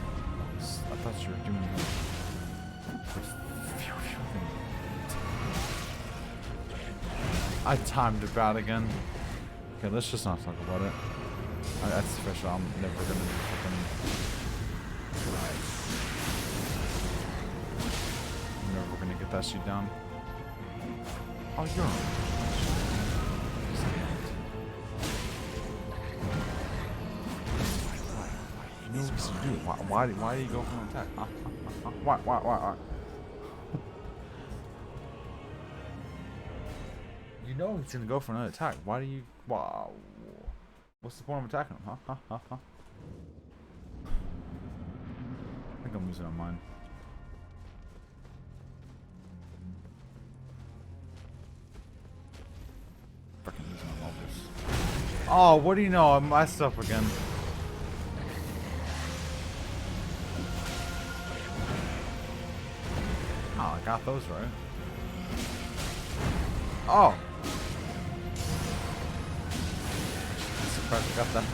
I thought you were doing the thing. I timed it bad again. Okay, let's just not talk about it. That's special. I'm never gonna be fucking. I'm never gonna get that shit down. Oh, you're on. You know what he's gonna do. Why do you go for an attack? Why? You know he's gonna go for another attack. Why do you? Wow. What's the point of attacking him? Huh? I think I'm losing my mind. Fucking losing my marbles. Oh, what do you know? I messed up again. Oh, I got those right. Oh. I'm surprised I got that.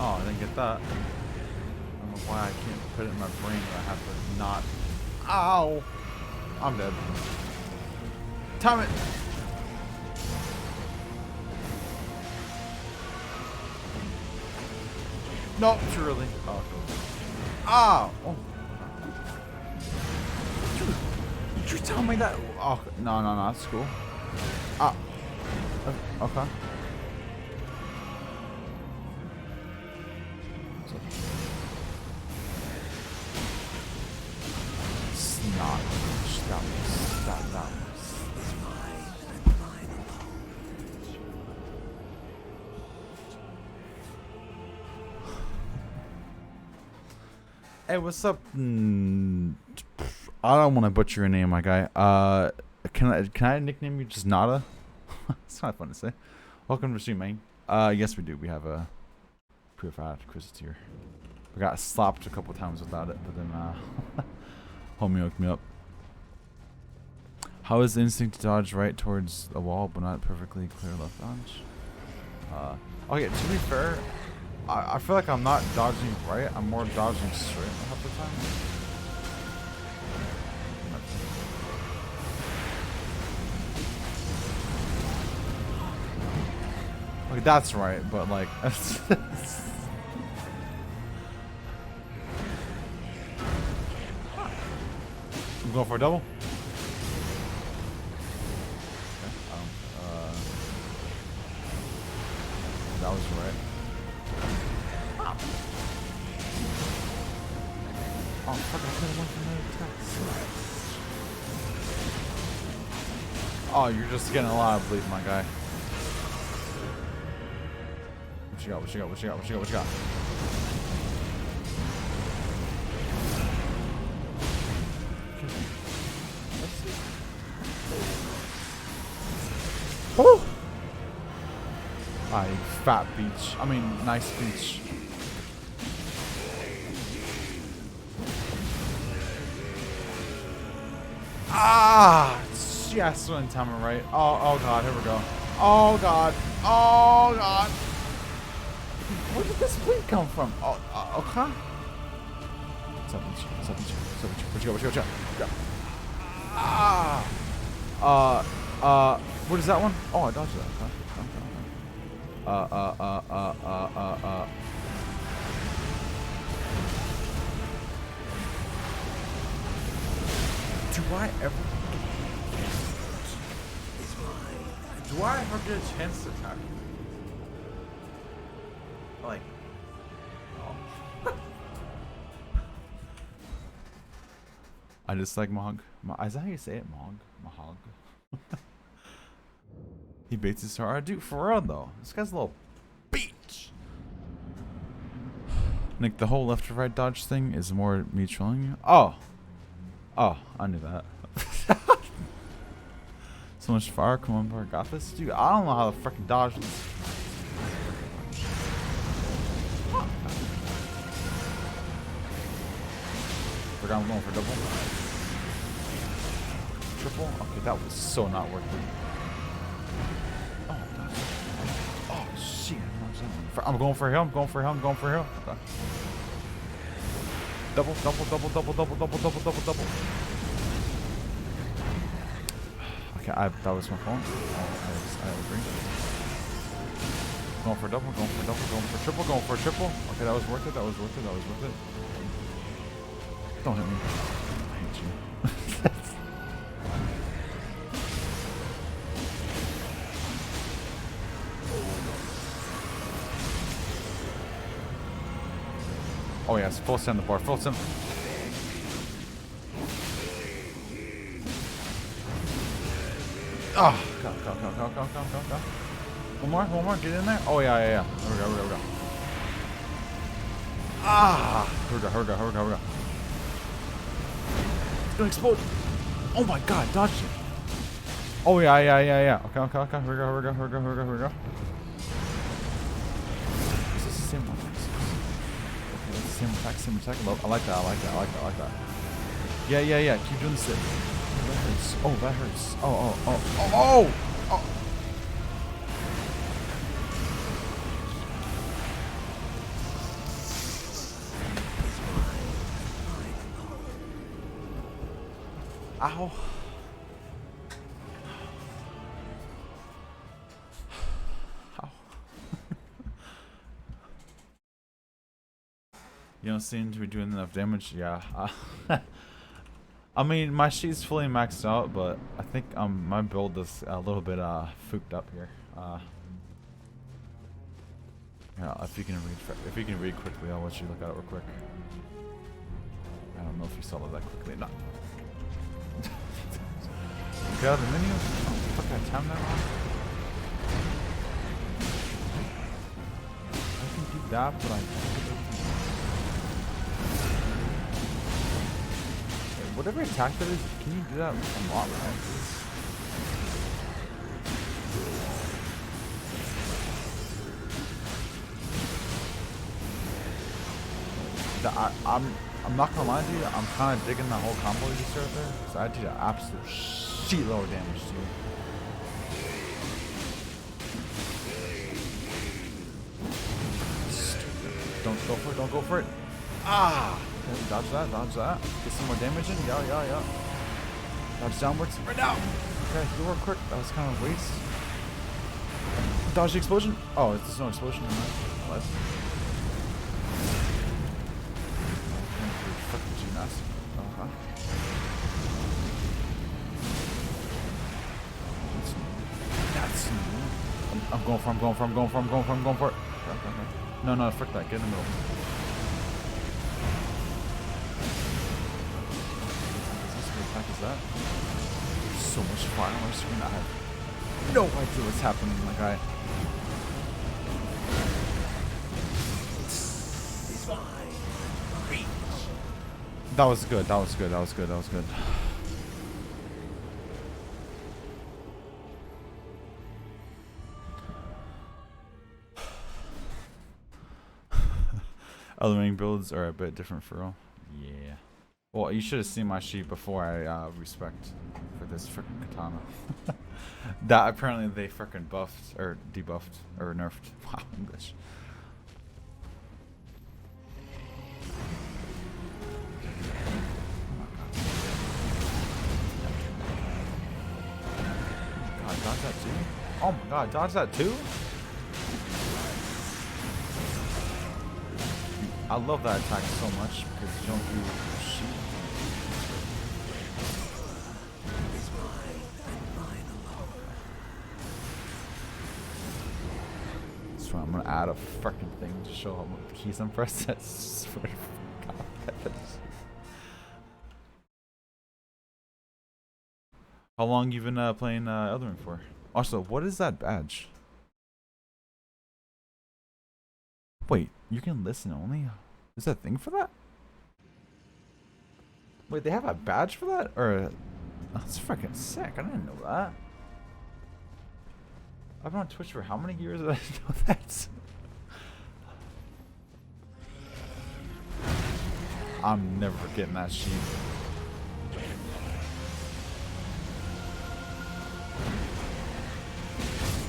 Oh, I didn't get that. I don't know why I can't put it in my brain where I have to not. Ow! I'm dead. Time it! No, truly. Oh, cool. Ah! Oh. Did you tell me that? Oh, no, that's cool. Ah. Okay. Snot. Stop. Is mine and mine alone. Hey, what's up? I don't want to butcher your name, my guy. Can I nickname you just Nada? It's kind of fun to say. Welcome to stream, man. Yes, we do. We have a purified Chris here. We got slapped a couple times without it, but then homie hooked me up. How is the instinct to dodge right towards a wall, but not perfectly clear left dodge? Okay, to be fair, I feel like I'm not dodging right. I'm more dodging straight half the time. Like that's right, but like I'm going for a double. Okay, that was right. Oh fuck! I could have went for another attack. Oh, you're just getting a lot of bleed, my guy. What you got? Oh! Ah, you fat beach. I mean, nice beach. Ah! Yes, one time right. Oh god, here we go. Oh god. Where did this bleed come from? Okay. What you got? Ah! What is that one? Oh, I dodged that. Do I ever get a chance to attack? Like, oh. I just like Mahog. Is that how you say it? Mahog. He baits his hard. Dude, for real though. This guy's a little bitch. Nick, the whole left to right dodge thing is more me trolling you. Oh, I knew that. So much fire. Come on, bro. Got this, dude. I don't know how to freaking dodge this. Forgot I'm going for double. Triple. Okay, that was so not worth it. Oh shit! I'm going for him. Okay. Double. Okay, that was my phone. I agree. Going for double, going for triple. Okay, that was worth it. Don't hit me. I hate you. Oh yes, full send the bar, full send. Oh, go. One more, get in there. Oh yeah. Here we go. Ah, here we go. It's gonna explode. Oh my god, dodge it. Oh yeah. Okay. Here we go. Is this the same one? Okay, that's the same attack. I like that. Yeah. Keep doing this. That hurts. Oh. Ow. You don't seem to be doing enough damage. Yeah. I mean, my sheet's fully maxed out, but I think my build is a little bit fooked up here. Yeah, if you can read quickly, I'll let you look at it real quick. I don't know if you saw that quickly. No. Get out of the menu. Oh, fuck! I timed that wrong. I can do that, but I can't. Whatever attack that is, can you do that a lot, right? I'm not gonna lie to you, I'm kind of digging that whole combo you just right there. So I did an absolute shitload of damage to you. Stupid. Don't go for it. Ah! Okay, dodge that. Get some more damage in. Yeah. Dodge downwards. Right now. Okay, you were quick. That was kind of a waste. Dodge the explosion. Oh, there's no explosion in that. What? Fucking gymnastic. Uh-huh. That's new. I'm going for it. Okay. No, frick that. Get in the middle. Is that so much fire on my screen? I have no idea what's happening, my guy. That was good. Elden Ring builds are a bit different for real. Yeah. Well, you should have seen my sheet before I respect for this freaking katana. That apparently they freaking buffed or debuffed or nerfed. Wow, English. God, dodge that too? Oh my god, dodge that too? I love that attack so much because you don't do shit. So I'm gonna add a freaking thing to show how many keys I'm pressed. That's how long you been playing Elden Ring for? Also, what is that badge? Wait, you can listen only? Is there a thing for that? Wait, they have a badge for that? Or that's freaking sick. I didn't know that. I've been on Twitch for how many years did I know that? I'm never getting that sheet.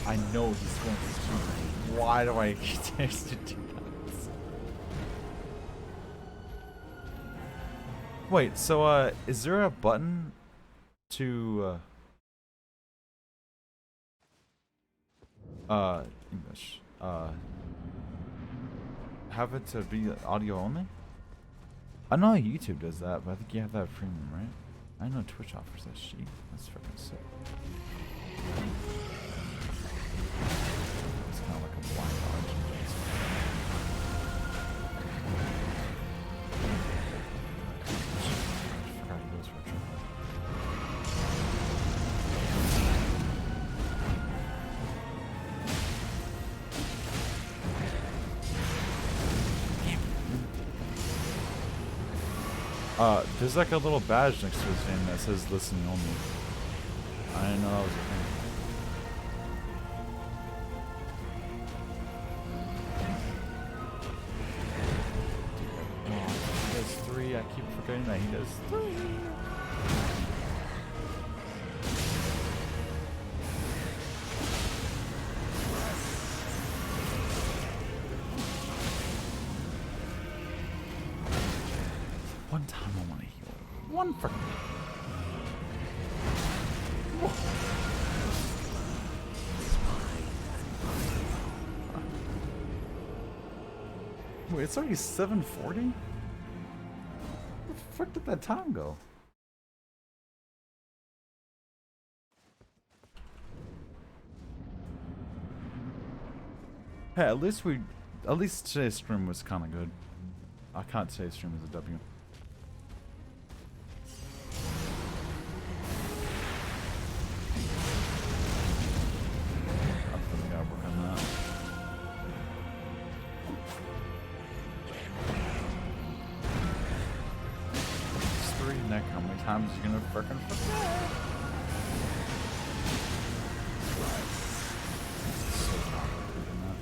I know he's going to shoot. Why do I continue to do that? Wait, so is there a button to English have it to be audio only? I know YouTube does that, but I think you have to have premium, right? I know Twitch offers that sheet. That's freaking sick. It's kind of like a blind dodge. There's like a little badge next to his name that says listening only. I didn't know that was a thing. Oh, he does 3. I keep forgetting that he does 3. One time I want to heal. One freaking. Wait, it's already 7:40? Where the frick did that time go? Hey, at least today's stream was kind of good. I can't say stream is a W. I really gotta work on that. It's 3, Nick. How many times are you gonna frickin' forget? So complicated, that.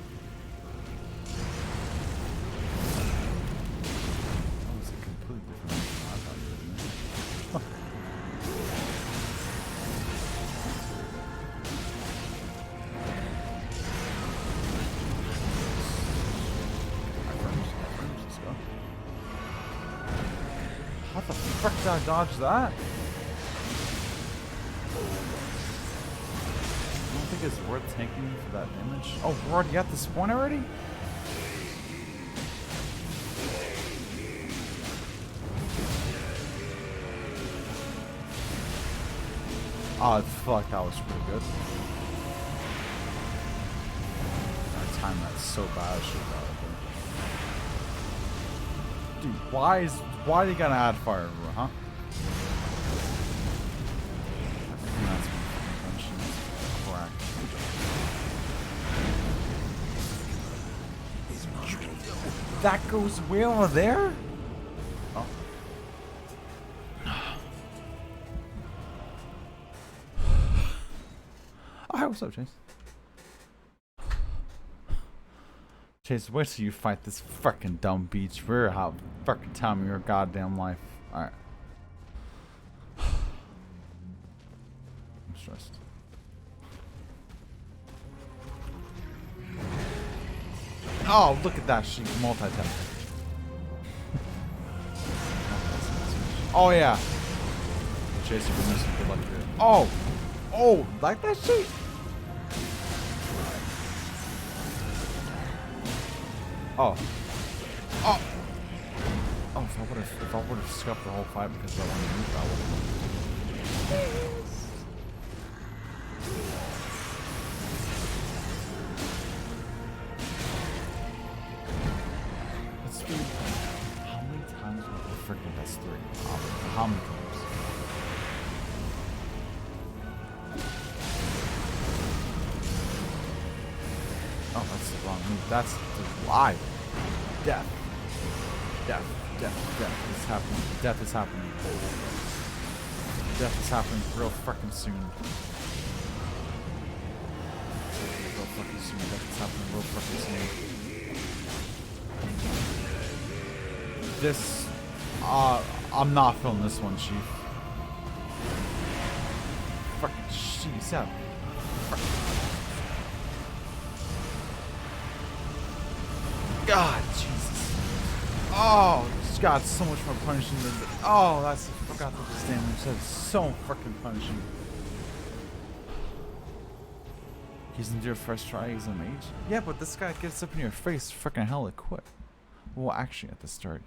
That was a completely different mission I thought you were doing. Let's go. How the frick did I dodge that? I don't think it's worth tanking for that damage. Oh, we're already at this point already? Oh, I feel like that was pretty good. I timed that so bad, I should have got it there. Dude, why are you gonna add fire, huh? That's crack. That goes way over there? Oh. Alright, what's up, Chase? Chase, wait till you fight this fucking dumb beach. We're having fucking time of your goddamn life. Alright. I'm stressed. Oh, look at that. She multi-tap. Oh, yeah. Chase, you've been missing good luck here. Oh! Oh, like that shit? Oh. Oh! Oh, if I would have scuffed the whole fight because I wanted to move, I would have. That's 3. How many times was the freaking that's 3? How many times? Oh, that's the wrong move. That's the lie. Death. Death. Death. Death is happening. Death is happening. Death is happening real fucking soon. Real fucking soon. Death is happening real fucking soon. This, I'm not feeling this one, Chief. Fucking jeez, yeah. God, Jesus. Oh, God, so much more punishing than the, oh, that's, I forgot that this damage. That's so freaking punishing. He's in your first try, he's a mage? Yeah, but this guy gets up in your face freaking hella quick. Well, actually, at the start.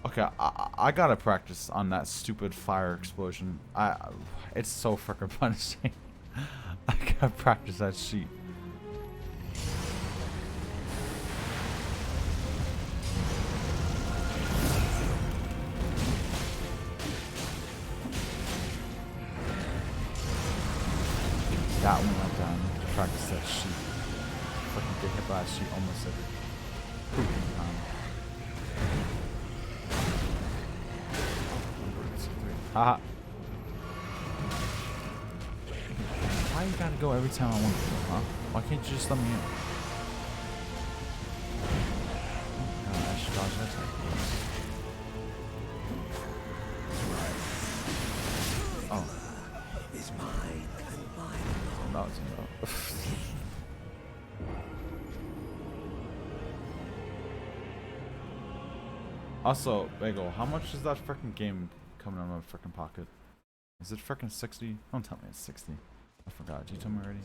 Okay, I gotta practice on that stupid fire explosion. It's so freaking punishing. I gotta practice that sheet. That one went down. Practice that sheet. freaking get hit by that sheet almost every freaking time. Haha. Why you gotta go every time I want to go, huh? Why can't you just let me in? I should dodge that attack. Oh. Is mine and mine alone. That was enough. Also, Bagel, how much is that freaking game coming out of my freaking pocket? Is it freaking 60? Don't tell me it's 60. I forgot. Did you tell me already?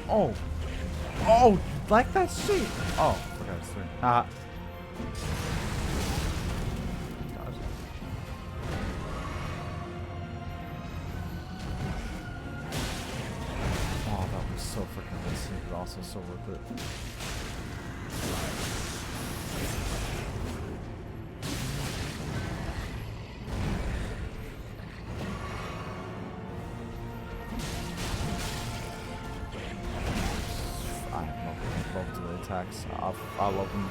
Oh! Oh! You like that shit? Oh, okay, it's 3. Ah. Oh, that was so freaking risky, but also so worth it. I love delay attacks. I love them.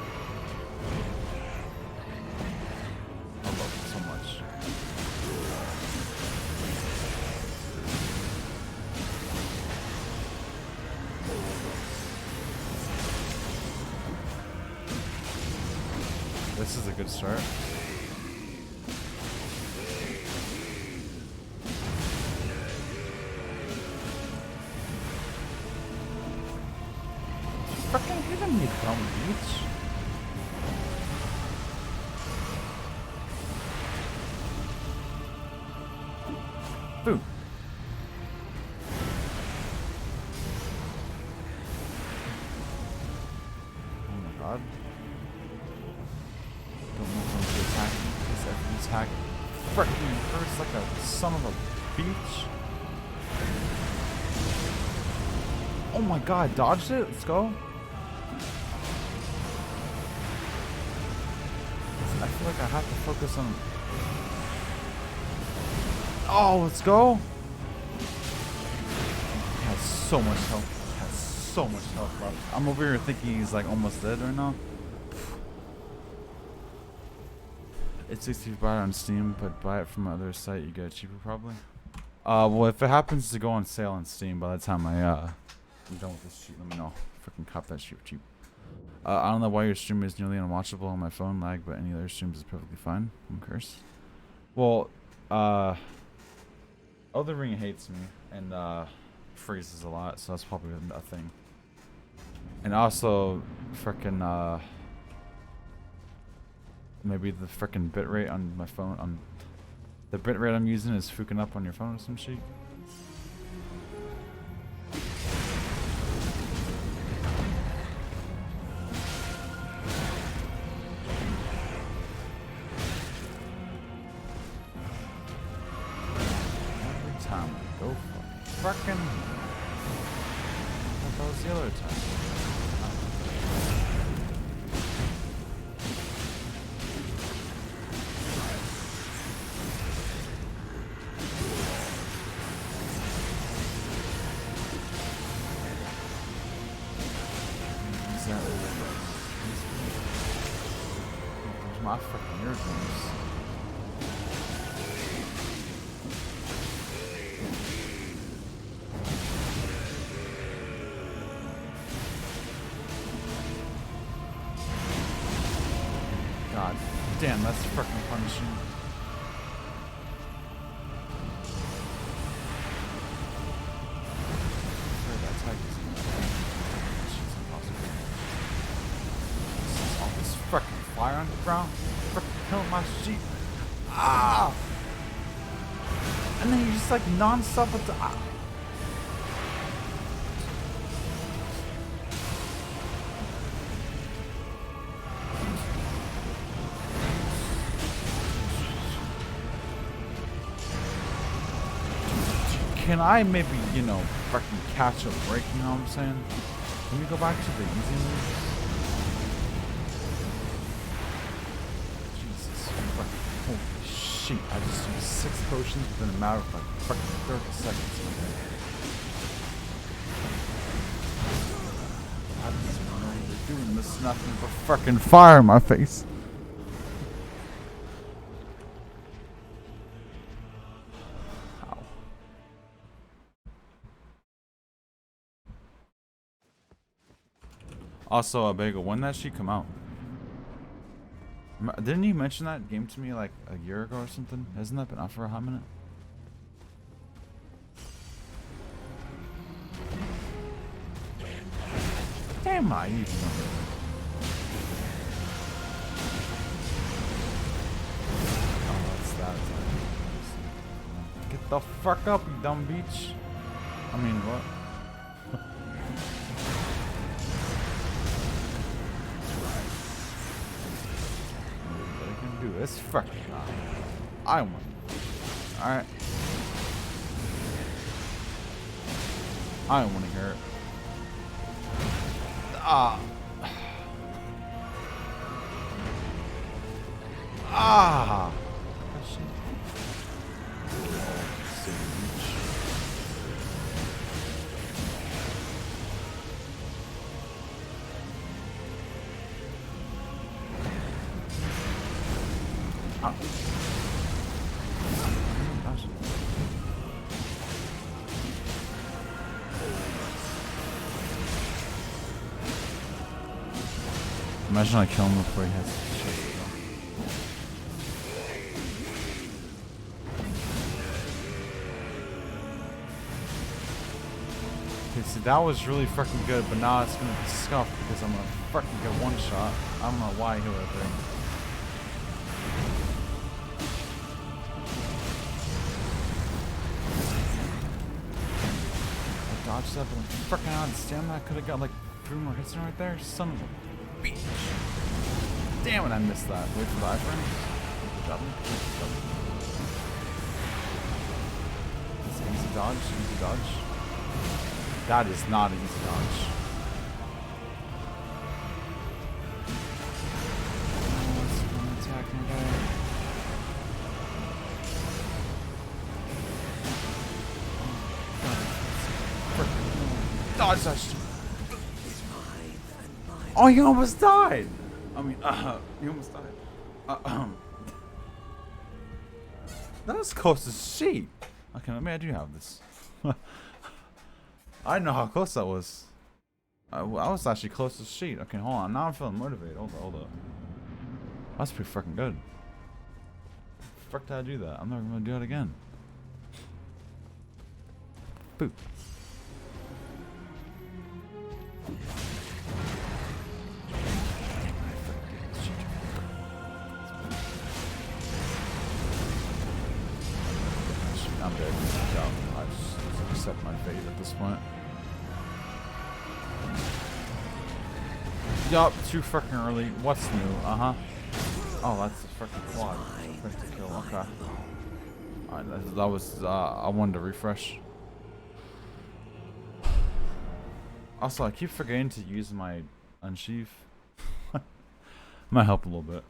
I love them so much. This is a good start. Fucking hitting me, dumb bitch. Boom. Oh my god. Don't know if I'm going to attack him because every attack freaking hurts like a son of a bitch. Oh my god, dodged it? Let's go. I feel like I have to focus on... Oh, let's go. He has so much health. He has so much health left. I'm over here thinking he's like almost dead right now. It's 60 to buy it on Steam, but buy it from my other site, you get it cheaper probably. Well, if it happens to go on sale on Steam by the time I'm done with this sheet, let me know. Freaking cop that shit cheap. I don't know why your stream is nearly unwatchable on my phone lag, but any other streams is perfectly fine. I'm cursed. Well, Elden Ring hates me and freezes a lot, so that's probably a thing. And also, freaking maybe the freaking bitrate on my phone, the bitrate I'm using is fucking up on your phone or some shit. Every time I go for freaking, that was the other time. There's my freaking eardrums. God damn, that's freaking punishing. Where that attack is impossible. All this freaking fire on the ground, freaking killing my sheep. Ah! And then you just like non-stop with the Can I maybe, you know, freaking catch a break, you know what I'm saying? Can we go back to the easy moves? sheet. I just used 6 potions within a matter of like fucking 30 seconds. I just don't know what they're doing. This nothing but fucking fire in my face. Ow. Also, Bagel, when that sheet come out? Didn't you mention that game to me like a year ago or something? Hasn't that been out for a hot minute? Damn, I need to know. Oh, that's that. Get the fuck up, you dumb beach. I mean, what? Do this fucking I won. Alright. I don't want to hear it. Ah. Ah. Imagine I kill him before he has shit. Okay, see that was really fucking good, but now it's gonna be scuffed because I'm gonna fucking get one shot. I don't know why he went there. I dodged that, but I'm fucking out of stamina. I could have got like 3 more hits in right there. Son of a bitch. Damn it, I missed that. Wait for the iframe. Good job. It's an easy dodge, easy dodge. That is not an easy dodge. Oh, it's one attack, my guy. Dodge that shit. Oh, you almost died! I mean, you almost died. That was close as shit. Okay, maybe I do have this. I didn't know how close that was. I was actually close as shit. Okay, hold on. Now I'm feeling motivated. Hold up. That's pretty fucking good. Fuck did I do that? I'm never gonna do it again. Boop. I'm dead. I just accept my fate at this point. Yup, too freaking early. What's new? Oh, that's the freaking quad. Quick to kill. Okay. Alright, that was. I wanted to refresh. Also, I keep forgetting to use my unsheath. Might help a little bit.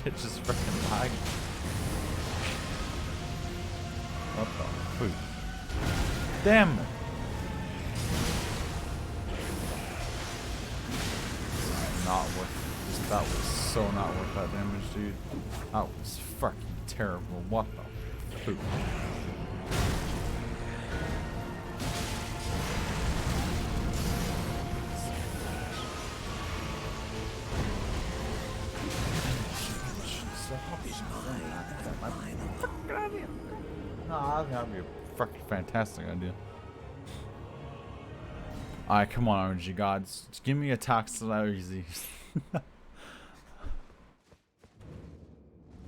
It just freaking lagged. What the food? Damn it! Not worth it. That was so not worth that damage, dude. That was fucking terrible. What the food? No, that'd be a fucking fantastic idea. Alright, come on, RNG gods. Just give me attacks that are easy.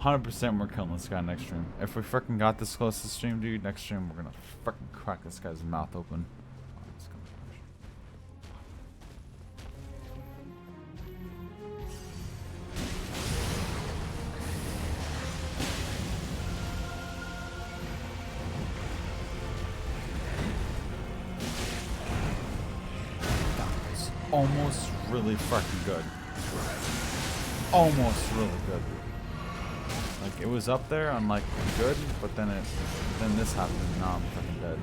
100% we're killing this guy next stream. If we freaking got this close to stream, dude, next stream we're gonna freaking crack this guy's mouth open. almost really fucking good. Almost really good. Like it was up there on like good, but then this happened and now I'm fucking dead.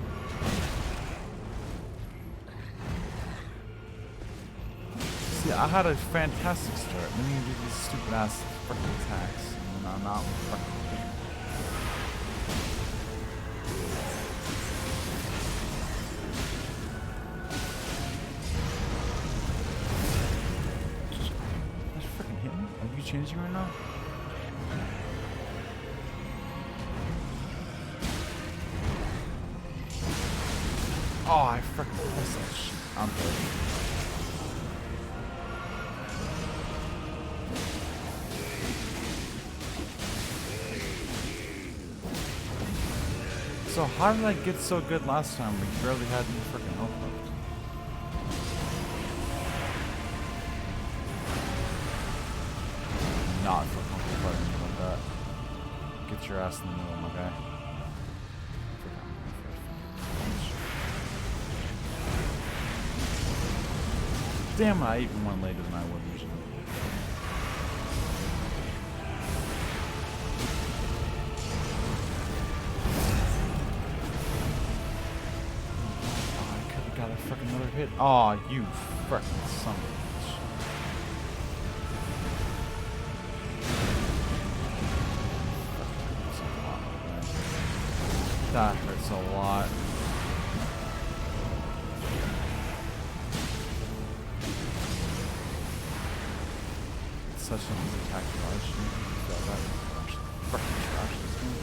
See, I had a fantastic start. Then you do these stupid ass fucking attacks, and then I'm not fucking. That's freaking hit me. Are you changing right now? Oh, I freaking pressed that shit. I'm dead. So how did I get so good last time? We barely had any freaking health left. Not for comfortable fighting like that. Get your ass in the middle, my guy. Damn, I even went later than I would usually. Oh, I could have got a freaking another hit. Oh, you freaking son of a bitch. That hurts a lot. Such an easy attack dodge. That freaking trash this game.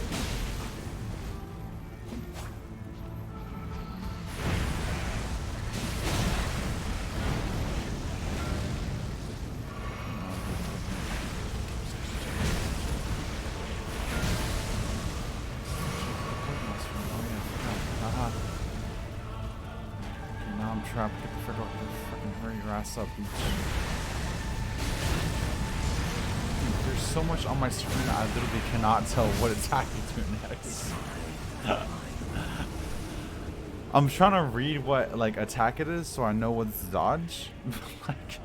Okay, now I'm trapped. Get the frick off here. Fucking hurry your ass up, bitch. There's so much on my screen I literally cannot tell what attack to do next. I'm trying to read what like attack it is so I know what's dodge. Like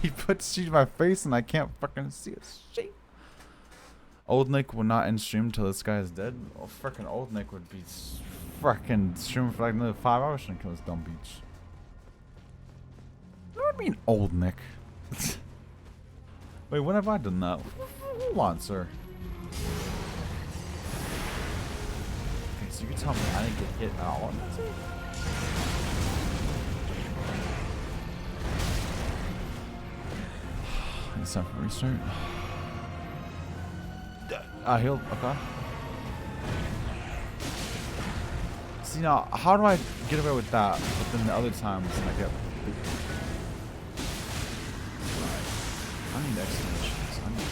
he puts shit in my face and I can't fucking see it. Shit. Old Nick will not end stream till this guy is dead. Oh, freaking old Nick would be freaking streaming for like another 5 hours trying to kill this dumb beach. What do you mean old Nick? Wait, when have I done that? Hold on, sir. Okay, so you can tell me I didn't get hit at all on that save? It's time for restart. I healed, okay. See now, how do I get away with that, but then the other times I get... I need explanations. I need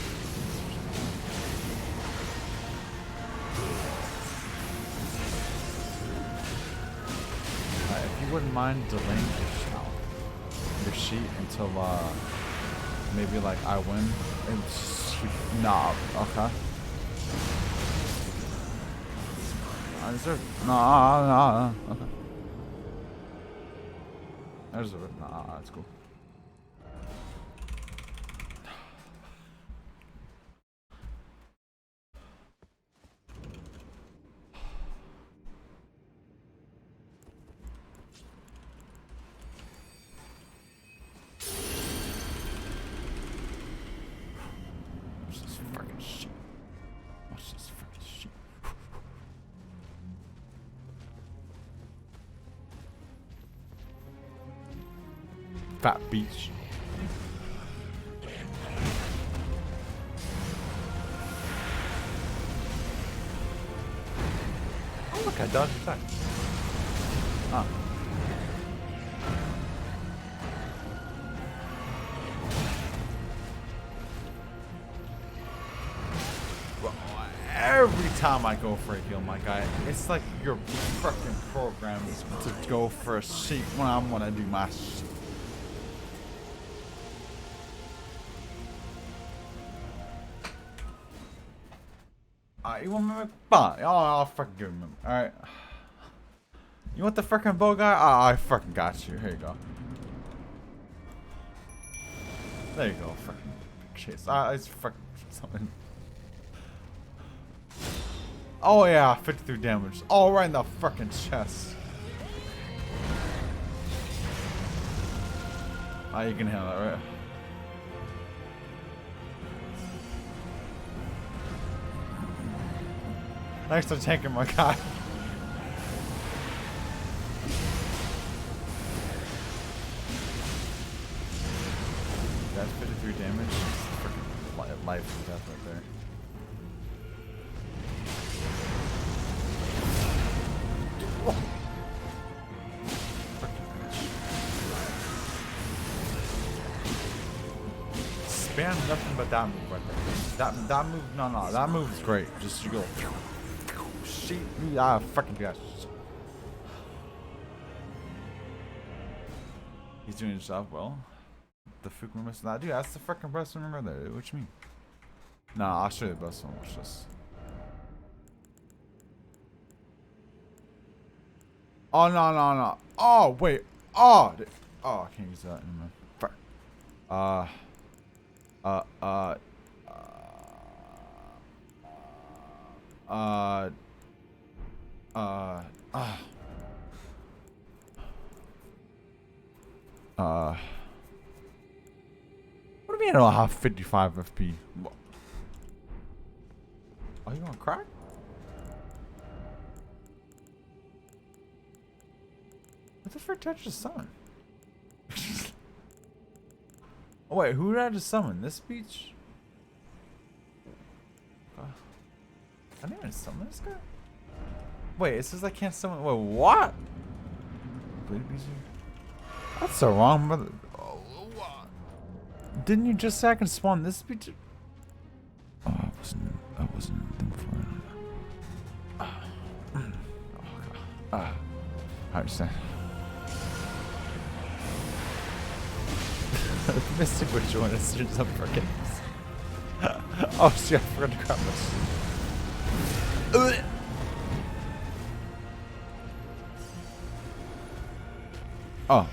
if you wouldn't mind delaying your sheet until maybe like I win. It's, nah, okay. I deserve nah, okay. I deserve it. Nah, that's cool. Fat beach. Oh look, I dodged attack. Ah. Well, every time I go for a heal, my guy, it's like you're fucking programmed to go for a sheep when I'm gonna do my shit. You want me? Fine. I'll fucking give him. Alright. You want the freaking bow guy? I fucking got you. Here you go. There you go. Fucking chase. It's fucking something. Oh yeah, 53 damage. All right in the fucking chest. Ah, you can handle that, right? Thanks for tanking my guy. That's 53 damage. Freaking life and death right there. Spam nothing but that move right there. That move, no, that move is great. Just you go, shit, fucking gosh. He's doing his job well. The Fuke missing that, dude. That's the fucking best one right there. What you mean? Nah, I'll show you the best one. Watch this. Oh no. Oh wait. Oh, I can't use that anymore. Fuck. What do you mean I don't have 55 FP? Are you on crack? What the frick did I just summon? Oh wait, who did I just summon? This beach? I didn't even summon this guy? Wait, it says I can't summon. Wait, what? That's so wrong, brother. Oh, didn't you just say I can spawn this beach? Oh, I wasn't in before. I understand. Mystic would join us soon as I'm forgetting this. Oh shit, I forgot to grab this. Oh.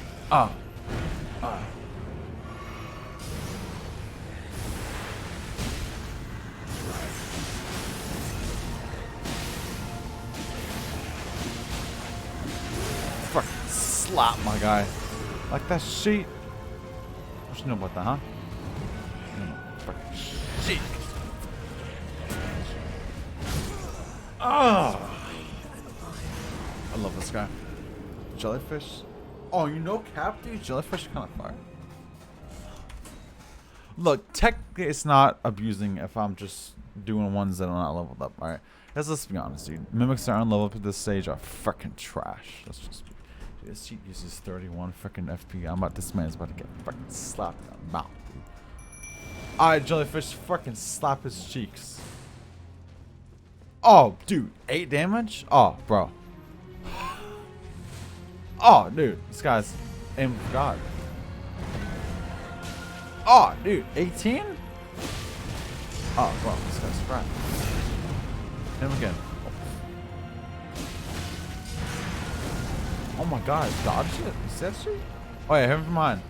Fucking slap my guy. Like that sheet. What you know about that, huh? Fucking sheet. Oh. I love this guy. Jellyfish. Oh, you know Cap, dude? Jellyfish are kind of fire. Look, technically it's not abusing if I'm just doing ones that are not leveled up, alright? Let's be honest, dude. Mimics that aren't leveled up at this stage are freaking trash. Let's just be. Dude, this cheat uses 31 freaking FP. This man's about to get fucking slapped in the mouth, dude. Alright, Jellyfish, fucking slap his cheeks. Oh, dude, 8 damage? Oh, bro. Oh, dude, this guy's aim for God. Oh, dude, 18? Oh, bro, this guy's crap. Him again. Oh my God, dodge it? You said shit? Oh yeah, never mind.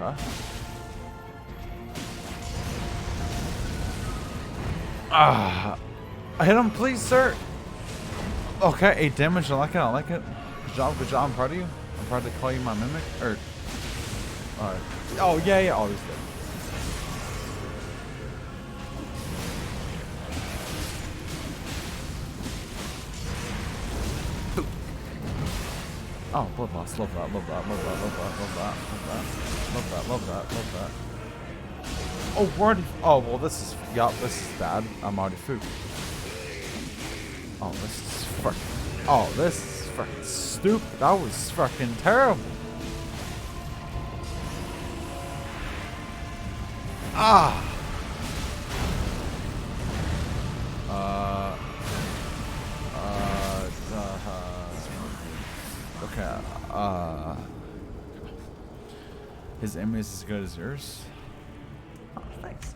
Okay. Hit him, please, sir. Okay, 8 damage. I like it. Good job. I'm proud of you. I'm proud to call you my mimic. Or, oh yeah. Oh, he's dead. Oh, blood loss. Love that. Oh, we're already. Oh, well, this is. Yup, this is bad. I'm already food. Oh, this is fucking. Oh, this is fucking stupid. That was fucking terrible. Ah. Okay. His aim is as good as yours. Oh, thanks.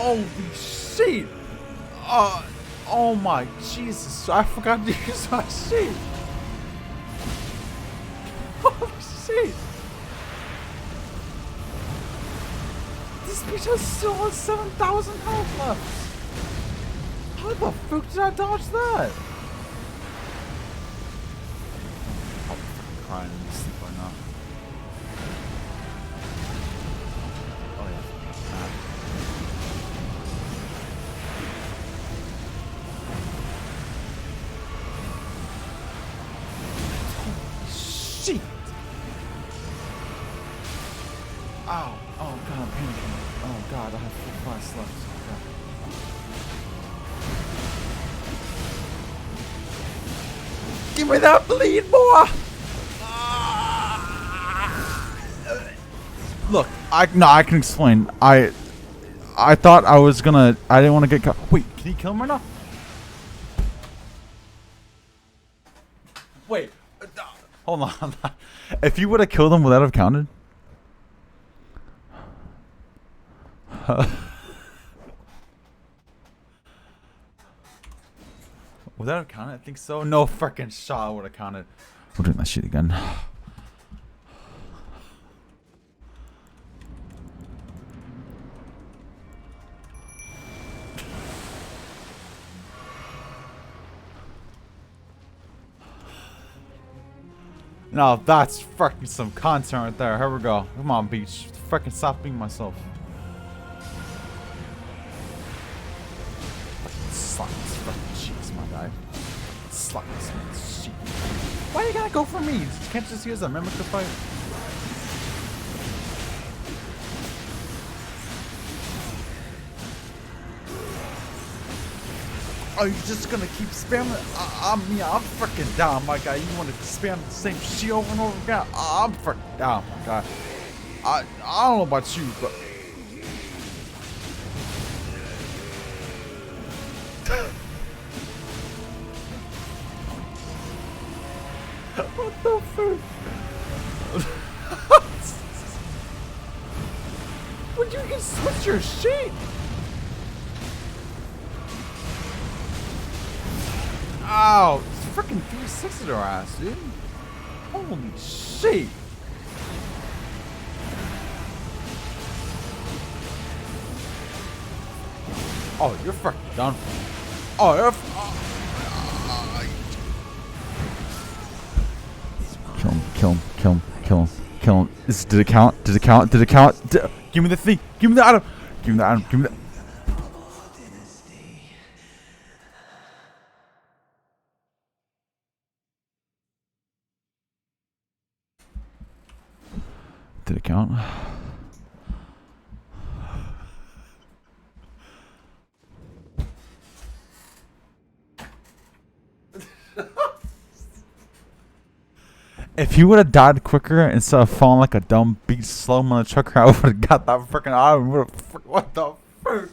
Holy shit! Oh my Jesus! I forgot to use my sheet. Holy shit! This bitch has still has 7,000 health left. How the fuck did I dodge that? I'm fucking crying in my sleep right now. Oh yeah. Shit! Ow! Oh god, I'm panicking. Oh god, I have 4 fights left. Okay. Give me that bleed, boy! Look, I can explain. I thought I was gonna. I didn't want to get caught. Wait, can he kill him right now? Wait, hold on. If you would have killed him, would that have counted? Would that have counted? I think so. No freaking shot would have counted. We're doing that shit again. Now that's freaking some content right there. Here we go. Come on, Beach. Freaking stop being myself. Slap this freaking cheeks, my guy. Slap this cheek. Why you gotta go for me? Can't you just use a mimic to fight? Oh, you're just gonna keep spamming? I'm freaking down, my guy. You wanna spam the same shit over and over again? I'm freaking down, my guy. I don't know about you, but what the fuck? Would you can switch your shit? Ow! It's freaking 360 their ass, dude. Holy shit! Oh, you're freaking done. Oh, you're. Kill him. Did it count? Did it count? Give me the thing. Give me the item. Give me the item. Give me the. Did it count? If you would have died quicker instead of falling like a dumb beast slow mo trucker, I would have got that freaking item. What the fuck?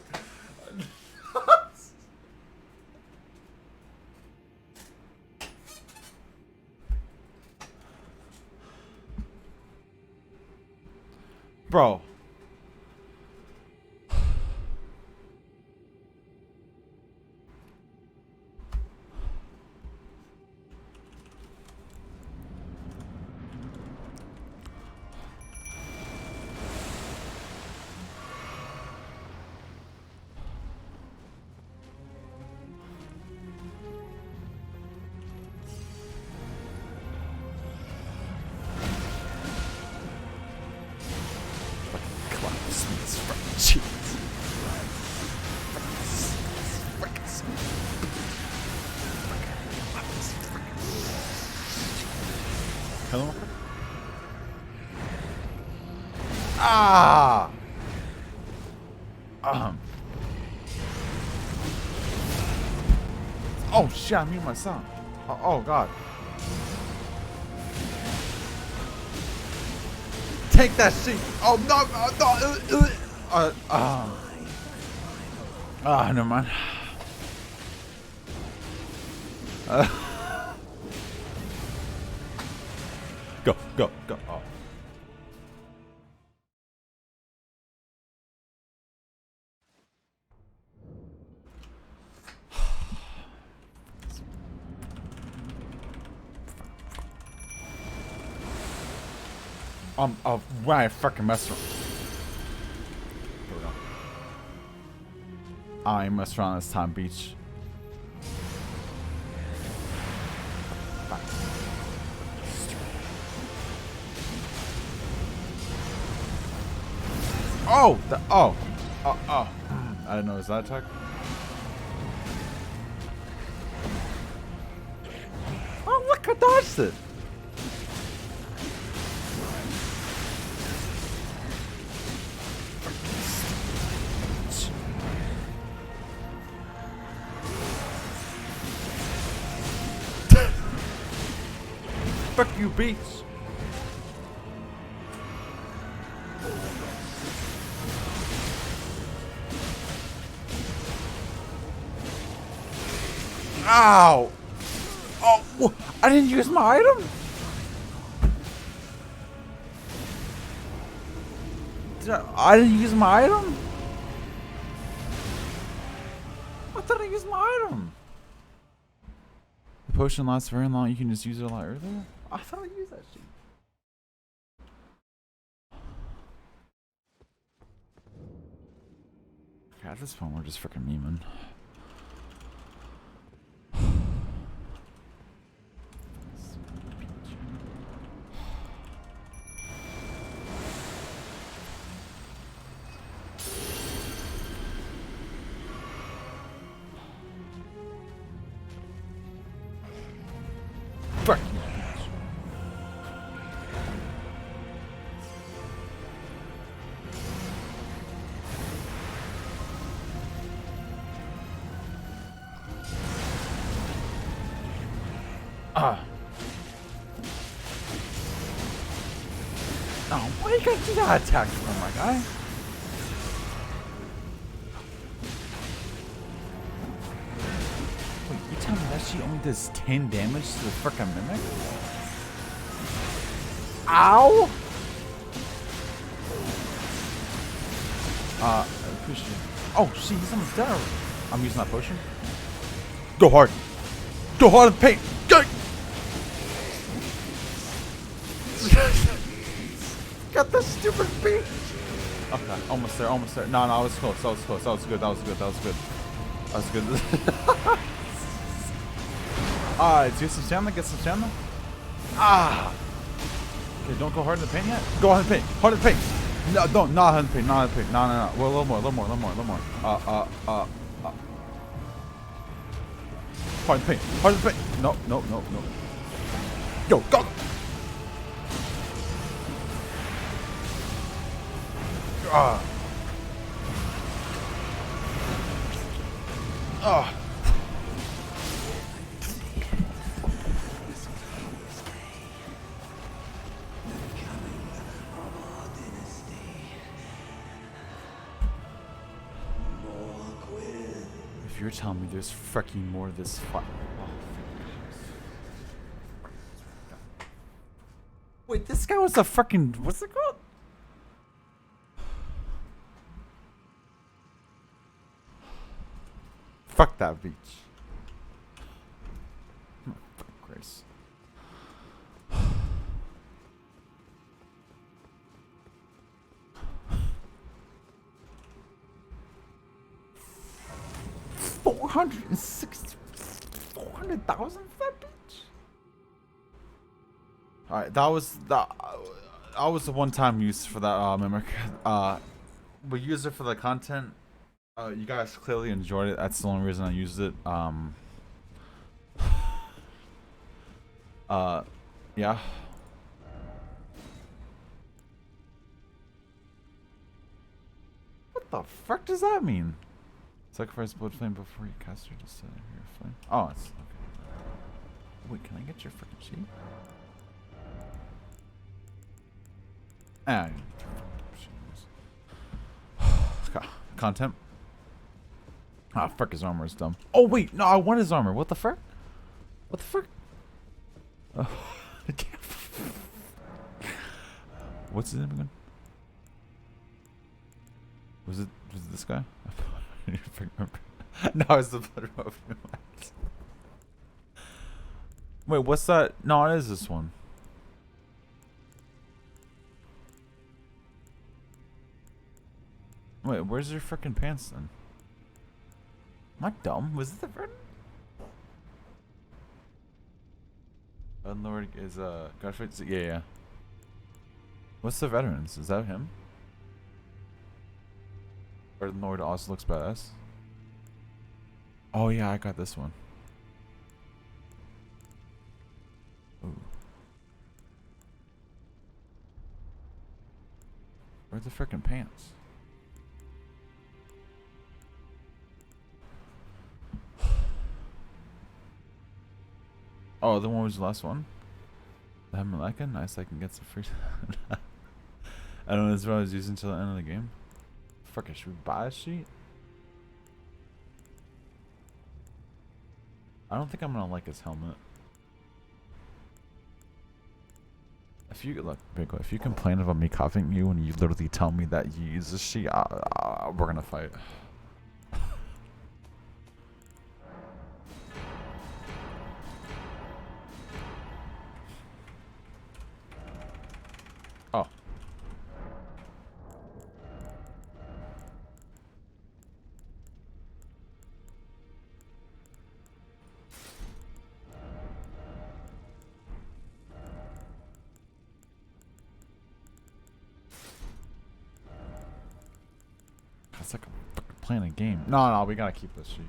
Bro. Jeez. Hello? Ah! Oh shit, I mute my son. Oh god. Take that shit. Oh no, no. Never mind. Go. Oh. When I fucking mess around. There we go. I messed around this time, Beach. Fuck. Oh! Oh. I didn't know it was that attack. Oh, look, I dodged it. Fuck you, Beach. Ow! Oh, I didn't use my item? I didn't use my item? I thought I used my item. The potion lasts very long. You can just use it a lot earlier? I thought I used that shit. Okay, at this point, we're just freaking memeing. Fuck you. Oh, why you gotta do that attack from my guy? Wait, you tell me that she only does 10 damage to the frickin' mimic? Ow! I appreciate it. Oh, shit, he's almost dead already. I'm using that potion. Go hard. Go hard in paint. Go! Got the stupid beat. Okay, almost there, almost there. No, I was close. That was close. That was good. That was good. That was good. That was good. Get some stamina. Get some stamina. Okay, don't go hard in the paint yet. Go hard in the paint. Hard in the paint. No, don't. Not hard in the paint. Not hard in the paint. No. Well, a little more. A little more. A little more. A little more. Hard in the paint. Hard in the paint. No. Yo, go. If you're telling me there's freaking more of this fight. Wait, this guy was a freaking. What's it called? Fuck that beach. Oh, fuck Grace. $400,000 for that beach? Alright, that was the one-time use for that mimic. We used it for the content. You guys clearly enjoyed it. That's the only reason I used it. Yeah. What the fuck does that mean? Sacrifice blood flame before you cast her to set your flame. Oh, it's okay. Wait, can I get your freaking sheet? Content. Ah, fuck, his armor is dumb. Oh, wait, no, I want his armor. What the fuck? What the fuck? Oh, I can't. What's his name again? Was it this guy? I don't remember. No, it's the blood of Wait, what's that? No, it is this one. Wait, where's your freaking pants then? Am I dumb? Was it the veteran? Lord is Godfrey. Yeah, yeah. What's the veterans? Is that him? Or Lord also looks badass. Oh yeah, I got this one. Ooh. Where's the freaking pants? Oh, the one was the last one? The Hamaleka? Nice, I can get some free. I don't know, that's what I was using until the end of the game. Fuck it, should we buy a sheet? I don't think I'm gonna like his helmet. If you look, Biggo, if you complain about me copying you and you literally tell me that you use this sheet, we're gonna fight. Oh. It's like I'm fucking playing a game. No, we gotta keep this sheet.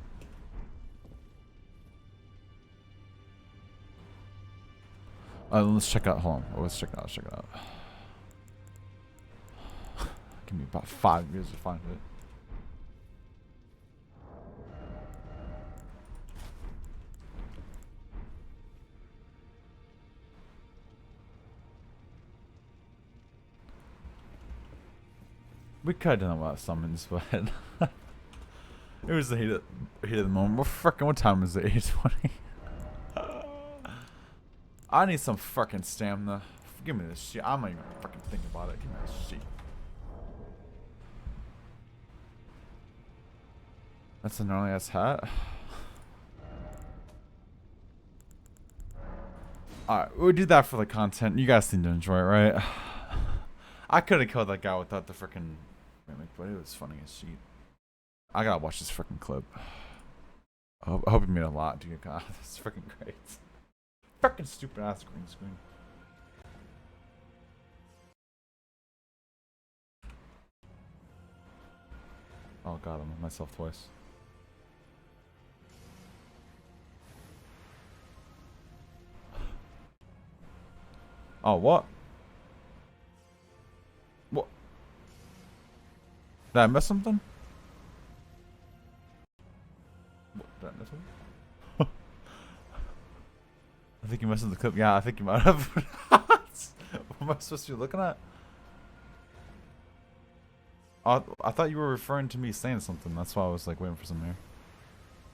Let's check out. Hold on. Let's check it out. Check it out. Give me about 5 years to find it. We could have done it without summons, but it was the heat of the moment. What time is it? 8:20. I need some fucking stamina. Give me this shit. I'm not even fucking thinking about it. Give me this shit. That's a gnarly ass hat. Alright, we'll do that for the content. You guys seem to enjoy it, right? I could have killed that guy without the freaking mimic, but it was funny as shit. I gotta watch this freaking clip. I hope you made a lot, dude. God, this is freaking great. Freaking stupid ass green screen. Oh god, I'm myself twice. Oh, what? What? Did I miss something? What, did I miss something? I think you missed the clip. Yeah, I think you might have. What am I supposed to be looking at? I thought you were referring to me saying something. That's why I was like waiting for something here.